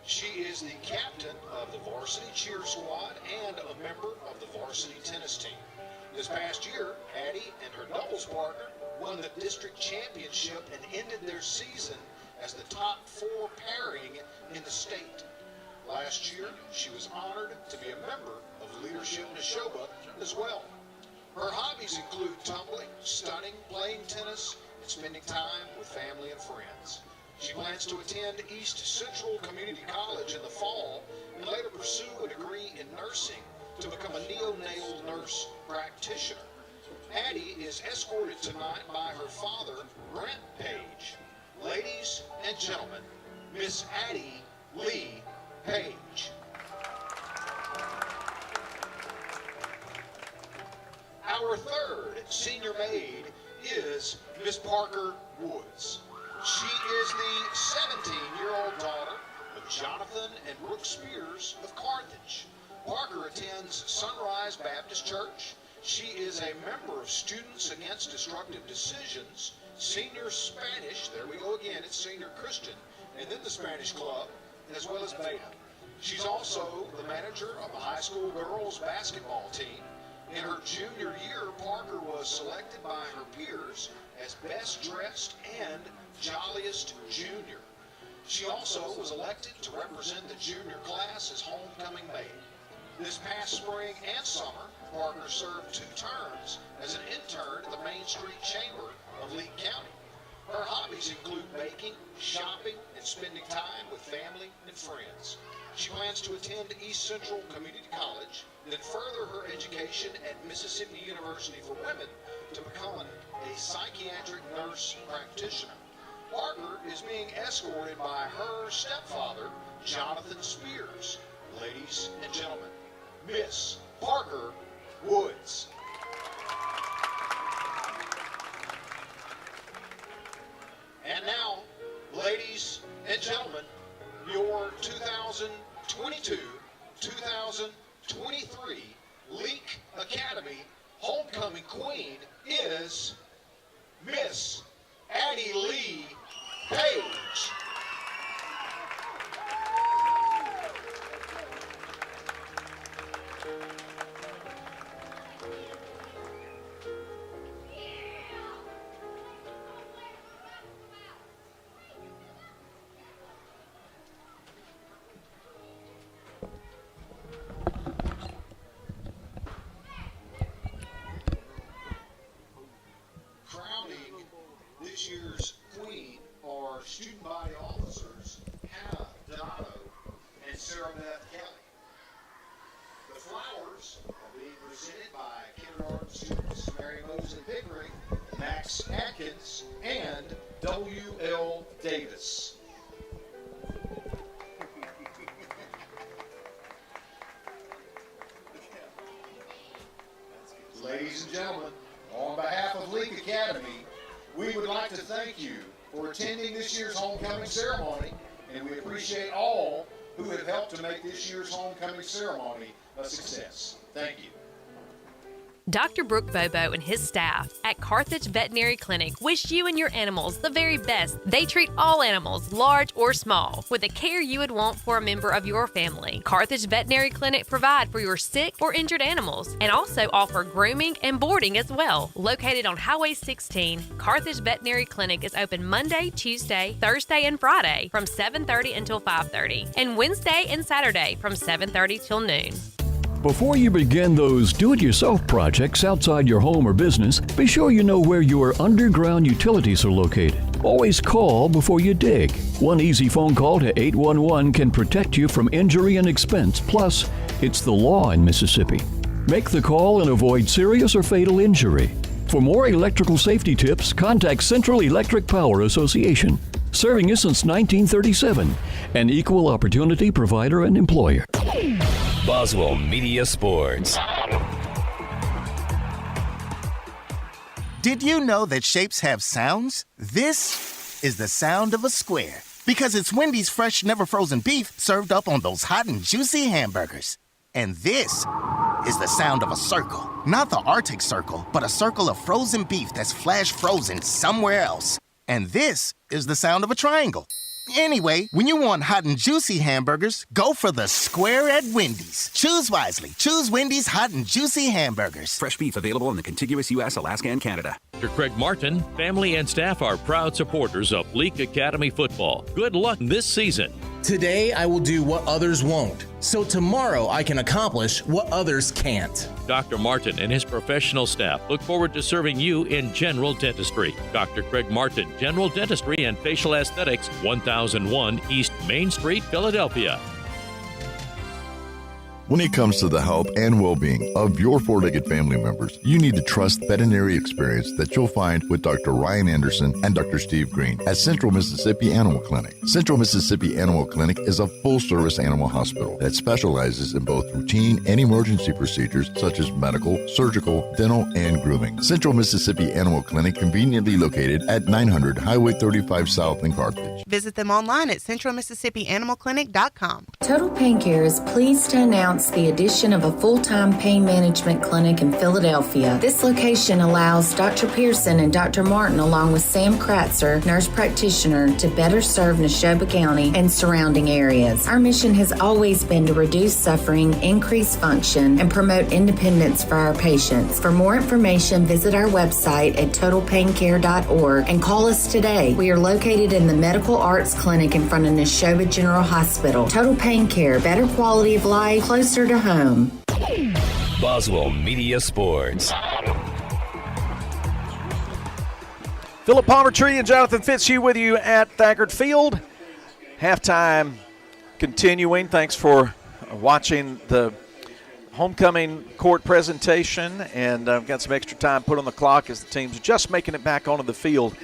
She is the captain of the varsity cheer squad and a member of the varsity tennis team. This past year, Addie and her doubles partner won the district championship and ended their season as the top 4 pairing in the state. Last year, she was honored to be a member of Leadership Neshoba as well. Her hobbies include tumbling, stunning, playing tennis, and spending time with family and friends. She plans to attend East Central Community College in the fall and later pursue a degree in nursing to become a neonatal nurse practitioner. Addie is escorted tonight by her father, Brent Page. Ladies and gentlemen, Miss Addie Lee Page. Our third senior maid is Miss Parker Woods. She is the 17-year-old daughter of Jonathan and Brooke Spears of Carthage. Parker attends Sunrise Baptist Church. She is a member of Students Against Destructive Decisions, Senior Spanish, there we go again, it's Senior Christian, and then the Spanish Club, as well as Beta. She's also the manager of the high school girls basketball team. In her junior year, Parker was selected by her peers as Best Dressed and Jolliest Junior. She also was elected to represent the junior class as homecoming maid. This past spring and summer, Parker served 2 terms as an intern at the Main Street Chamber of Leake County. Her hobbies include baking, shopping, and spending time with family and friends. She plans to attend East Central Community College, then further her education at Mississippi University for Women to become a psychiatric nurse practitioner. Parker is being escorted by her stepfather, Jonathan Spears. Ladies and gentlemen, Miss Parker Woods. And now, ladies and gentlemen, your 2022-2023 Leake Academy Homecoming Queen is Miss Addie Lee Page. Crowning this year's queen are student body officers Hannah Donato and Sarah Beth Kelly. The flowers are being presented by kindergarten students Mary Mosley Pickering, Max Atkins, and W.L. Davis. Ladies and gentlemen, on behalf of Leake Academy, we would like to thank you for attending this year's homecoming ceremony, and we appreciate all who have helped to make this year's homecoming ceremony a success. Thank you. Dr. Brooke Bobo and his staff at Carthage Veterinary Clinic wish you and your animals the very best. They treat all animals, large or small, with the care you would want for a member of your family. Carthage Veterinary Clinic provide for your sick or injured animals and also offer grooming and boarding as well. Located on Highway 16, Carthage Veterinary Clinic is open Monday, Tuesday, Thursday, and Friday from 7:30 until 5:30, and Wednesday and Saturday from 7:30 till noon. Before you begin those do-it-yourself projects outside your home or business, be sure you know where your underground utilities are located. Always call before you dig. One easy phone call to 811 can protect you from injury and expense. Plus, it's the law in Mississippi. Make the call and avoid serious or fatal injury. For more electrical safety tips, contact Central Electric Power Association, serving you since 1937, an equal opportunity provider and employer. Boswell Media Sports. Did you know that shapes have sounds? This is the sound of a square because it's Wendy's fresh, never frozen beef served up on those hot and juicy hamburgers. And this is the sound of a circle. Not the Arctic Circle, but a circle of frozen beef that's flash frozen somewhere else. And this is the sound of a triangle. Anyway, when you want hot and juicy hamburgers, go for the square at Wendy's. Choose wisely. Choose Wendy's hot and juicy hamburgers. Fresh beef available in the contiguous U.S., Alaska, and Canada. Dr. Craig Martin, family and staff are proud supporters of Leake Academy football. Good luck this season. Today, I will do what others won't, so tomorrow I can accomplish what others can't. Dr. Martin and his professional staff look forward to serving you in general dentistry. Dr. Craig Martin, General Dentistry and Facial Aesthetics, 1001 East Main Street, Philadelphia. When it comes to the health and well-being of your four-legged family members, you need to trust veterinary experience that you'll find with Dr. Ryan Anderson and Dr. Steve Green at Central Mississippi Animal Clinic. Central Mississippi Animal Clinic is a full-service animal hospital that specializes in both routine and emergency procedures such as medical, surgical, dental, and grooming. Central Mississippi Animal Clinic conveniently located at 900 Highway 35 South in Carthage. Visit them online at centralmississippianimalclinic.com. Total Pain Care is pleased to announce the addition of a full-time pain management clinic in Philadelphia. This location allows Dr. Pearson and Dr. Martin, along with Sam Kratzer, nurse practitioner, to better serve Neshoba County and surrounding areas. Our mission has always been to reduce suffering, increase function, and promote independence for our patients. For more information, visit our website at totalpaincare.org and call us today. We are located in the Medical Arts Clinic in front of Neshoba General Hospital. Total Pain Care, better quality of life, closer to home. Boswell Media Sports. Philip Povertree and Jonathan Fitzhugh with you at Thaggart Field. Halftime continuing. Thanks for watching the homecoming court presentation, and I've got some extra time put on the clock as the team's just making it back onto the field.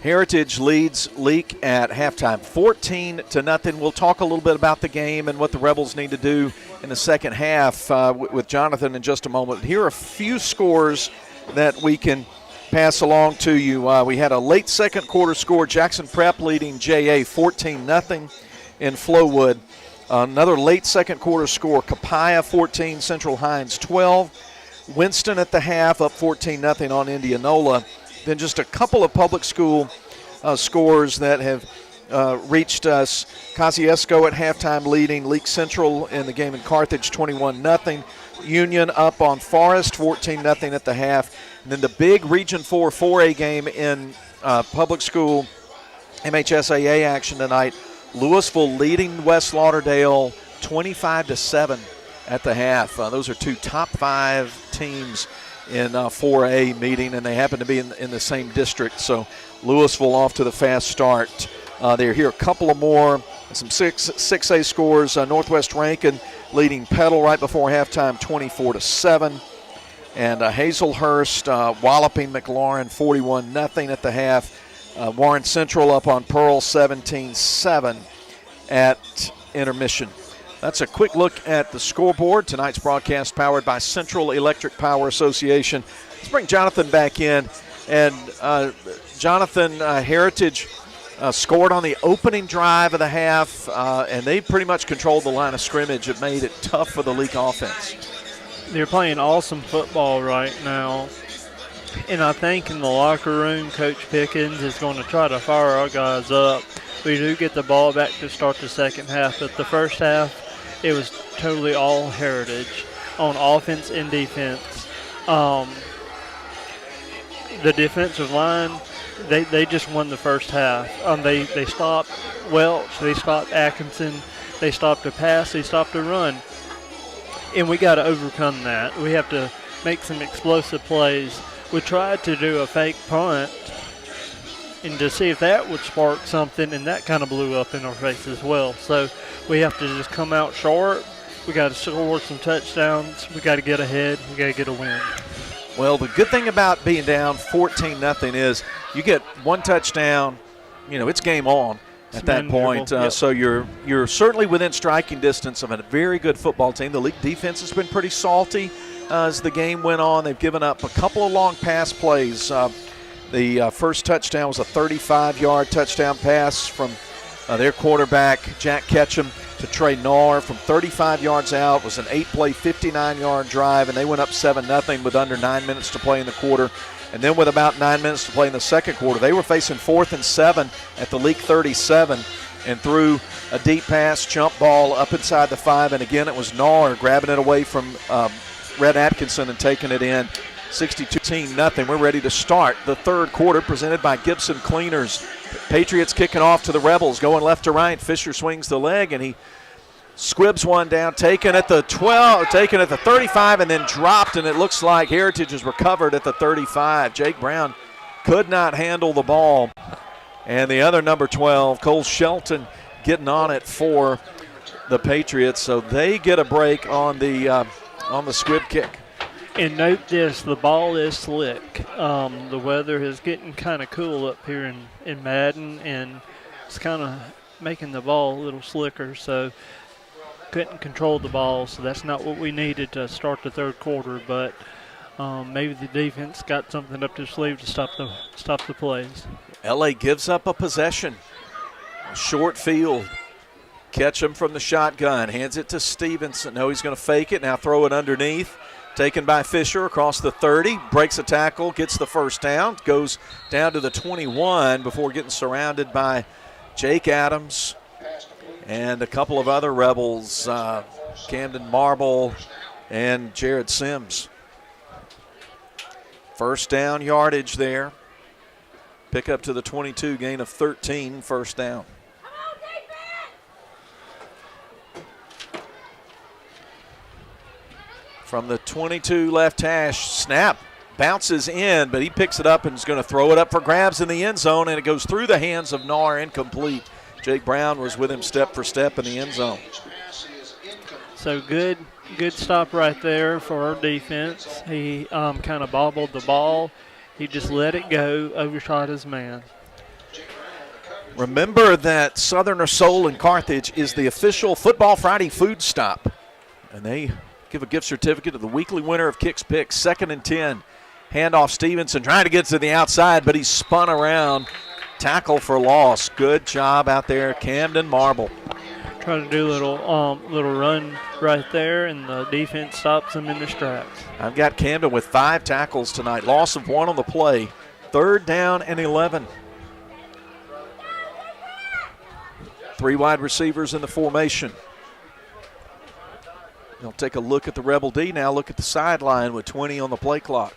Heritage leads Leake at halftime 14-0. We'll talk a little bit about the game and what the Rebels need to do in the second half with Jonathan in just a moment. Here are a few scores that we can pass along to you. We had a late second quarter score, Jackson Prep leading JA 14-0 in Flowood. Another late second quarter score, Capaya 14, Central Hines 12. Winston at the half up 14-0 on Indianola. Then just a couple of public school scores that have reached us. Kosciuszko at halftime leading Leake Central in the game in Carthage 21-0. Union up on Forest 14-0 at the half. And then the big Region 4 4A game in public school MHSAA action tonight. Louisville leading West Lauderdale 25-7 at the half. Those are two top 5 teams in 4A meeting, and they happen to be in the same district. So Louisville off to the fast start. They're here a couple of more, some 6A scores. Northwest Rankin leading Petal right before halftime 24-7. And Hazelhurst walloping McLaurin 41-0 at the half. Warren Central up on Pearl 17-7 at intermission. That's a quick look at the scoreboard. Tonight's broadcast powered by Central Electric Power Association. Let's bring Jonathan back in. And Jonathan, Heritage scored on the opening drive of the half, and they pretty much controlled the line of scrimmage. It made it tough for the Leake offense. They're playing awesome football right now. And I think in the locker room, Coach Pickens is going to try to fire our guys up. We do get the ball back to start the second half, but the first half, it was totally all Heritage on offense and defense. The defensive line, they just won the first half. They stopped Welch, they stopped Atkinson, they stopped the pass, they stopped the run. And we got to overcome that. We have to make some explosive plays. We tried to do a fake punt and to see if that would spark something, and that kind of blew up in our face as well. So we have to just come out short. We got to score some touchdowns. We got to get ahead. We got to get a win. Well, the good thing about being down 14-0 is you get one touchdown, it's game on at that point. Yep. So you're certainly within striking distance of a very good football team. The League defense has been pretty salty as the game went on. They've given up a couple of long pass plays. The first touchdown was a 35-yard touchdown pass from their quarterback, Jack Ketchum, to Trey Nahr from 35 yards out. It was an 8-play, 59-yard drive, and they went up 7-0 with under 9 minutes to play in the quarter. And then with about 9 minutes to play in the second quarter, they were facing 4th and 7 at the Leake 37 and threw a deep pass, jump ball up inside the 5. And again, it was Nahr grabbing it away from Red Atkinson and taking it in. 62-0. We're ready to start the third quarter, presented by Gibson Cleaners. Patriots kicking off to the Rebels, going left to right. Fisher swings the leg, and he squibs one down, taken at the 12, taken at the 35, and then dropped, and it looks like Heritage is recovered at the 35. Jake Brown could not handle the ball. And the other number 12, Cole Shelton, getting on it for the Patriots. So they get a break on the squib kick. And note this, the ball is slick. The weather is getting kind of cool up here in Madden, and it's kind of making the ball a little slicker, so couldn't control the ball, so that's not what we needed to start the third quarter, but maybe the defense got something up their sleeve to stop the plays. LA gives up a possession. Short field. Ketchum from the shotgun, hands it to Stevenson. No, he's going to fake it, now throw it underneath. Taken by Fisher across the 30, breaks a tackle, gets the first down, goes down to the 21 before getting surrounded by Jake Adams and a couple of other Rebels, Camden Marble and Jared Sims. First down yardage there. Pick up to the 22, gain of 13, first down. From the 22 left hash, snap, bounces in, but he picks it up and is going to throw it up for grabs in the end zone, and it goes through the hands of Nahr, incomplete. Jake Brown was with him step for step in the end zone. So good stop right there for our defense. He kind of bobbled the ball. He just let it go, overshot his man. Remember that Southerner Soul in Carthage is the official Football Friday food stop, and they give a gift certificate to the weekly winner of Kicks Picks. 2nd and 10. Handoff Stevenson trying to get to the outside, but he's spun around. Tackle for loss. Good job out there, Camden Marble. Trying to do a little run right there, and the defense stops him in his tracks. I've got Camden with 5 tackles tonight. Loss of 1 on the play. 3rd down and 11. 3 wide receivers in the formation. They'll take a look at the Rebel D now. Look at the sideline with 20 on the play clock.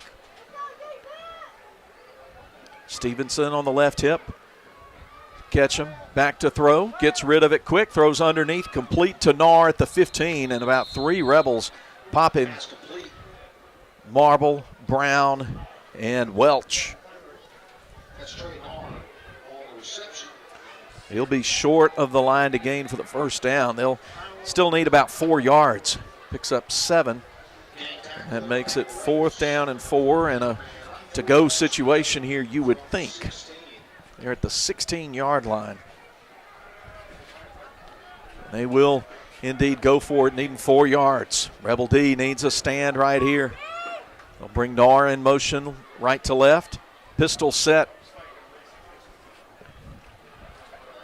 Stevenson on the left hip. Ketchum back to throw. Gets rid of it quick. Throws underneath. Complete to Nahr at the 15. And about 3 Rebels popping. Marble, Brown, and Welch. He'll be short of the line to gain for the first down. They'll still need about 4 yards. Picks up 7. That makes it 4th down and 4, and a to-go situation here, you would think. They're at the 16-yard line. They will indeed go for it, needing 4 yards. Rebel D needs a stand right here. They'll bring Nahr in motion right to left. Pistol set.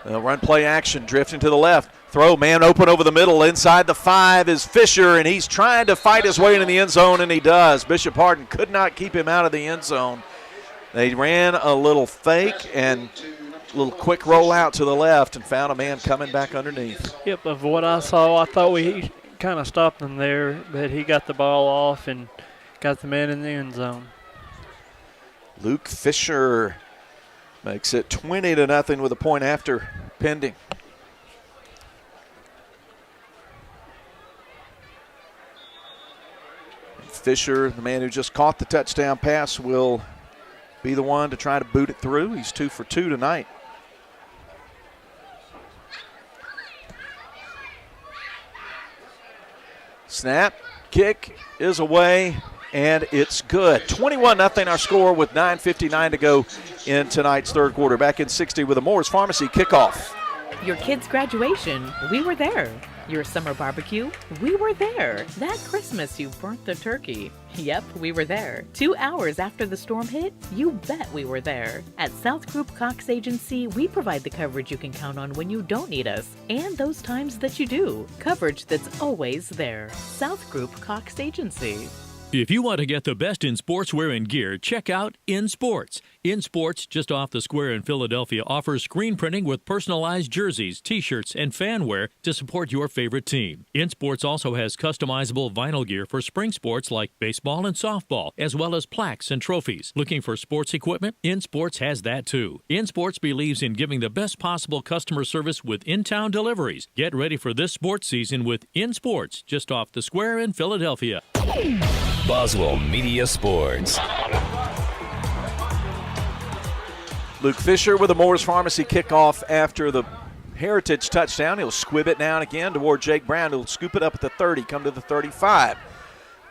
Run play action, drifting to the left. Throw, man open over the middle. Inside the 5 is Fisher, and he's trying to fight his way into the end zone, and he does. Bishop Hardin could not keep him out of the end zone. They ran a little fake and a little quick roll out to the left and found a man coming back underneath. Yep, of what I saw, I thought we kind of stopped him there, but he got the ball off and got the man in the end zone. Luke Fisher makes it 20-0 with a point after pending. Fisher, the man who just caught the touchdown pass, will be the one to try to boot it through. He's 2 for 2 tonight. Snap, kick is away, and it's good. 21-0 our score with 9:59 to go in tonight's third quarter. Back in 60 with a Moore's Pharmacy kickoff. Your kid's graduation, we were there. Your summer barbecue, we were there. That Christmas you burnt the turkey. Yep, we were there. 2 hours after the storm hit, you bet we were there. At South Group Cox Agency, we provide the coverage you can count on when you don't need us, and those times that you do. Coverage that's always there. South Group Cox Agency. If you want to get the best in sportswear and gear, check out In Sports. In Sports, just off the square in Philadelphia, offers screen printing with personalized jerseys, t-shirts, and fan wear to support your favorite team. In Sports also has customizable vinyl gear for spring sports like baseball and softball, as well as plaques and trophies. Looking for sports equipment? In Sports has that too. In Sports believes in giving the best possible customer service with in-town deliveries. Get ready for this sports season with In Sports, just off the square in Philadelphia. Boswell Media Sports. Luke Fisher with a Moore's Pharmacy kickoff after the Heritage touchdown. He'll squib it down again toward Jake Brown. He'll scoop it up at the 30, come to the 35.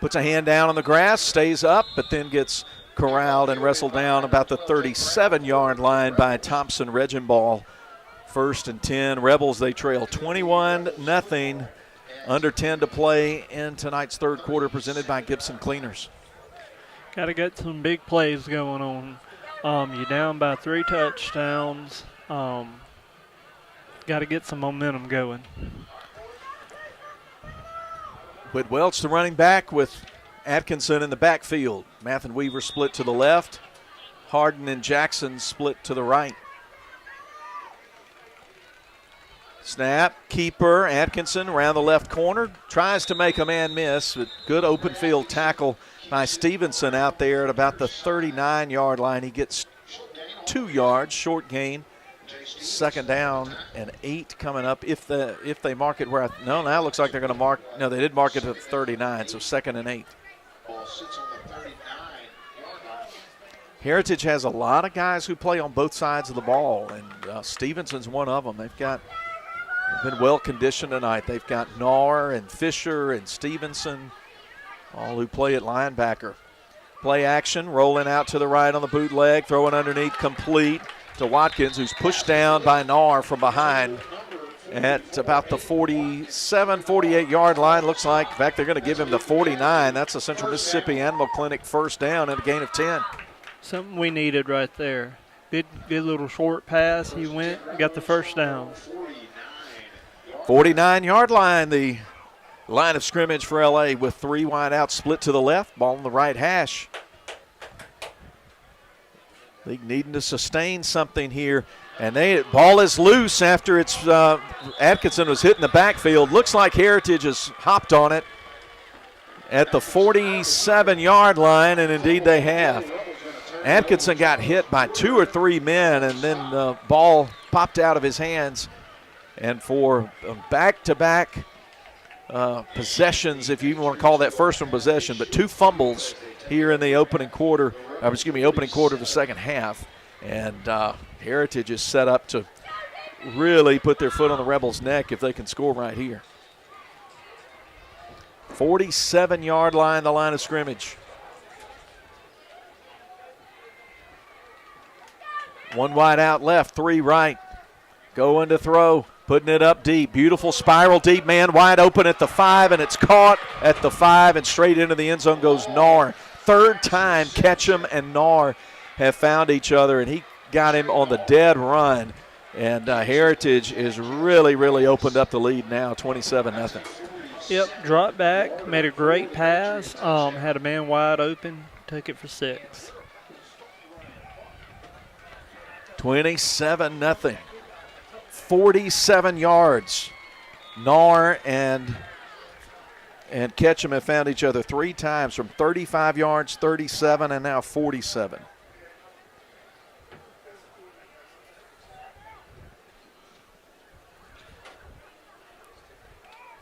Puts a hand down on the grass, stays up, but then gets corralled and wrestled down about the 37-yard line by Thompson Regenball. 1st and 10. Rebels, they trail 21-0. Under 10 to play in tonight's third quarter, presented by Gibson Cleaners. Got to get some big plays going on. You're down by 3 touchdowns. Got to get some momentum going. Whit Welch, the running back, with Atkinson in the backfield. Math and Weaver split to the left. Hardin and Jackson split to the right. Snap, keeper, Atkinson around the left corner. Tries to make a man miss, but good open field tackle by Stevenson out there at about the 39-yard line. He gets 2 yards, short gain. 2nd down and 8 coming up if they mark it where now it looks like they're going to mark. No, they did mark it at 39, so 2nd and 8. Heritage has a lot of guys who play on both sides of the ball, and Stevenson's one of them. They've been well conditioned tonight. They've got Nahr and Fisher and Stevenson, all who play at linebacker. Play action, rolling out to the right on the bootleg, throwing underneath, complete to Watkins, who's pushed down by Nahr from behind at about the 47, 48-yard line. Looks like, in fact, they're going to give him the 49. That's a Central Mississippi Animal Clinic first down and a gain of 10. Something we needed right there. Good little short pass. He went, got the first down. 49-yard line, the line of scrimmage for L.A. with 3 wide out, split to the left, ball on the right hash. League needing to sustain something here, and ball is loose after it's Atkinson was hit in the backfield. Looks like Heritage has hopped on it at the 47-yard line, and indeed they have. Atkinson got hit by 2 or 3 men, and then the ball popped out of his hands. And for back-to-back possessions, if you even want to call that first one possession, but 2 fumbles here in the opening quarter of the second half. And Heritage is set up to really put their foot on the Rebels' neck if they can score right here. 47-yard line, the line of scrimmage. 1 wide out left, 3 right. Going to throw. Putting it up deep. Beautiful spiral deep, man wide open at the 5, and it's caught at the 5, and straight into the end zone goes Nahr. 3rd time Ketchum and Nahr have found each other, and he got him on the dead run. And Heritage is really opened up the lead now, 27-0. Yep, dropped back, made a great pass, had a man wide open, took it for 6. 27-0. 47 yards. Nar and Ketchum have found each other 3 times from 35 yards, 37, and now 47.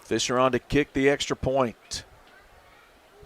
Fisher on to kick the extra point.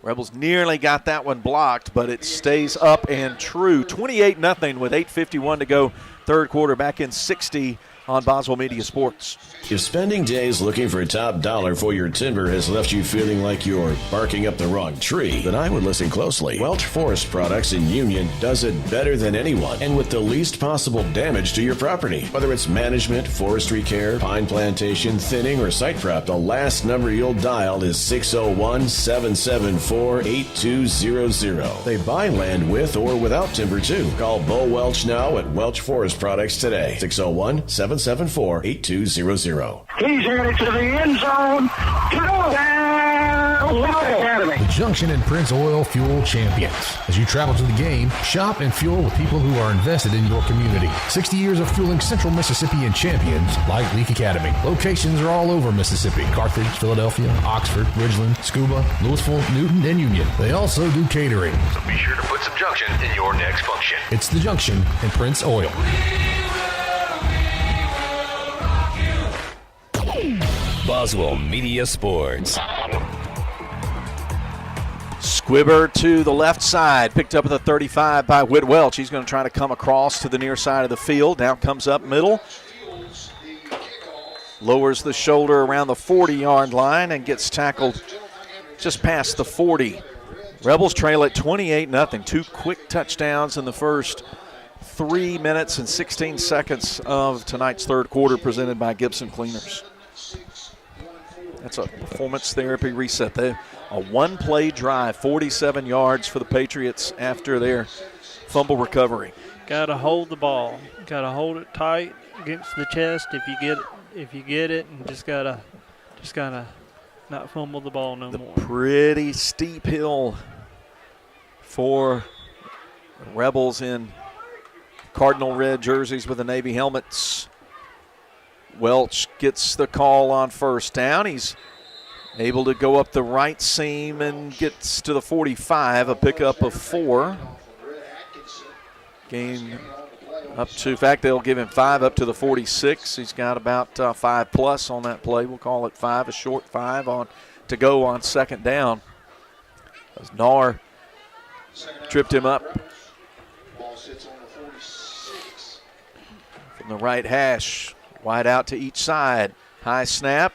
Rebels nearly got that one blocked, but it stays up and true. 28-0 with 8:51 to go. Third quarter, back in 60 on Boswell Media Sports. If spending days looking for top dollar for your timber has left you feeling like you're barking up the wrong tree, then I would listen closely. Welch Forest Products in Union does it better than anyone and with the least possible damage to your property. Whether it's management, forestry care, pine plantation, thinning, or site prep, the last number you'll dial is 601-774-8200. They buy land with or without timber too. Call Bo Welch now at Welch Forest Products today. 601-774-8200. He's headed to the end zone. The Junction and Prince Oil Fuel Champions. As you travel to the game, shop and fuel with people who are invested in your community. 60 years of fueling Central Mississippi and champions like Leake Academy. Locations are all over Mississippi. Carthage, Philadelphia, Oxford, Ridgeland, Scuba, Louisville, Newton, and Union. They also do catering. So be sure to put some Junction in your next function. It's the Junction and Prince Oil. Boswell Media Sports. Squibber to the left side, picked up at the 35 by Whit Welch. He's going to try to come across to the near side of the field. Now comes up middle. Lowers the shoulder around the 40-yard line and gets tackled just past the 40. Rebels trail at 28-0. 2 quick touchdowns in the first 3 minutes and 16 seconds of tonight's third quarter, presented by Gibson Cleaners. That's a performance therapy reset. A one-play drive, 47 yards for the Patriots after their fumble recovery. Got to hold the ball. Got to hold it tight against the chest if you get it, and just gotta not fumble the ball no more. Pretty steep hill for the Rebels in cardinal red jerseys with the Navy helmets. Welch gets the call on first down. He's able to go up the right seam and gets to the 45, a pickup of 4. Gain up to, in fact, they'll give him 5 up to the 46. He's got about 5 plus on that play. We'll call it 5, a short 5 on to go on second down. As Nar tripped him up from the right hash. Wide out to each side. High snap.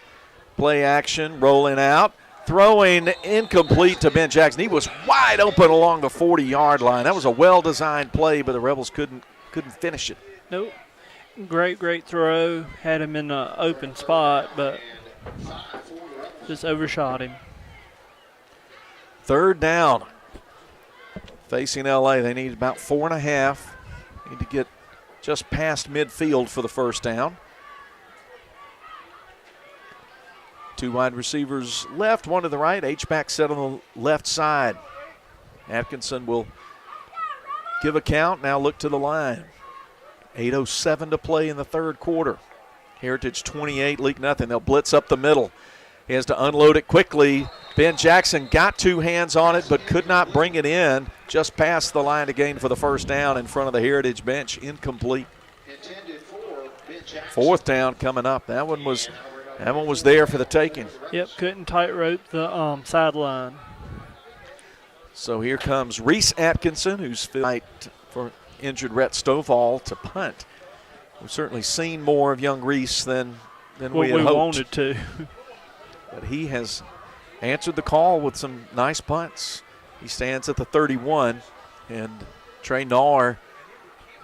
Play action. Rolling out. Throwing incomplete to Ben Jackson. He was wide open along the 40-yard line. That was a well-designed play, but the Rebels couldn't finish it. Nope. Great throw. Had him in an open spot, but just overshot him. Third down. Facing L.A., they need about 4.5. Need to get just past midfield for the first down. 2 wide receivers left, 1 to the right. H-back set on the left side. Atkinson will give a count, now look to the line. 8:07 to play in the third quarter. Heritage 28, Leake nothing. They'll blitz up the middle. He has to unload it quickly. Ben Jackson got 2 hands on it but could not bring it in. Just past the line to gain for the first down in front of the Heritage bench. Incomplete. Fourth down coming up. That one was there for the taking. Yep, couldn't tightrope the sideline. So here comes Reese Atkinson, who's fight for injured Rhett Stovall to punt. We've certainly seen more of young Reese than we had hoped. Wanted to. But he has answered the call with some nice punts. He stands at the 31, and Trey Nahr,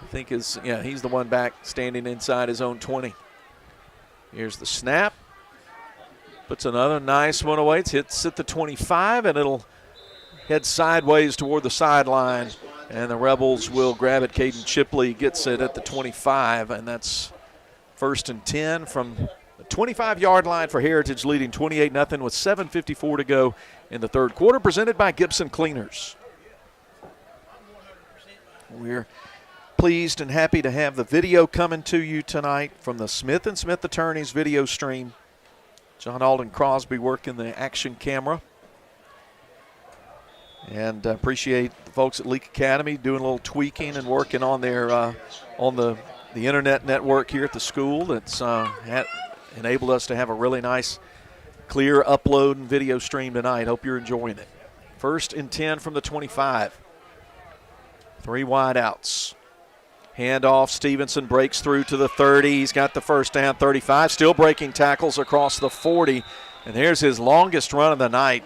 I think he's the one back standing inside his own 20. Here's the snap. Puts another nice one away. It hits at the 25, and it'll head sideways toward the sideline, and the Rebels will grab it. Caden Chipley gets it at the 25, and that's First and 10 from the 25-yard line for Heritage, leading 28-0 with 7:54 to go in the third quarter, presented by Gibson Cleaners. We're pleased and happy to have the video coming to you tonight from the Smith & Smith Attorneys video stream. John Alden Crosby working the action camera. And appreciate the folks at Leake Academy doing a little tweaking and working on their on the internet network here at the school. That's enabled us to have a really nice, clear upload and video stream tonight. Hope you're enjoying it. First and 10 from the 25. 3 wide outs. Handoff, Stevenson breaks through to the 30. He's got the first down, 35. Still breaking tackles across the 40. And there's his longest run of the night.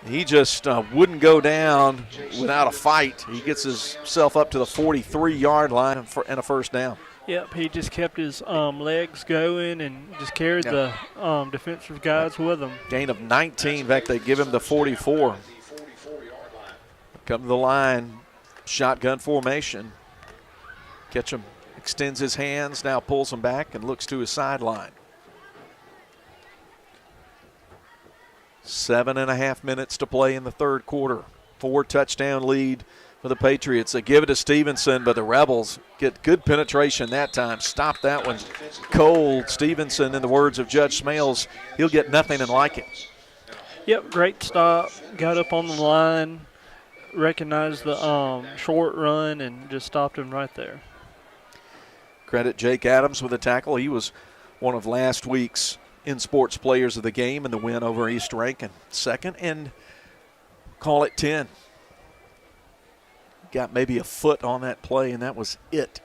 He just wouldn't go down without a fight. He gets himself up to the 43-yard line and a first down. Yep, he just kept his legs going and just carried the defensive guys with him. Gain of 19. In fact, they give him the 44. Come to the line, shotgun formation. Ketchum extends his hands, now pulls them back and looks to his sideline. 7.5 minutes to play in the third quarter. 4-touchdown lead for the Patriots. They give it to Stevenson, but the Rebels get good penetration that time. Stop that one cold. Stevenson, in the words of Judge Smales, he'll get nothing and like it. Yep, great stop. Got up on the line, recognized the short run, and just stopped him right there. Credit Jake Adams with a tackle. He was one of last week's in sports players of the game in the win over East Rankin. Second and call it 10. Got maybe a foot on that play, and that was it.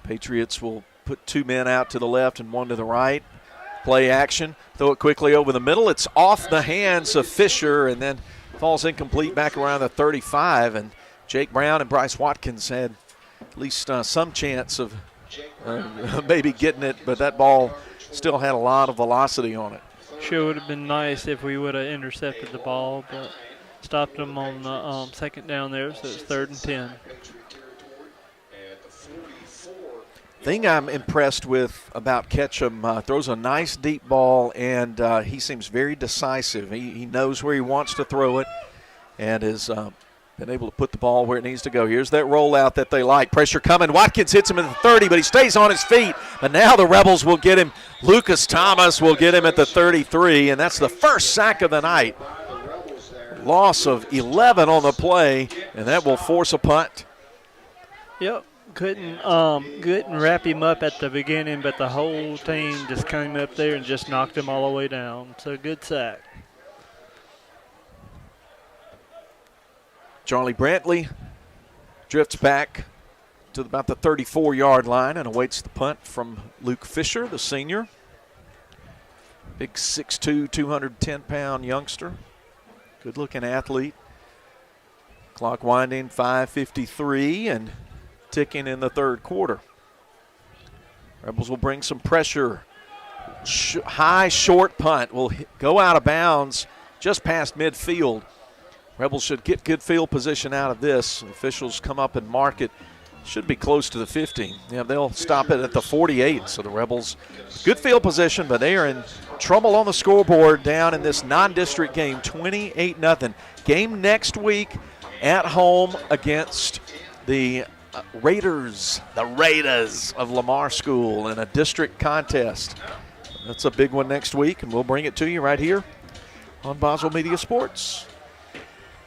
Patriots will put 2 men out to the left and 1 to the right. Play action. Throw it quickly over the middle. It's off the hands of Fisher and then falls incomplete back around the 35. And Jake Brown and Bryce Watkins had at least some chance of maybe getting it, but that ball still had a lot of velocity on it. Sure would have been nice if we would have intercepted the ball, but stopped them on the second down there, so it's 3rd and 10. Thing I'm impressed with about Ketchum, throws a nice deep ball, and he seems very decisive. He knows where he wants to throw it and has been able to put the ball where it needs to go. Here's that rollout that they like. Pressure coming. Watkins hits him at the 30, but he stays on his feet. But now the Rebels will get him. Lucas Thomas will get him at the 33, and that's the first sack of the night. Loss of 11 on the play, and that will force a punt. Yep. Couldn't wrap him up at the beginning, but the whole team just came up there and just knocked him all the way down. So good sack. Charlie Brantley drifts back to about the 34-yard line and awaits the punt from Luke Fisher, the senior. Big 6'2", 210-pound youngster. Good-looking athlete. Clock winding, 5:53 and ticking in the third quarter. Rebels will bring some pressure. High, short punt will go out of bounds just past midfield. Rebels should get good field position out of this. Officials come up and mark it. Should be close to the 50. Yeah, they'll stop it at the 48. So the Rebels, good field position, but they are in trouble on the scoreboard down in this non-district game, 28-0. Game next week at home against the Raiders of Lamar School in a district contest. That's a big one next week, and we'll bring it to you right here on Boswell Media Sports.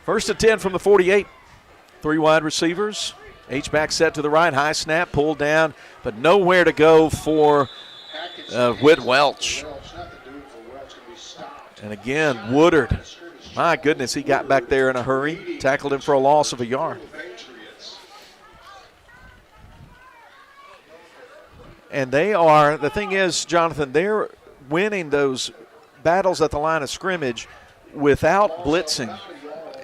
First and 10 from the 48. 3 wide receivers. H-back set to the right. High snap, pulled down, but nowhere to go for Whit Welch. And again, Woodard. My goodness, he got back there in a hurry. Tackled him for a loss of a yard. And the thing is, Jonathan, they're winning those battles at the line of scrimmage without blitzing.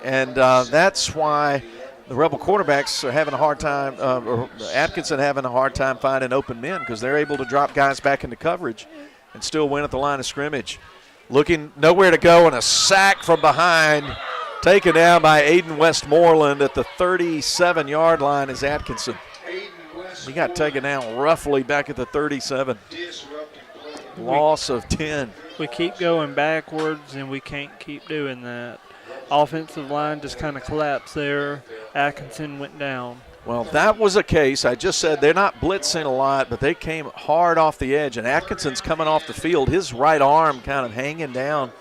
And that's why the Rebel quarterbacks are having a hard time, or Atkinson having a hard time finding open men, because they're able to drop guys back into coverage and still win at the line of scrimmage. Looking nowhere to go, and a sack from behind, taken down by Aiden Westmoreland at the 37-yard line is Atkinson. He got taken down roughly back at the 37. Loss of 10. We keep going backwards, and we can't keep doing that. Offensive line just kind of collapsed there. Atkinson went down. Well, that was a case. I just said they're not blitzing a lot, but they came hard off the edge, and Atkinson's coming off the field. His right arm kind of hanging down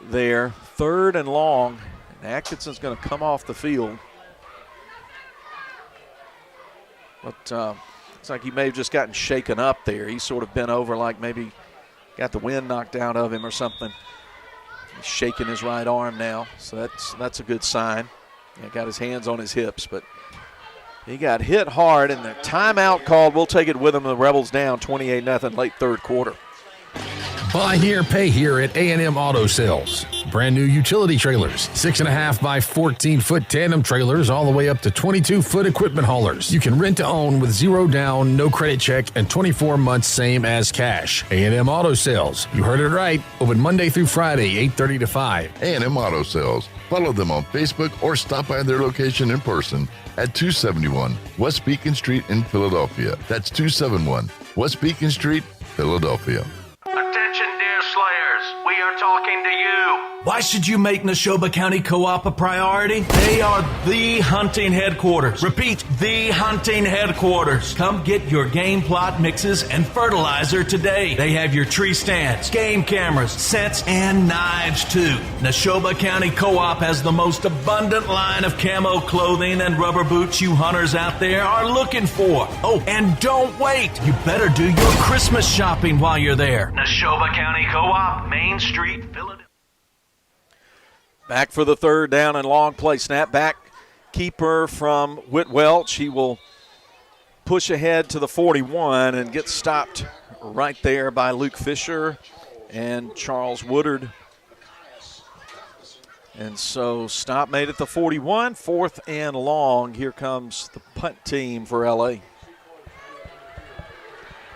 there. 3rd and long, and Atkinson's going to come off the field. But looks like he may have just gotten shaken up there. He's sort of bent over like maybe got the wind knocked out of him or something. He's shaking his right arm now, so that's a good sign. He got his hands on his hips, but he got hit hard, and the timeout called. We'll take it with him. The Rebels down 28-0 late 3rd quarter. Buy here, pay here at A&M Auto Sales. Brand new utility trailers, 6.5 by 14-foot tandem trailers, all the way up to 22-foot equipment haulers. You can rent to own with 0 down, no credit check, and 24 months same as cash. A&M Auto Sales. You heard it right. Open Monday through Friday, 8:30 to 5. A&M Auto Sales. Follow them on Facebook or stop by their location in person at 271 West Beacon Street in Philadelphia. That's 271 West Beacon Street, Philadelphia. Attention, deer slayers. We are talking to you. Why should you make Neshoba County Co-op a priority? They are the hunting headquarters. Repeat, the hunting headquarters. Come get your game plot mixes and fertilizer today. They have your tree stands, game cameras, scents, and knives too. Neshoba County Co-op has the most abundant line of camo clothing and rubber boots you hunters out there are looking for. Oh, and don't wait. You better do your Christmas shopping while you're there. Neshoba County Co-op, Main Street, Philadelphia. Back for the 3rd down and long play. Snap back. Keeper from Whit Welch. He will push ahead to the 41 and get stopped right there by Luke Fisher and Charles Woodard. And so stop made at the 41. 4th and long. Here comes the punt team for LA.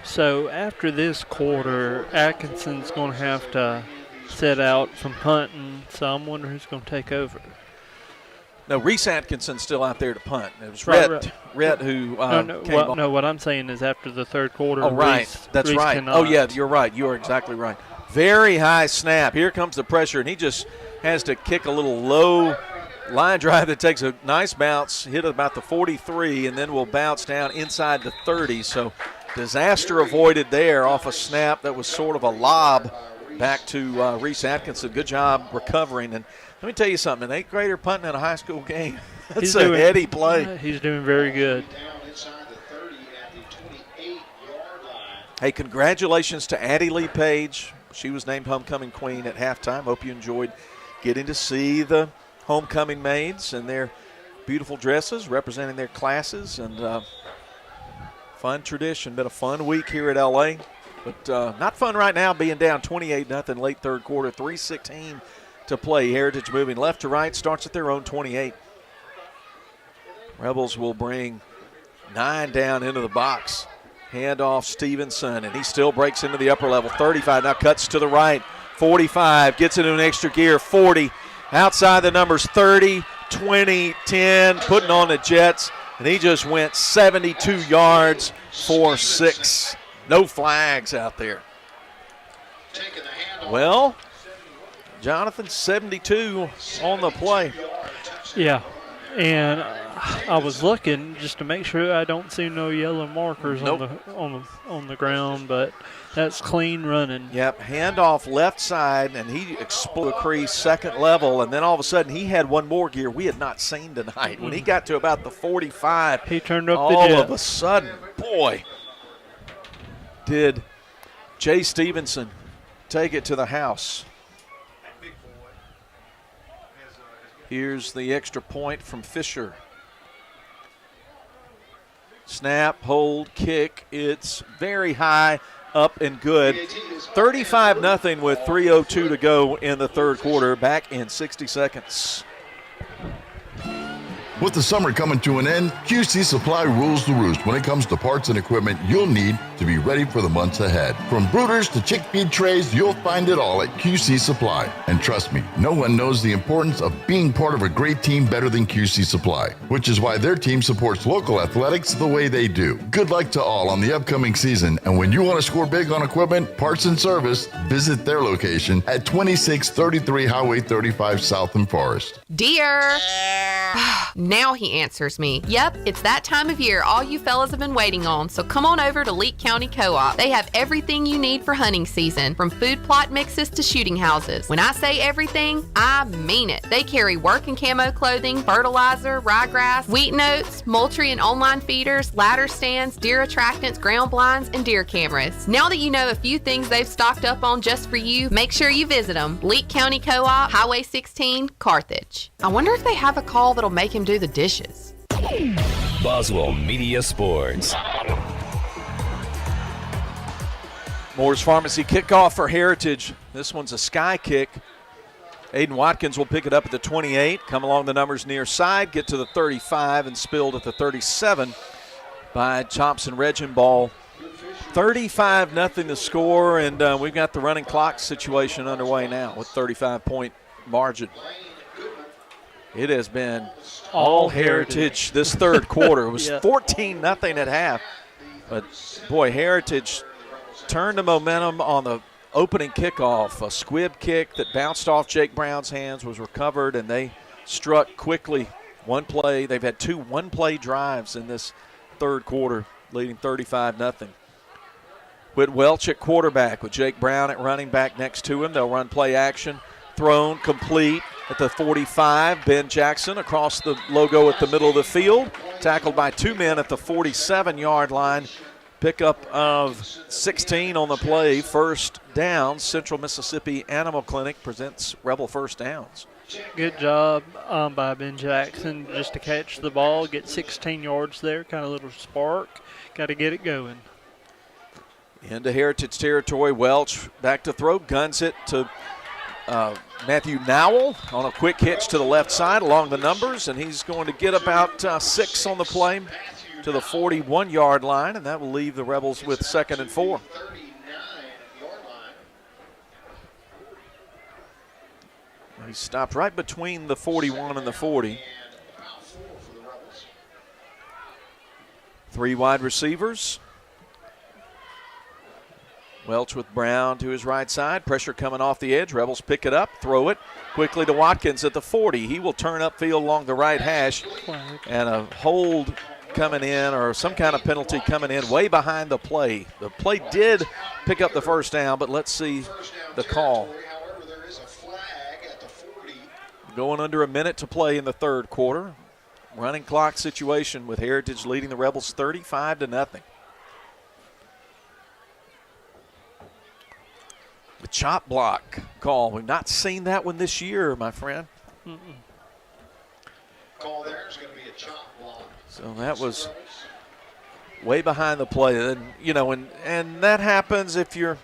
So after this quarter, Atkinson's going to have to set out from punting, so I'm wondering who's going to take over. No, Reese Atkinson's still out there to punt. It was Rhett who came on. No, what I'm saying is after the 3rd quarter. Oh, right. That's Reese right. cannot. Oh, yeah, you're right. You are exactly right. Very high snap. Here comes the pressure, and he just has to kick a little low line drive that takes a nice bounce, hit about the 43, and then will bounce down inside the 30. So disaster avoided there off a snap that was sort of a lob back to Reese Atkinson. Good job recovering. And let me tell you something, an 8th grader punting in a high school game, that's a heady play. He's doing very good. Hey, congratulations to Addie Lee Page. She was named homecoming queen at halftime. Hope you enjoyed getting to see the homecoming maids and their beautiful dresses representing their classes. And fun tradition. Been a fun week here at LA. But not fun right now being down 28-0 late 3rd quarter, 3:16 to play. Heritage moving left to right, starts at their own 28. Rebels will bring 9 down into the box. Handoff Stevenson, and he still breaks into the upper level. 35 now cuts to the right. 45 gets into an extra gear. 40 outside the numbers. 30, 20, 10, putting on the Jets. And he just went 72 yards for 6. No flags out there. Well, Jonathan, 72 on the play. Yeah, and I was looking just to make sure I don't see no yellow markers on the ground, but that's clean running. Yep, handoff left side, and he exploded the crease 2nd level, and then all of a sudden he had one more gear we had not seen tonight. When he got to about the 45, he turned up all of a sudden, boy, did Jay Stevenson take it to the house. Here's the extra point from Fisher. Snap, hold, kick. It's very high, up and good. 35-0 with 3:02 to go in the 3rd quarter. Back in 60 seconds. With the summer coming to an end, QC Supply rules the roost when it comes to parts and equipment you'll need to be ready for the months ahead. From brooders to chick feed trays, you'll find it all at QC Supply. And trust me, no one knows the importance of being part of a great team better than QC Supply, which is why their team supports local athletics the way they do. Good luck to all on the upcoming season, and when you want to score big on equipment, parts, and service, visit their location at 2633 Highway 35 South in Forest. Dear. Now he answers me. Yep, it's that time of year all you fellas have been waiting on, so come on over to Leake County Co-op. They have everything you need for hunting season, from food plot mixes to shooting houses. When I say everything, I mean it. They carry work and camo clothing, fertilizer, ryegrass, wheat and oats, poultry and online feeders, ladder stands, deer attractants, ground blinds, and deer cameras. Now that you know a few things they've stocked up on just for you, make sure you visit them. Leake County Co-op, Highway 16, Carthage. I wonder if they have a call that'll make him do the dishes. Boswell Media Sports. Moore's Pharmacy kickoff for Heritage. This one's a sky kick. Aiden Watkins will pick it up at the 28, come along the numbers near side, get to the 35, and spilled at the 37 by Thompson Regenball. 35-0 the score, and we've got the running clock situation underway now with 35-point margin. It has been all Heritage this third quarter. It was 14-0 at half. But, boy, Heritage turned the momentum on the opening kickoff. A squib kick that bounced off Jake Brown's hands was recovered, and they struck quickly. One play. They've had two one-play drives in this third quarter, leading 35-0. Whit Welch at quarterback with Jake Brown at running back next to him. They'll run play action. Thrown, complete at the 45. Ben Jackson across the logo at the middle of the field. Tackled by two men at the 47-yard line. Pickup of 16 on the play. First down. Central Mississippi Animal Clinic presents Rebel first downs. Good job by Ben Jackson just to catch the ball, get 16 yards there, kind of a little spark. Got to get it going. Into Heritage territory. Welch back to throw. Guns it to Matthew Nowell on a quick hitch to the left side along the numbers, and he's going to get about 6 on the play to the 41-yard line, and that will leave the Rebels with 2nd and 4. He stopped right between the 41 and the 40. 3 wide receivers. Welch with Brown to his right side. Pressure coming off the edge. Rebels pick it up, throw it quickly to Watkins at the 40. He will turn upfield along the right hash. And a hold coming in, or some kind of penalty coming in way behind the play. The play did pick up the first down, but let's see the call. Going under a minute to play in the third quarter. Running clock situation with Heritage leading the Rebels 35-0. The chop block call. We've not seen that one this year, my friend. Call there is going to be a chop block. So that was way behind the play. And, you know, and that happens if you're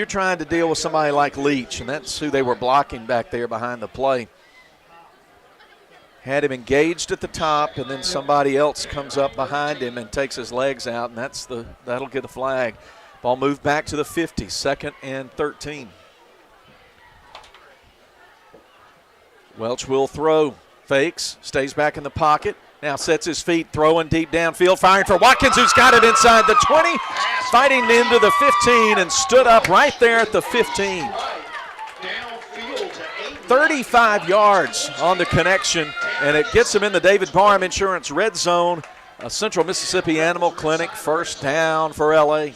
trying to deal with somebody like Leach, and that's who they were blocking back there behind the play. Had him engaged at the top, and then somebody else comes up behind him and takes his legs out, and that'll get a flag. Ball moved back to the 50, 2nd and 13. Welch will throw. Fakes, stays back in the pocket. Now sets his feet, throwing deep downfield, firing for Watkins, who's got it inside the 20. Fighting into the 15 and stood up right there at the 15. 35 yards on the connection, and it gets him in the David Barham Insurance red zone. A Central Mississippi Animal Clinic first down for L.A.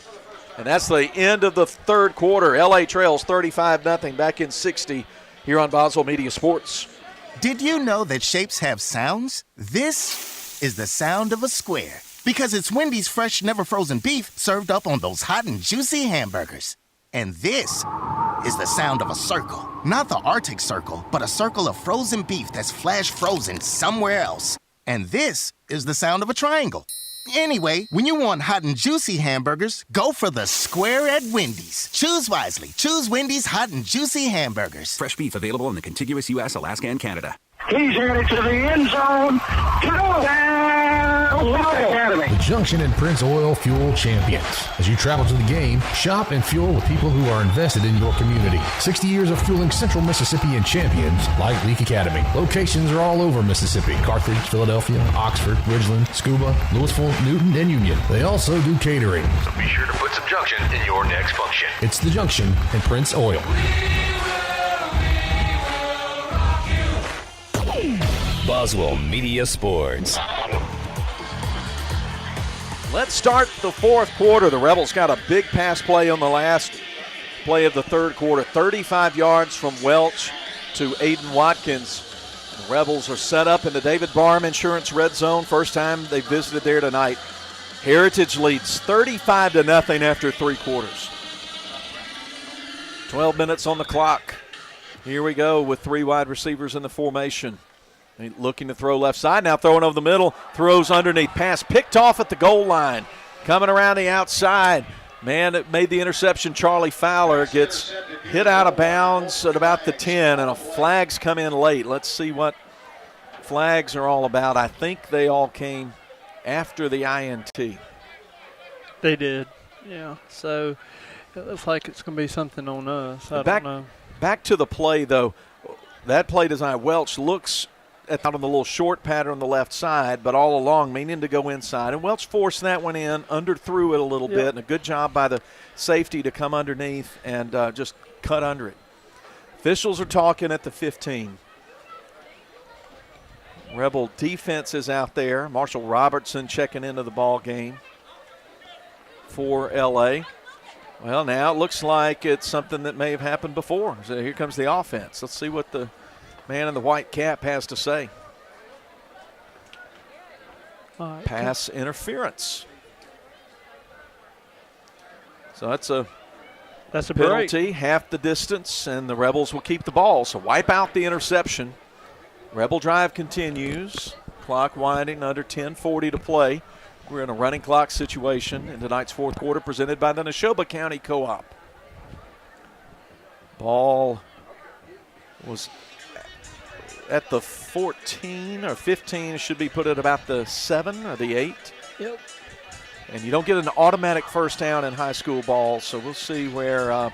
And that's the end of the third quarter. L.A. trails 35-0 back in 60 here on Boswell Media Sports. Did you know that shapes have sounds? This is the sound of a square, because it's Wendy's fresh, never frozen beef served up on those hot and juicy hamburgers. And this is the sound of a circle. Not the Arctic Circle, but a circle of frozen beef that's flash frozen somewhere else. And this is the sound of a triangle. Anyway, when you want hot and juicy hamburgers, go for the square at Wendy's. Choose wisely. Choose Wendy's hot and juicy hamburgers. Fresh beef available in the contiguous U.S., Alaska, and Canada. He's headed to the end zone. Touchdown, Academy. The Junction and Prince Oil Fuel champions. As you travel to the game, shop and fuel with people who are invested in your community. 60 years of fueling Central Mississippi and champions like Leake Academy. Locations are all over Mississippi: Carthage, Philadelphia, Oxford, Ridgeland, Scuba, Louisville, Newton, and Union. They also do catering. So be sure to put some junction in your next function. It's the Junction and Prince Oil. Boswell Media Sports. Let's start the fourth quarter. The Rebels got a big pass play on the last play of the third quarter. 35 yards from Welch to Aiden Watkins. The Rebels are set up in the David Barham Insurance Red Zone. First time they visited there tonight. Heritage leads 35-0 after three quarters. 12 minutes on the clock. Here we go with three wide receivers in the formation. Looking to throw left side, now throwing over the middle, throws underneath, pass picked off at the goal line. Coming around the outside, man that made the interception, Charlie Fowler, gets hit out of bounds at about the 10, and a flag's come in late. Let's see what flags are all about. I think they all came after the INT. They did, yeah. So it looks like it's going to be something on us. I don't know. Back to the play, though. That play design, Welch looks out on the little short pattern on the left side, but all along meaning to go inside. And Welch forced that one in, underthrew it a little bit, and a good job by the safety to come underneath and just cut under it. Officials are talking at the 15. Rebel defense is out there. Marshall Robertson checking into the ball game for L.A. Well, now it looks like it's something that may have happened before. So here comes the offense. Let's see what the man in the white cap has to say. Right, pass interference. So that's a penalty, break. Half the distance, and the Rebels will keep the ball. So wipe out the interception. Rebel drive continues. Clock winding, under 10:40 to play. We're in a running clock situation in tonight's fourth quarter, presented by the Neshoba County Co-op. Ball was at the 14 or 15. It should be put at about the 7 or the 8. Yep. And you don't get an automatic first down in high school ball, so we'll see where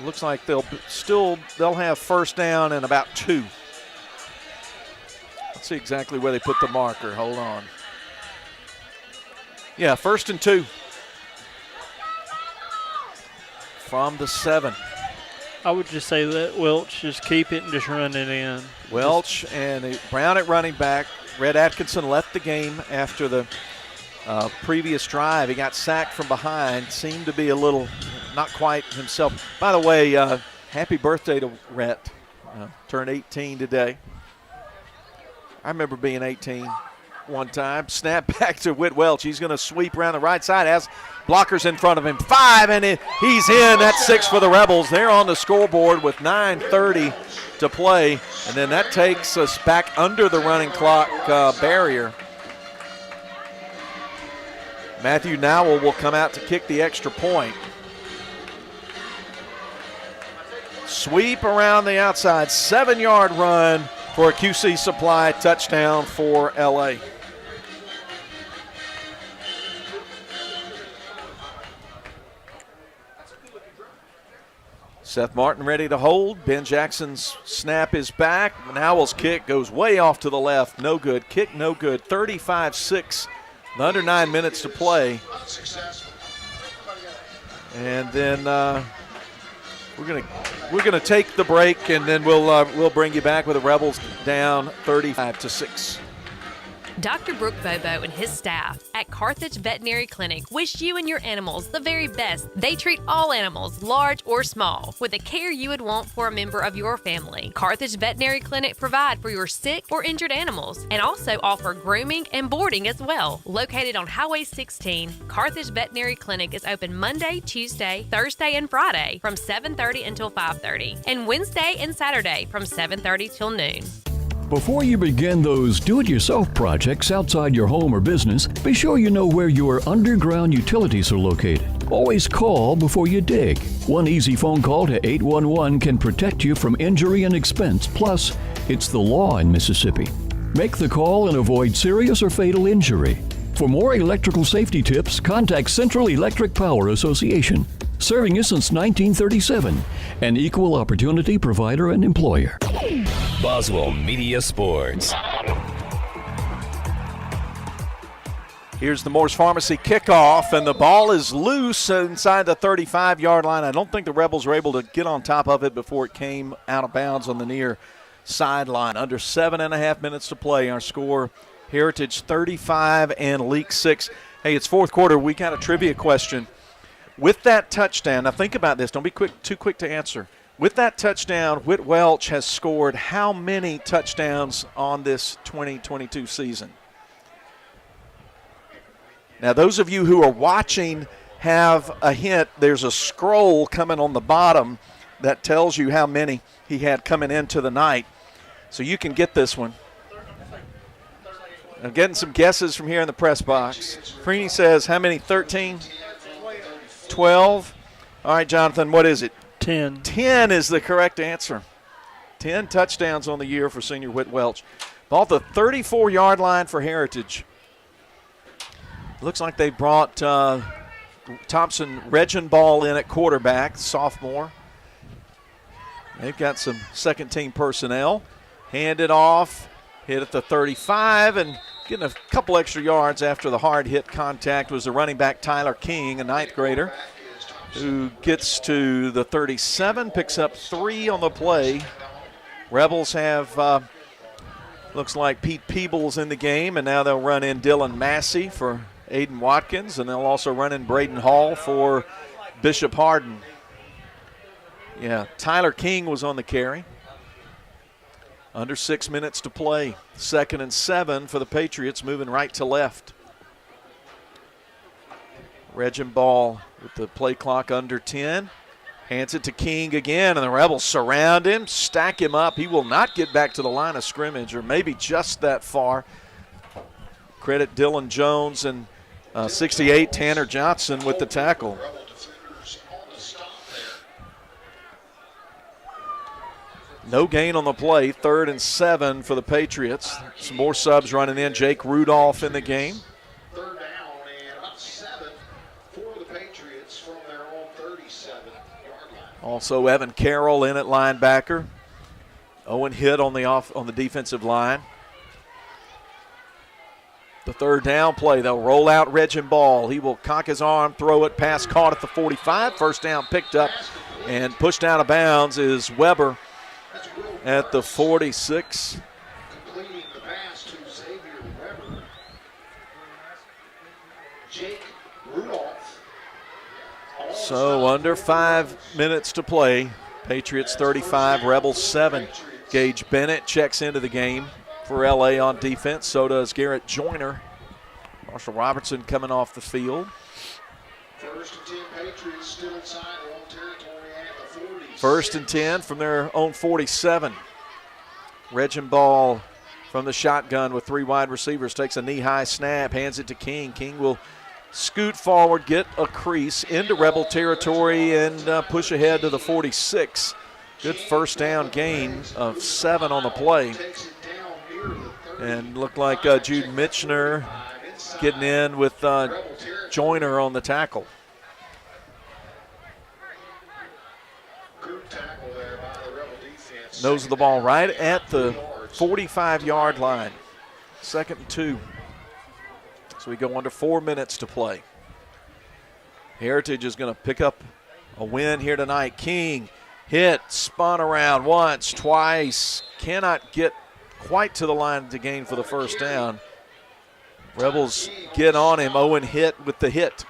looks like they'll have first down in about 2. Let's see exactly where they put the marker. Hold on. Yeah, 1st and 2 from the 7. I would just say that Welch, just keep it and just run it in. Welch and Brown at running back. Red Atkinson left the game after the previous drive. He got sacked from behind. Seemed to be a little not quite himself. By the way, happy birthday to Rhett. Turned 18 today. I remember being 18 one time. Snap back to Whit Welch. He's going to sweep around the right side. Has blockers in front of him. 5, and he's in. That's 6 for the Rebels. They're on the scoreboard with 9:30 to play. And then that takes us back under the running clock barrier. Matthew Nowell will come out to kick the extra point. Sweep around the outside. 7-yard run for a QC Supply touchdown for L.A. Seth Martin ready to hold. Ben Jackson's snap is back. Nowell's kick goes way off to the left. No good. Kick no good. 35-6. Under 9 minutes to play. And then we're gonna take the break, and then we'll bring you back with the Rebels down 35-6. Dr. Brooke Bobo and his staff at Carthage Veterinary Clinic wish you and your animals the very best. They treat all animals, large or small, with the care you would want for a member of your family. Carthage Veterinary Clinic provide for your sick or injured animals and also offer grooming and boarding as well. Located on Highway 16, Carthage Veterinary Clinic is open Monday, Tuesday, Thursday, and Friday from 7:30 until 5:30, and Wednesday and Saturday from 7:30 till noon. Before you begin those do-it-yourself projects outside your home or business, be sure you know where your underground utilities are located. Always call before you dig. One easy phone call to 811 can protect you from injury and expense. Plus, it's the law in Mississippi. Make the call and avoid serious or fatal injury. For more electrical safety tips, contact Central Electric Power Association, serving you since 1937, an equal opportunity provider and employer. Boswell Media Sports. Here's the Moore's Pharmacy kickoff, and the ball is loose inside the 35-yard line. I don't think the Rebels were able to get on top of it before it came out of bounds on the near sideline. Under 7.5 minutes to play. Our score, Heritage 35 and Leake 6. Hey, it's fourth quarter. We got a trivia question. With that touchdown, now think about this. Don't be too quick to answer. With that touchdown, Whit Welch has scored how many touchdowns on this 2022 season? Now, those of you who are watching have a hint. There's a scroll coming on the bottom that tells you how many he had coming into the night. So you can get this one. I'm getting some guesses from here in the press box. Freeney says, how many? 13? 12? All right, Jonathan, what is it? 10. 10 is the correct answer. 10 touchdowns on the year for senior Whit Welch. Ball at the 34-yard line for Heritage. Looks like they brought Thompson Regenball in at quarterback, sophomore. They've got some second-team personnel. Hand it off, hit at the 35, and getting a couple extra yards after the hard hit contact was the running back Tyler King, a ninth grader, who gets to the 37, picks up 3 on the play. Rebels have, looks like Pete Peebles in the game, and now they'll run in Dylan Massey for Aiden Watkins, and they'll also run in Braden Hall for Bishop Harden. Yeah, Tyler King was on the carry. Under 6 minutes to play. 2nd and 7 for the Patriots, moving right to left. Regenball with the play clock under 10. Hands it to King again, and the Rebels surround him, stack him up. He will not get back to the line of scrimmage, or maybe just that far. Credit Dylan Jones and 68 Tanner Johnson with the tackle. No gain on the play. 3rd and 7 for the Patriots. Some more subs running in. Jake Rudolph in the game. 3rd down and about 7 for the Patriots from their own 37-yard line. Also Evan Carroll in at linebacker. Owen Hitt on the defensive line. The 3rd down play, they'll roll out Regenball. He will cock his arm, throw it, pass caught at the 45. 1st down picked up and pushed out of bounds is Weber at the 46. Completing the pass to Xavier Weber. Jake Rudolph. So under 5 minutes to play. Patriots 35, Rebels 7. Gage Bennett checks into the game for LA on defense. So does Garrett Joyner. Marshall Robertson coming off the field. 1st and 10 Patriots still inside their own territory at the 40. 1st and 10 from their own 47. Regenball from the shotgun with 3 wide receivers takes a knee-high snap, hands it to King. King will scoot forward, get a crease into Rebel territory, and push ahead to the 46. Good 1st down gain of 7 on the play. And looked like Jude Mitchner getting in with Joyner on the tackle. Nose of the ball right at the 45-yard line. 2nd and 2. So we go under 4 minutes to play. Heritage is going to pick up a win here tonight. King hit, spun around once, twice. Cannot get quite to the line to gain for the 1st down. Rebels get on him. Owen Hitt with the hit.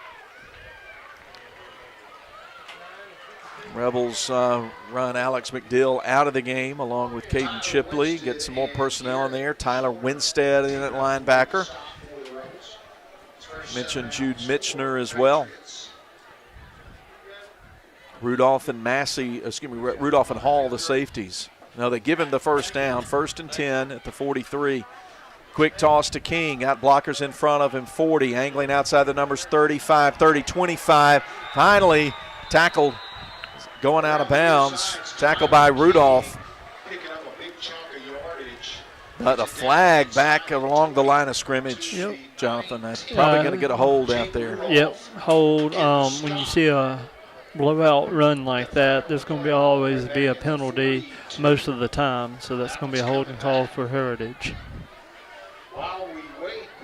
Rebels run Alex McDill out of the game along with Caden Chipley. Get some more personnel in there. Tyler Winstead in at linebacker. Mentioned Jude Mitchner as well. Rudolph and Hall, the safeties. Now they give him the 1st down. 1st and 10 at the 43. Quick toss to King. Got blockers in front of him. 40. Angling outside the numbers 35, 30, 25. Finally tackled. Going out of bounds. Tackled by Rudolph. But a flag back along the line of scrimmage, Jonathan. That's probably going to get a hold out there. Yep, hold. When you see a blowout run like that, there's going to always be a penalty most of the time. So that's going to be a holding call for Heritage.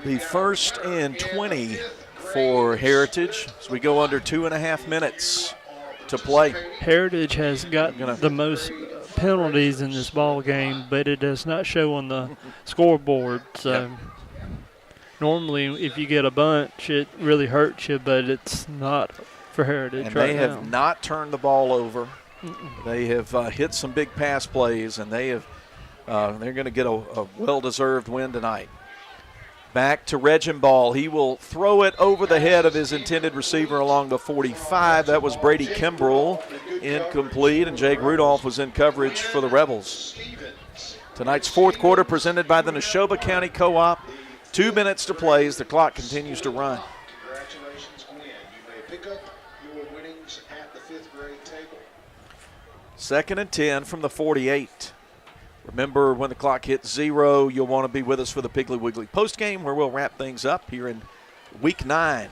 The 1st and 20 for Heritage as we go under 2.5 minutes to play. Heritage has got the most penalties in this ball game, but it does not show on the scoreboard. So normally if you get a bunch, it really hurts you, but it's not for Heritage and right they have now. not turned the ball over. They have hit some big pass plays, and they're going to get a well-deserved win tonight. Back to Regenball. He will throw it over the head of his intended receiver along the 45. That was Brady Kimbrell, incomplete, and Jake Rudolph was in coverage for the Rebels. Tonight's fourth quarter presented by the Neshoba County Co-op. 2 minutes to play as the clock continues to run. Congratulations, Gwen. You may pick up your winnings at the 5th grade table. 2nd and 10 from the 48. Remember, when the clock hits 0, you'll want to be with us for the Piggly Wiggly postgame, where we'll wrap things up here in Week 9.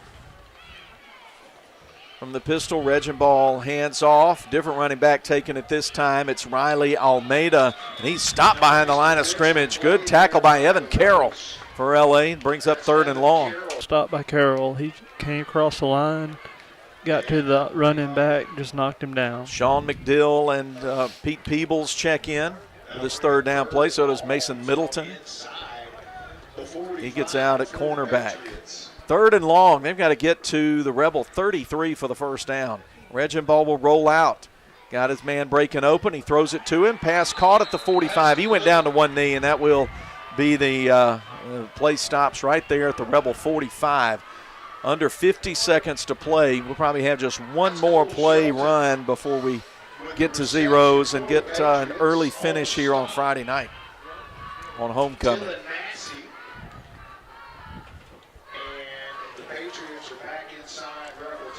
From the pistol, Regenball hands off. Different running back taking it this time. It's Riley Almeida, and he's stopped behind the line of scrimmage. Good tackle by Evan Carroll for L.A. Brings up 3rd and long. Stopped by Carroll. He came across the line, got to the running back, just knocked him down. Sean McDill and Pete Peebles check in for this 3rd down play. So does Mason Middleton. He gets out at cornerback. 3rd and long. They've got to get to the Rebel 33 for the 1st down. Regenball will roll out. Got his man breaking open. He throws it to him. Pass caught at the 45. He went down to one knee, and that will be the play stops right there at the Rebel 45. Under 50 seconds to play. We'll probably have just one more play run before we get to zeros and get an early finish here on Friday night on homecoming.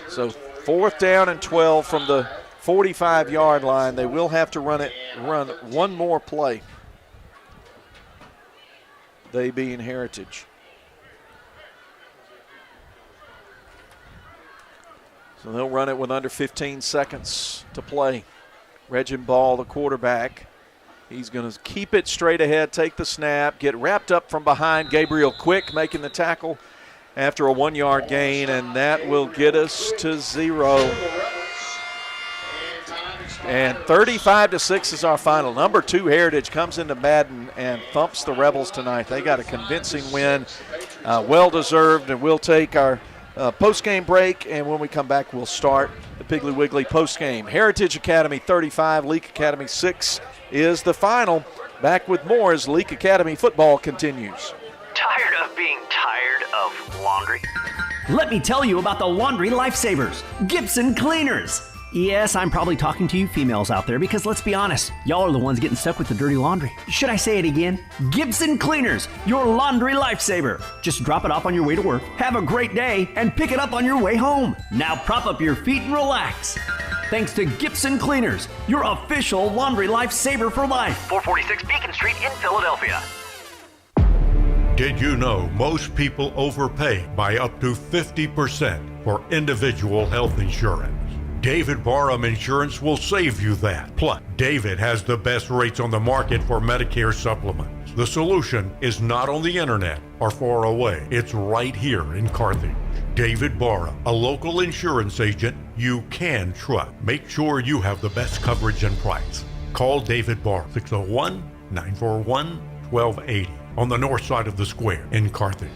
So 4th down and 12 from the 45-yard line. They will have to run one more play. They being Heritage. So they'll run it with under 15 seconds to play. Regenball, the quarterback. He's going to keep it straight ahead, take the snap, get wrapped up from behind. Gabriel Quick making the tackle after a 1-yard gain, and that will get us to 0. And 35-6 is our final. Number 2 Heritage comes into Madden and thumps the Rebels tonight. They got a convincing win, well-deserved, and we'll take our post-game break, and when we come back, we'll start the Piggly Wiggly post-game. Heritage Academy 35, Leake Academy 6 is the final. Back with more as Leake Academy football continues. Tired of being tired of laundry? Let me tell you about the laundry lifesavers, Gibson Cleaners. Yes, I'm probably talking to you females out there because let's be honest, y'all are the ones getting stuck with the dirty laundry. Should I say it again? Gibson Cleaners, your laundry lifesaver. Just drop it off on your way to work, have a great day, and pick it up on your way home. Now prop up your feet and relax. Thanks to Gibson Cleaners, your official laundry lifesaver for life. 446 Beacon Street in Philadelphia. Did you know most people overpay by up to 50% for individual health insurance? David Barham Insurance will save you that. Plus, David has the best rates on the market for Medicare supplements. The solution is not on the internet or far away. It's right here in Carthage. David Barham, a local insurance agent you can trust. Make sure you have the best coverage and price. Call David Barham, 601-941-1280 on the north side of the square in Carthage.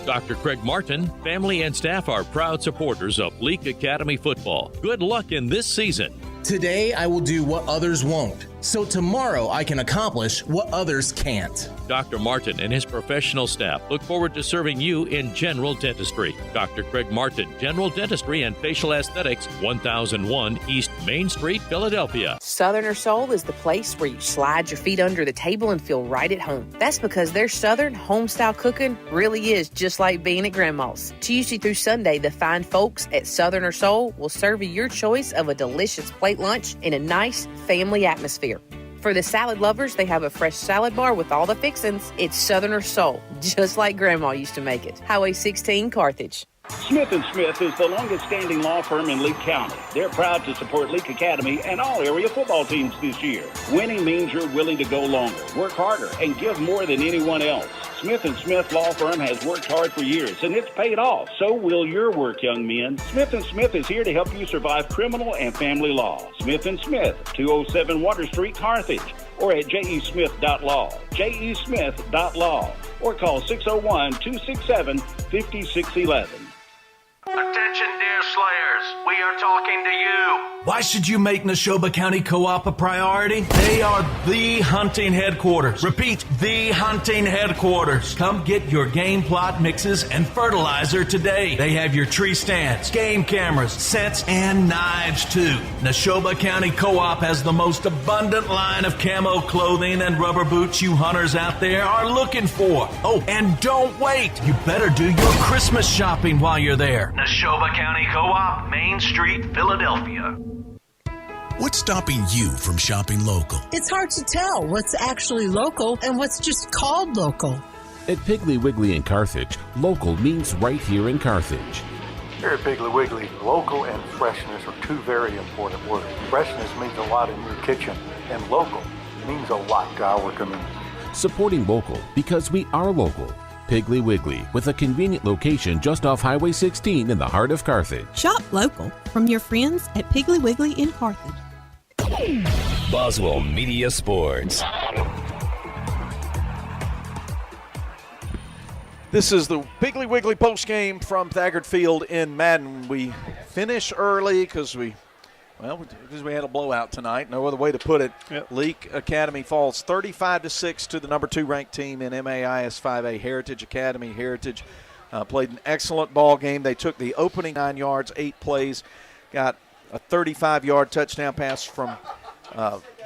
Dr. Craig Martin, family and staff are proud supporters of Leake Academy football. Good luck in this season. Today I will do what others won't, so tomorrow I can accomplish what others can't. Dr. Martin and his professional staff look forward to serving you in general dentistry. Dr. Craig Martin, General Dentistry and Facial Aesthetics, 1001 East Main Street, Philadelphia. Southern Soul is the place where you slide your feet under the table and feel right at home. That's because their Southern home-style cooking really is just like being at Grandma's. Tuesday through Sunday, the fine folks at Southern Soul will serve you your choice of a delicious plate lunch in a nice family atmosphere. For the salad lovers, they have a fresh salad bar with all the fixins. It's Southerner soul, just like Grandma used to make it. Highway 16, Carthage. Smith & Smith is the longest-standing law firm in Leake County. They're proud to support Leake Academy and all area football teams this year. Winning means you're willing to go longer, work harder, and give more than anyone else. Smith & Smith Law Firm has worked hard for years, and it's paid off. So will your work, young men. Smith & Smith is here to help you survive criminal and family law. Smith & Smith, 207 Water Street, Carthage, or at jesmith.law, jesmith.law, or call 601-267-5611. Attention, deer slayers. We are talking to you. Why should you make Neshoba County Co-op a priority? They are the hunting headquarters. Repeat, the hunting headquarters. Come get your game plot mixes and fertilizer today. They have your tree stands, game cameras, scents, and knives too. Neshoba County Co-op has the most abundant line of camo clothing and rubber boots you hunters out there are looking for. Oh, and don't wait. You better do your Christmas shopping while you're there. Neshoba County Co-op, Main Street, Philadelphia. What's stopping you from shopping local? It's hard to tell what's actually local and what's just called local. At Piggly Wiggly in Carthage, local means right here in Carthage. Here at Piggly Wiggly, local and freshness are two very important words. Freshness means a lot in your kitchen, and local means a lot to our community. Supporting local because we are local. Piggly Wiggly, with a convenient location just off Highway 16 in the heart of Carthage. Shop local from your friends at Piggly Wiggly in Carthage. Boswell Media Sports. This is the Piggly Wiggly postgame from Thagard Field in Madden. We finish early because we had a blowout tonight. No other way to put it. Yep. Leake Academy falls 35-6 to the number 2 ranked team in MAIS 5A, Heritage Academy. Heritage played an excellent ball game. They took the opening 9 yards, 8 plays, got a 35-yard touchdown pass from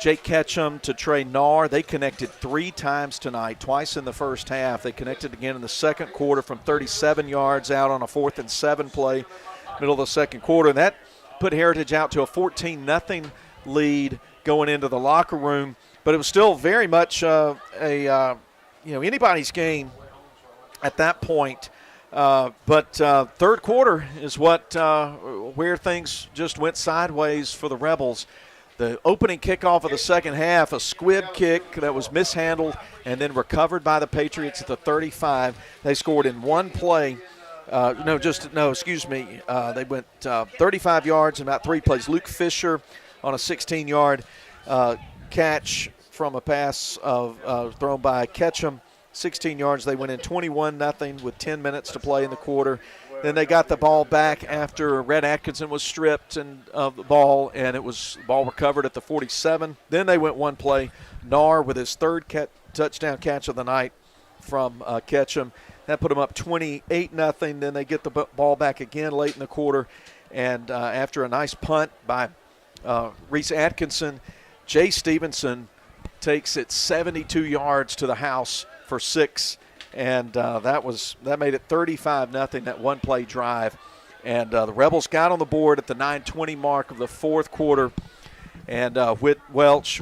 Jake Ketchum to Trey Narr. They connected 3 times tonight, twice in the first half. They connected again in the second quarter from 37 yards out on a 4th and 7 play, middle of the second quarter. And that put Heritage out to a 14-0 lead going into the locker room. But it was still very much anybody's game at that point. But third quarter is where things just went sideways for the Rebels. The opening kickoff of the second half, a squib kick that was mishandled and then recovered by the Patriots at the 35. They scored in one play. They went 35 yards in about 3 plays. Luke Fisher on a 16-yard catch from a pass thrown by Ketchum. 16 yards. They went in 21-0 with 10 minutes to play in the quarter. Then they got the ball back after Red Atkinson was stripped of the ball, and the ball recovered at the 47. Then they went one play. Narr with his third touchdown catch of the night from Ketchum. That put them up 28-0. Then they get the ball back again late in the quarter, and after a nice punt by Reese Atkinson, Jay Stevenson takes it 72 yards to the house for 6. And that made it 35-0, that one-play drive. And the Rebels got on the board at the 9:20 mark of the fourth quarter. And Whit Welch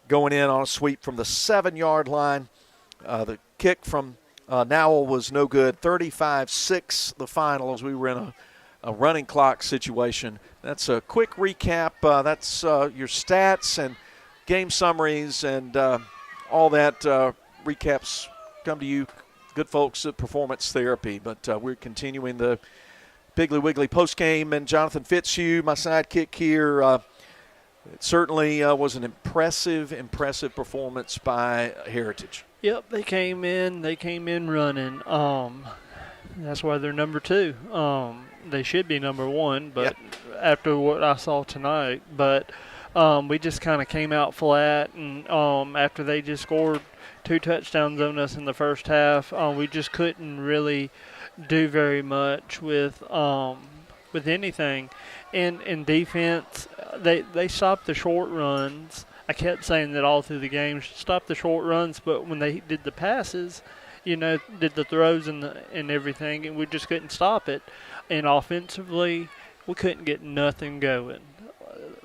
going in on a sweep from the 7-yard line. The kick from Nowell was no good. 35-6 the final as we were in a running clock situation. That's a quick recap. That's your stats and game summaries and all that recaps come to you. Good folks at Performance Therapy, but we're continuing the Piggly Wiggly postgame, and Jonathan Fitzhugh, my sidekick here, it certainly was an impressive performance by Heritage. Yep, they came in running. That's why they're number 2. They should be number 1, but after what I saw tonight, but we just kind of came out flat, and after they just scored 2 touchdowns on us in the first half, we just couldn't really do very much with anything. And in defense, they stopped the short runs. I kept saying that all through the game, stop the short runs, but when they did the passes, did the throws and everything, and we just couldn't stop it. And offensively, we couldn't get nothing going.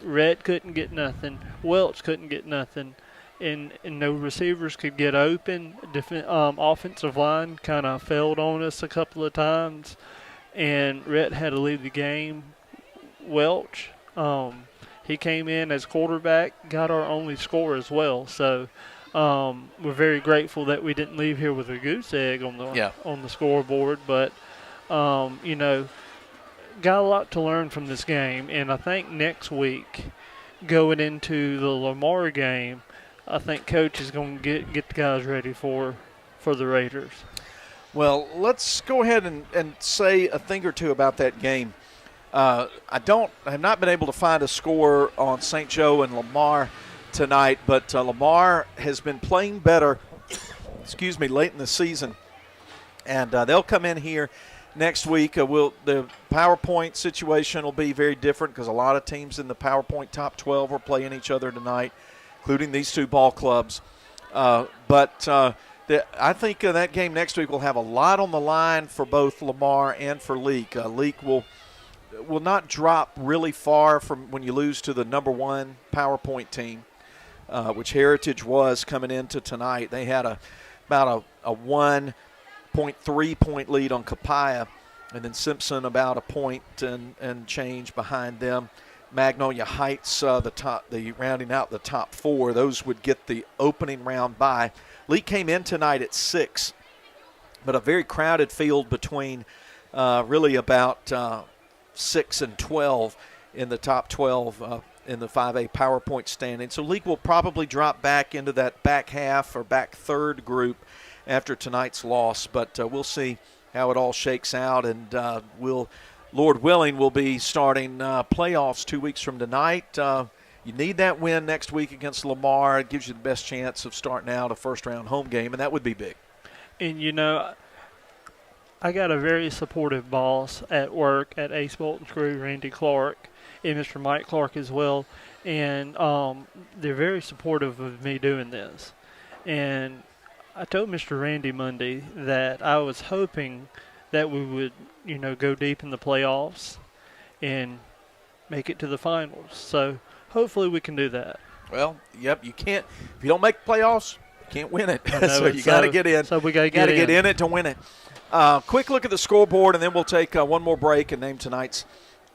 Rhett couldn't get nothing. Welch couldn't get nothing. and no receivers could get open. Offensive line kind of failed on us a couple of times, and Rhett had to leave the game. Welch, he came in as quarterback, got our only score as well. So we're very grateful that we didn't leave here with a goose egg on the scoreboard. But you know, got a lot to learn from this game, and I think next week, going into the Lamar game, I think Coach is going to get the guys ready for the Raiders. Well, let's go ahead and say a thing or two about that game. I have not been able to find a score on St. Joe and Lamar tonight, but Lamar has been playing better, late in the season, and they'll come in here next week. The PowerPoint situation will be very different because a lot of teams in the PowerPoint top 12 are playing each other tonight, including these two ball clubs. But I think that game next week will have a lot on the line for both Lamar and for Leake. Leake will not drop really far from when you lose to the number one PowerPoint team, which Heritage was coming into tonight. They had about a 1.3 point lead on Copiah, and then Simpson about a point and change behind them. Magnolia Heights, the rounding out the top four, those would get the opening round bye. Leake came in tonight at 6, but a very crowded field between really about 6 and 12 in the top 12 in the 5A PowerPoint standing. So Leake will probably drop back into that back half or back third group after tonight's loss, but we'll see how it all shakes out, and Lord willing, we'll be starting playoffs 2 weeks from tonight. You need that win next week against Lamar. It gives you the best chance of starting out a first-round home game, and that would be big. And, you know, I got a very supportive boss at work at Ace Bolton Screw, Randy Clark, and Mr. Mike Clark as well, and they're very supportive of me doing this. And I told Mr. Randy Monday that I was hoping that we would, you know, go deep in the playoffs and make it to the finals. So hopefully we can do that. Well, yep, you can't. If you don't make the playoffs, you can't win it. So you got to get in. So we got to get in it to win it. Quick look at the scoreboard, and then we'll take one more break and name tonight's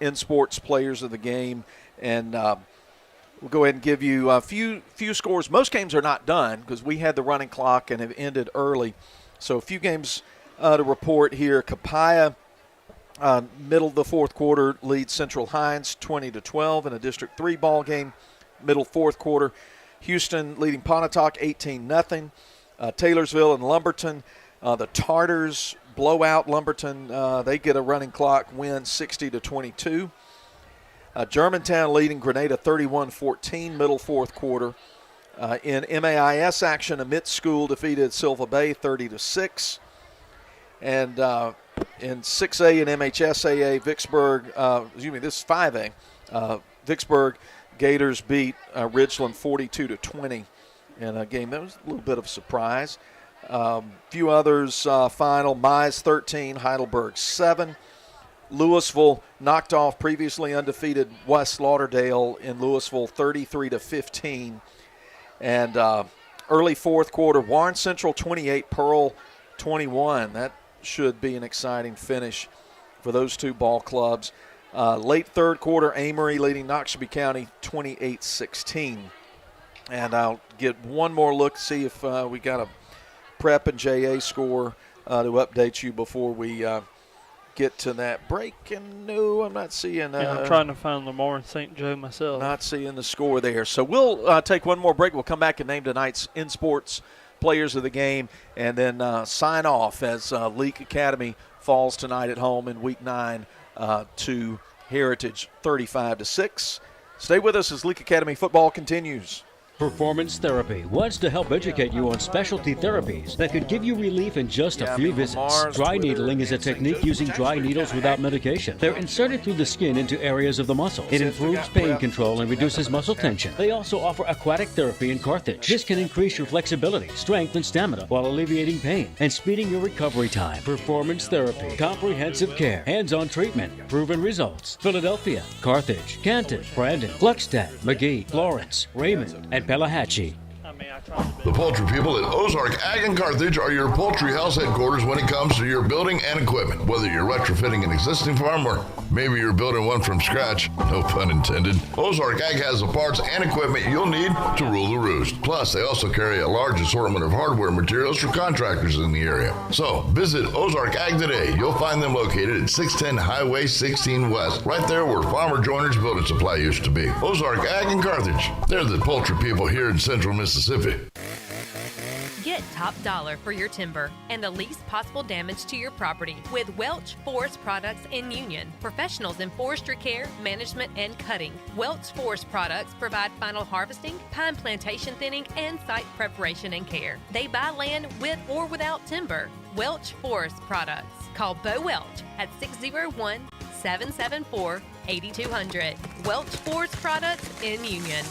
in-sports players of the game. And we'll go ahead and give you a few scores. Most games are not done because we had the running clock and have ended early. So a few games to report here. Copiah, middle of the fourth quarter, leads Central Hines 20-12 in a District 3 ball game. Middle fourth quarter, Houston leading Pontotoc 18-0. Taylorsville and Lumberton, the Tartars blow out Lumberton. They get a running clock win 60-22. Germantown leading Grenada 31-14, middle fourth quarter. In MAIS action, Amit School defeated Silva Bay 30-6. And in 6A and MHSAA, Vicksburg, this is 5A, Vicksburg Gators beat Ridgeland 42-20 in a game that was a little bit of a surprise. Few others final, Mize 13, Heidelberg 7. Louisville knocked off previously undefeated West Lauderdale in Louisville 33-15. And early fourth quarter, Warren Central 28, Pearl 21. That should be an exciting finish for those two ball clubs. Late third quarter, Amory leading Noxubee County 28-16. And I'll get one more look to see if we got a prep and JA score to update you before we get to that break. And no, I'm not seeing. I'm trying to find Lamar and St. Joe myself. Not seeing the score there. So we'll take one more break. We'll come back and name tonight's in-sports players of the game, and then sign off as Leake Academy falls tonight at home in Week 9 to Heritage 35-6. Stay with us as Leake Academy football continues. Performance Therapy wants to help educate you on specialty therapies that could give you relief in just a few visits. Dry needling is a technique using dry needles without medication. They're inserted through the skin into areas of the muscle. It improves pain control and reduces muscle tension. They also offer aquatic therapy in Carthage. This can increase your flexibility, strength, and stamina while alleviating pain and speeding your recovery time. Performance Therapy. Comprehensive care. Hands-on treatment. Proven results. Philadelphia, Carthage, Canton, Brandon, Gluckstadt, McGee, Florence, Raymond, and Pelahatchie. The poultry people at Ozark Ag and Carthage are your poultry house headquarters when it comes to your building and equipment. Whether you're retrofitting an existing farm or maybe you're building one from scratch, no pun intended, Ozark Ag has the parts and equipment you'll need to rule the roost. Plus, they also carry a large assortment of hardware materials for contractors in the area. So, visit Ozark Ag today. You'll find them located at 610 Highway 16 West, right there where Farmer Joiner's Building Supply used to be. Ozark Ag and Carthage. They're the poultry people here in central Mississippi. Get top dollar for your timber and the least possible damage to your property with Welch Forest Products in Union. Professionals in forestry care, management, and cutting. Welch Forest Products provide final harvesting, pine plantation thinning, and site preparation and care. They buy land with or without timber. Welch Forest Products. Call Bo Welch at 601-774-8200. Welch Forest Products in Union.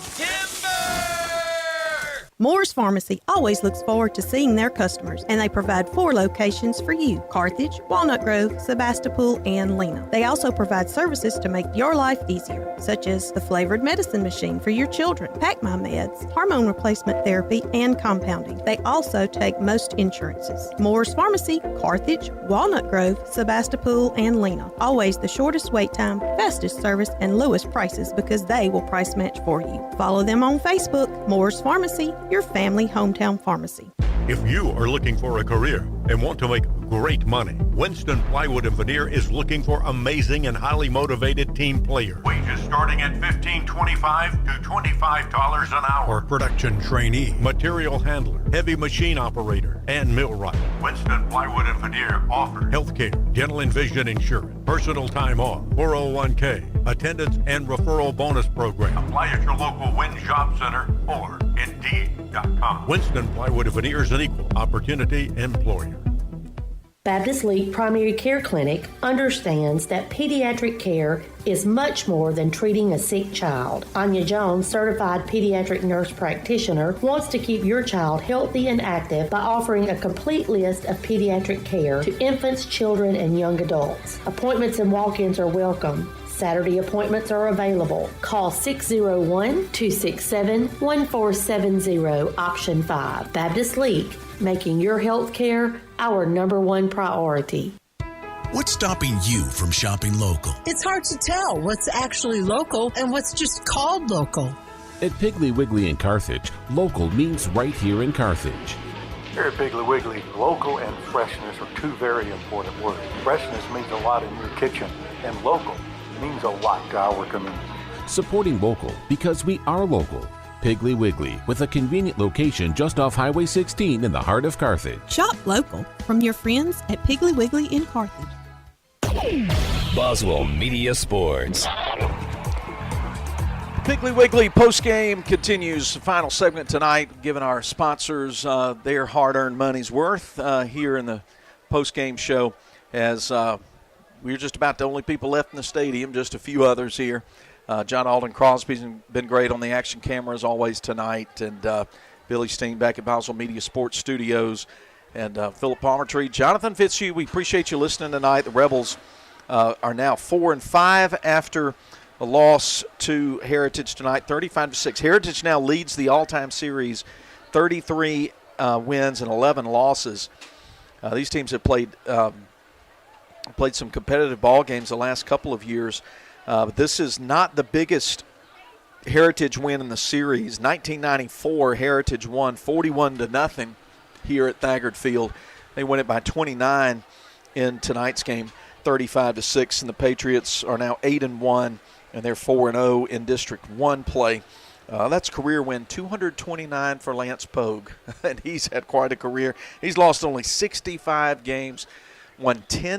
Moore's Pharmacy always looks forward to seeing their customers, and they provide 4 locations for you: Carthage, Walnut Grove, Sebastopol, and Lena. They also provide services to make your life easier, such as the flavored medicine machine for your children, Pack My Meds, hormone replacement therapy, and compounding. They also take most insurances. Moore's Pharmacy, Carthage, Walnut Grove, Sebastopol, and Lena. Always the shortest wait time, fastest service, and lowest prices because they will price match for you. Follow them on Facebook. Moore's Pharmacy, your family hometown pharmacy. If you are looking for a career and want to make great money, Winston Plywood and Veneer is looking for amazing and highly motivated team players. Wages starting at $15.25 to $25 an hour. For production trainee, material handler, heavy machine operator, and millwright. Winston Plywood and Veneer offer Healthcare, dental and vision insurance, personal time off, 401k, attendance and referral bonus program. Apply at your local Win Job Center or Indeed.com. Winston Plywood and Veneer is an equal opportunity employer. Baptist Leake Primary Care Clinic understands that pediatric care is much more than treating a sick child. Anya Jones, certified pediatric nurse practitioner, wants to keep your child healthy and active by offering a complete list of pediatric care to infants, children, and young adults. Appointments and walk-ins are welcome. Saturday appointments are available. Call 601-267-1470, option 5. Baptist Leake, making your health care our #1 priority. What's stopping you from shopping local? It's hard to tell what's actually local and what's just called local. At Piggly Wiggly in Carthage, local means right here in Carthage. Here at Piggly Wiggly, local and freshness are 2 very important words. Freshness means a lot in your kitchen, and local means a lot to our community. Supporting local because we are local. Piggly Wiggly, with a convenient location just off Highway 16 in the heart of Carthage. Shop local from your friends at Piggly Wiggly in Carthage. Boswell Media Sports. Piggly Wiggly postgame continues. Final segment tonight, giving our sponsors their hard-earned money's worth here in the postgame show, as we're just about the only people left in the stadium, just a few others here. John Alden Crosby's been great on the action camera as always tonight, and Billy Steen back at Boswell Media Sports Studios, and Philip Palmertree, Jonathan Fitzhugh. We appreciate you listening tonight. The Rebels are now 4-5 after a loss to Heritage tonight, 35-6. Heritage now leads the all-time series, 33 wins and 11 losses. These teams have played some competitive ball games the last couple of years. But this is not the biggest Heritage win in the series. 1994, Heritage won 41-0 here at Thagard Field. They win it by 29 in tonight's game, 35-6. And the Patriots are now 8-1, and they're 4-0 in District 1 play. That's career win 229 for Lance Pogue, and he's had quite a career. He's lost only 65 games, won 10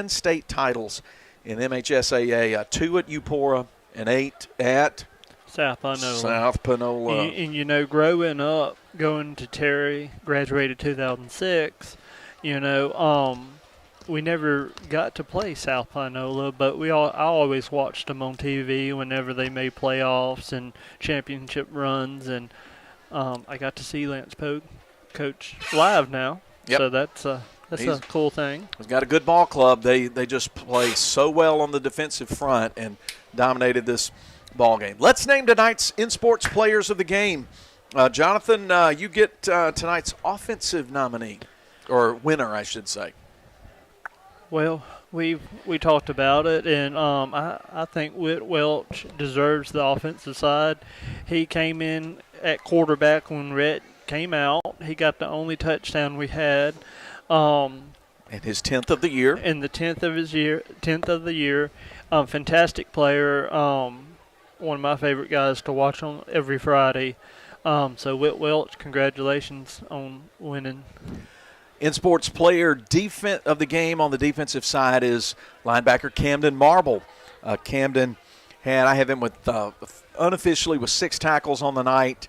state titles in MHSAA, 2 at Eupora and 8 at South Panola. And you know, growing up, going to Terry, graduated 2006, we never got to play South Panola, but I always watched them on TV whenever they made playoffs and championship runs, and I got to see Lance Pogue coach live now. Yep. So that's a cool thing. He's got a good ball club. They just play so well on the defensive front and dominated this ball game. Let's name tonight's in sports players of the game. Jonathan, you get tonight's offensive nominee, or winner, I should say. Well, we talked about it, and I think Whit Welch deserves the offensive side. He came in at quarterback when Rhett came out. He got the only touchdown we had. And his 10th of the year. And the 10th of the year. Fantastic player. One of my favorite guys to watch on every Friday. So Whit Welch, congratulations on winning. In sports player of the game on the defensive side is linebacker Camden Marble. Camden I have him with unofficially with 6 tackles on the night.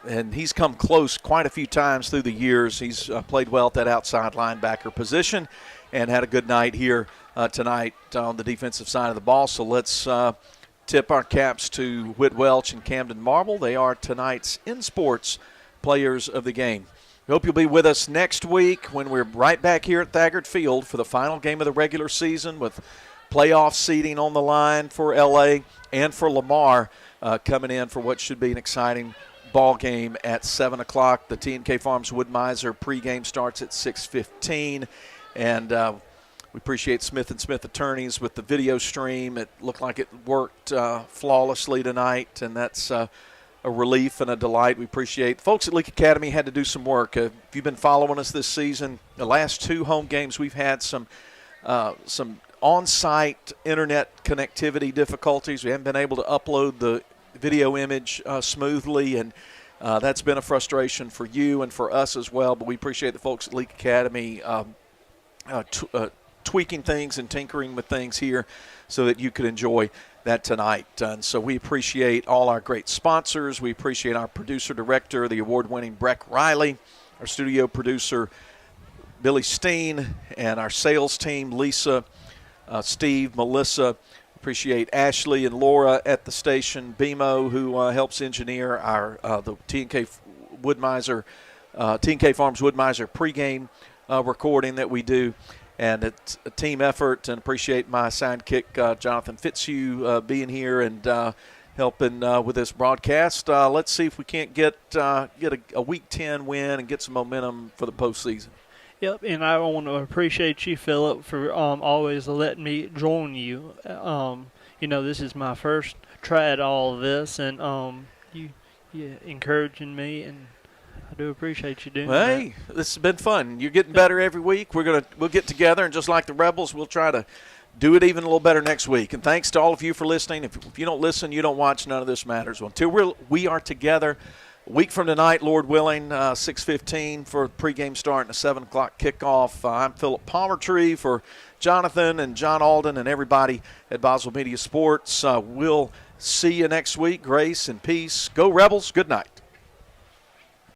And he's come close quite a few times through the years. He's played well at that outside linebacker position and had a good night here tonight on the defensive side of the ball. So let's tip our caps to Whit Welch and Camden Marble. They are tonight's in sports players of the game. We hope you'll be with us next week when we're right back here at Thagard Field for the final game of the regular season with playoff seeding on the line for L.A. and for Lamar coming in for what should be an exciting ball game at 7 o'clock. The T&K Farms Wood Miser pregame starts at 6:15. And we appreciate Smith & Smith Attorneys with the video stream. It looked like it worked flawlessly tonight, and that's a relief and a delight. We appreciate. Folks at Leake Academy had to do some work. If you've been following us this season, the last 2 home games we've had some on-site internet connectivity difficulties. We haven't been able to upload the video image smoothly, and that's been a frustration for you and for us as well. But we appreciate the folks at Leake Academy tweaking things and tinkering with things here so that you could enjoy that tonight. And so we appreciate all our great sponsors. We appreciate our producer-director, the award-winning Breck Riley, our studio producer, Billy Steen, and our sales team, Lisa, Steve, Melissa. Appreciate Ashley and Laura at the station, BMO, who helps engineer our the T&K Farms Wood Miser pregame recording that we do. And it's a team effort, and appreciate my sidekick, Jonathan Fitzhugh, being here and helping with this broadcast. Let's see if we can't get a Week 10 win and get some momentum for the postseason. Yep, and I want to appreciate you, Philip, for always letting me join you. This is my first try at all of this, and you encouraging me, and I do appreciate you doing that. Hey, this has been fun. You're getting better every week. We'll get together, and just like the Rebels, we'll try to do it even a little better next week. And thanks to all of you for listening. If you don't listen, you don't watch, none of this matters. Until we are together. A week from tonight, Lord willing, 6:15 for the pregame start and a 7 o'clock kickoff. I'm Philip Palmertree for Jonathan and John Alden and everybody at Boswell Media Sports. We'll see you next week. Grace and peace. Go Rebels. Good night.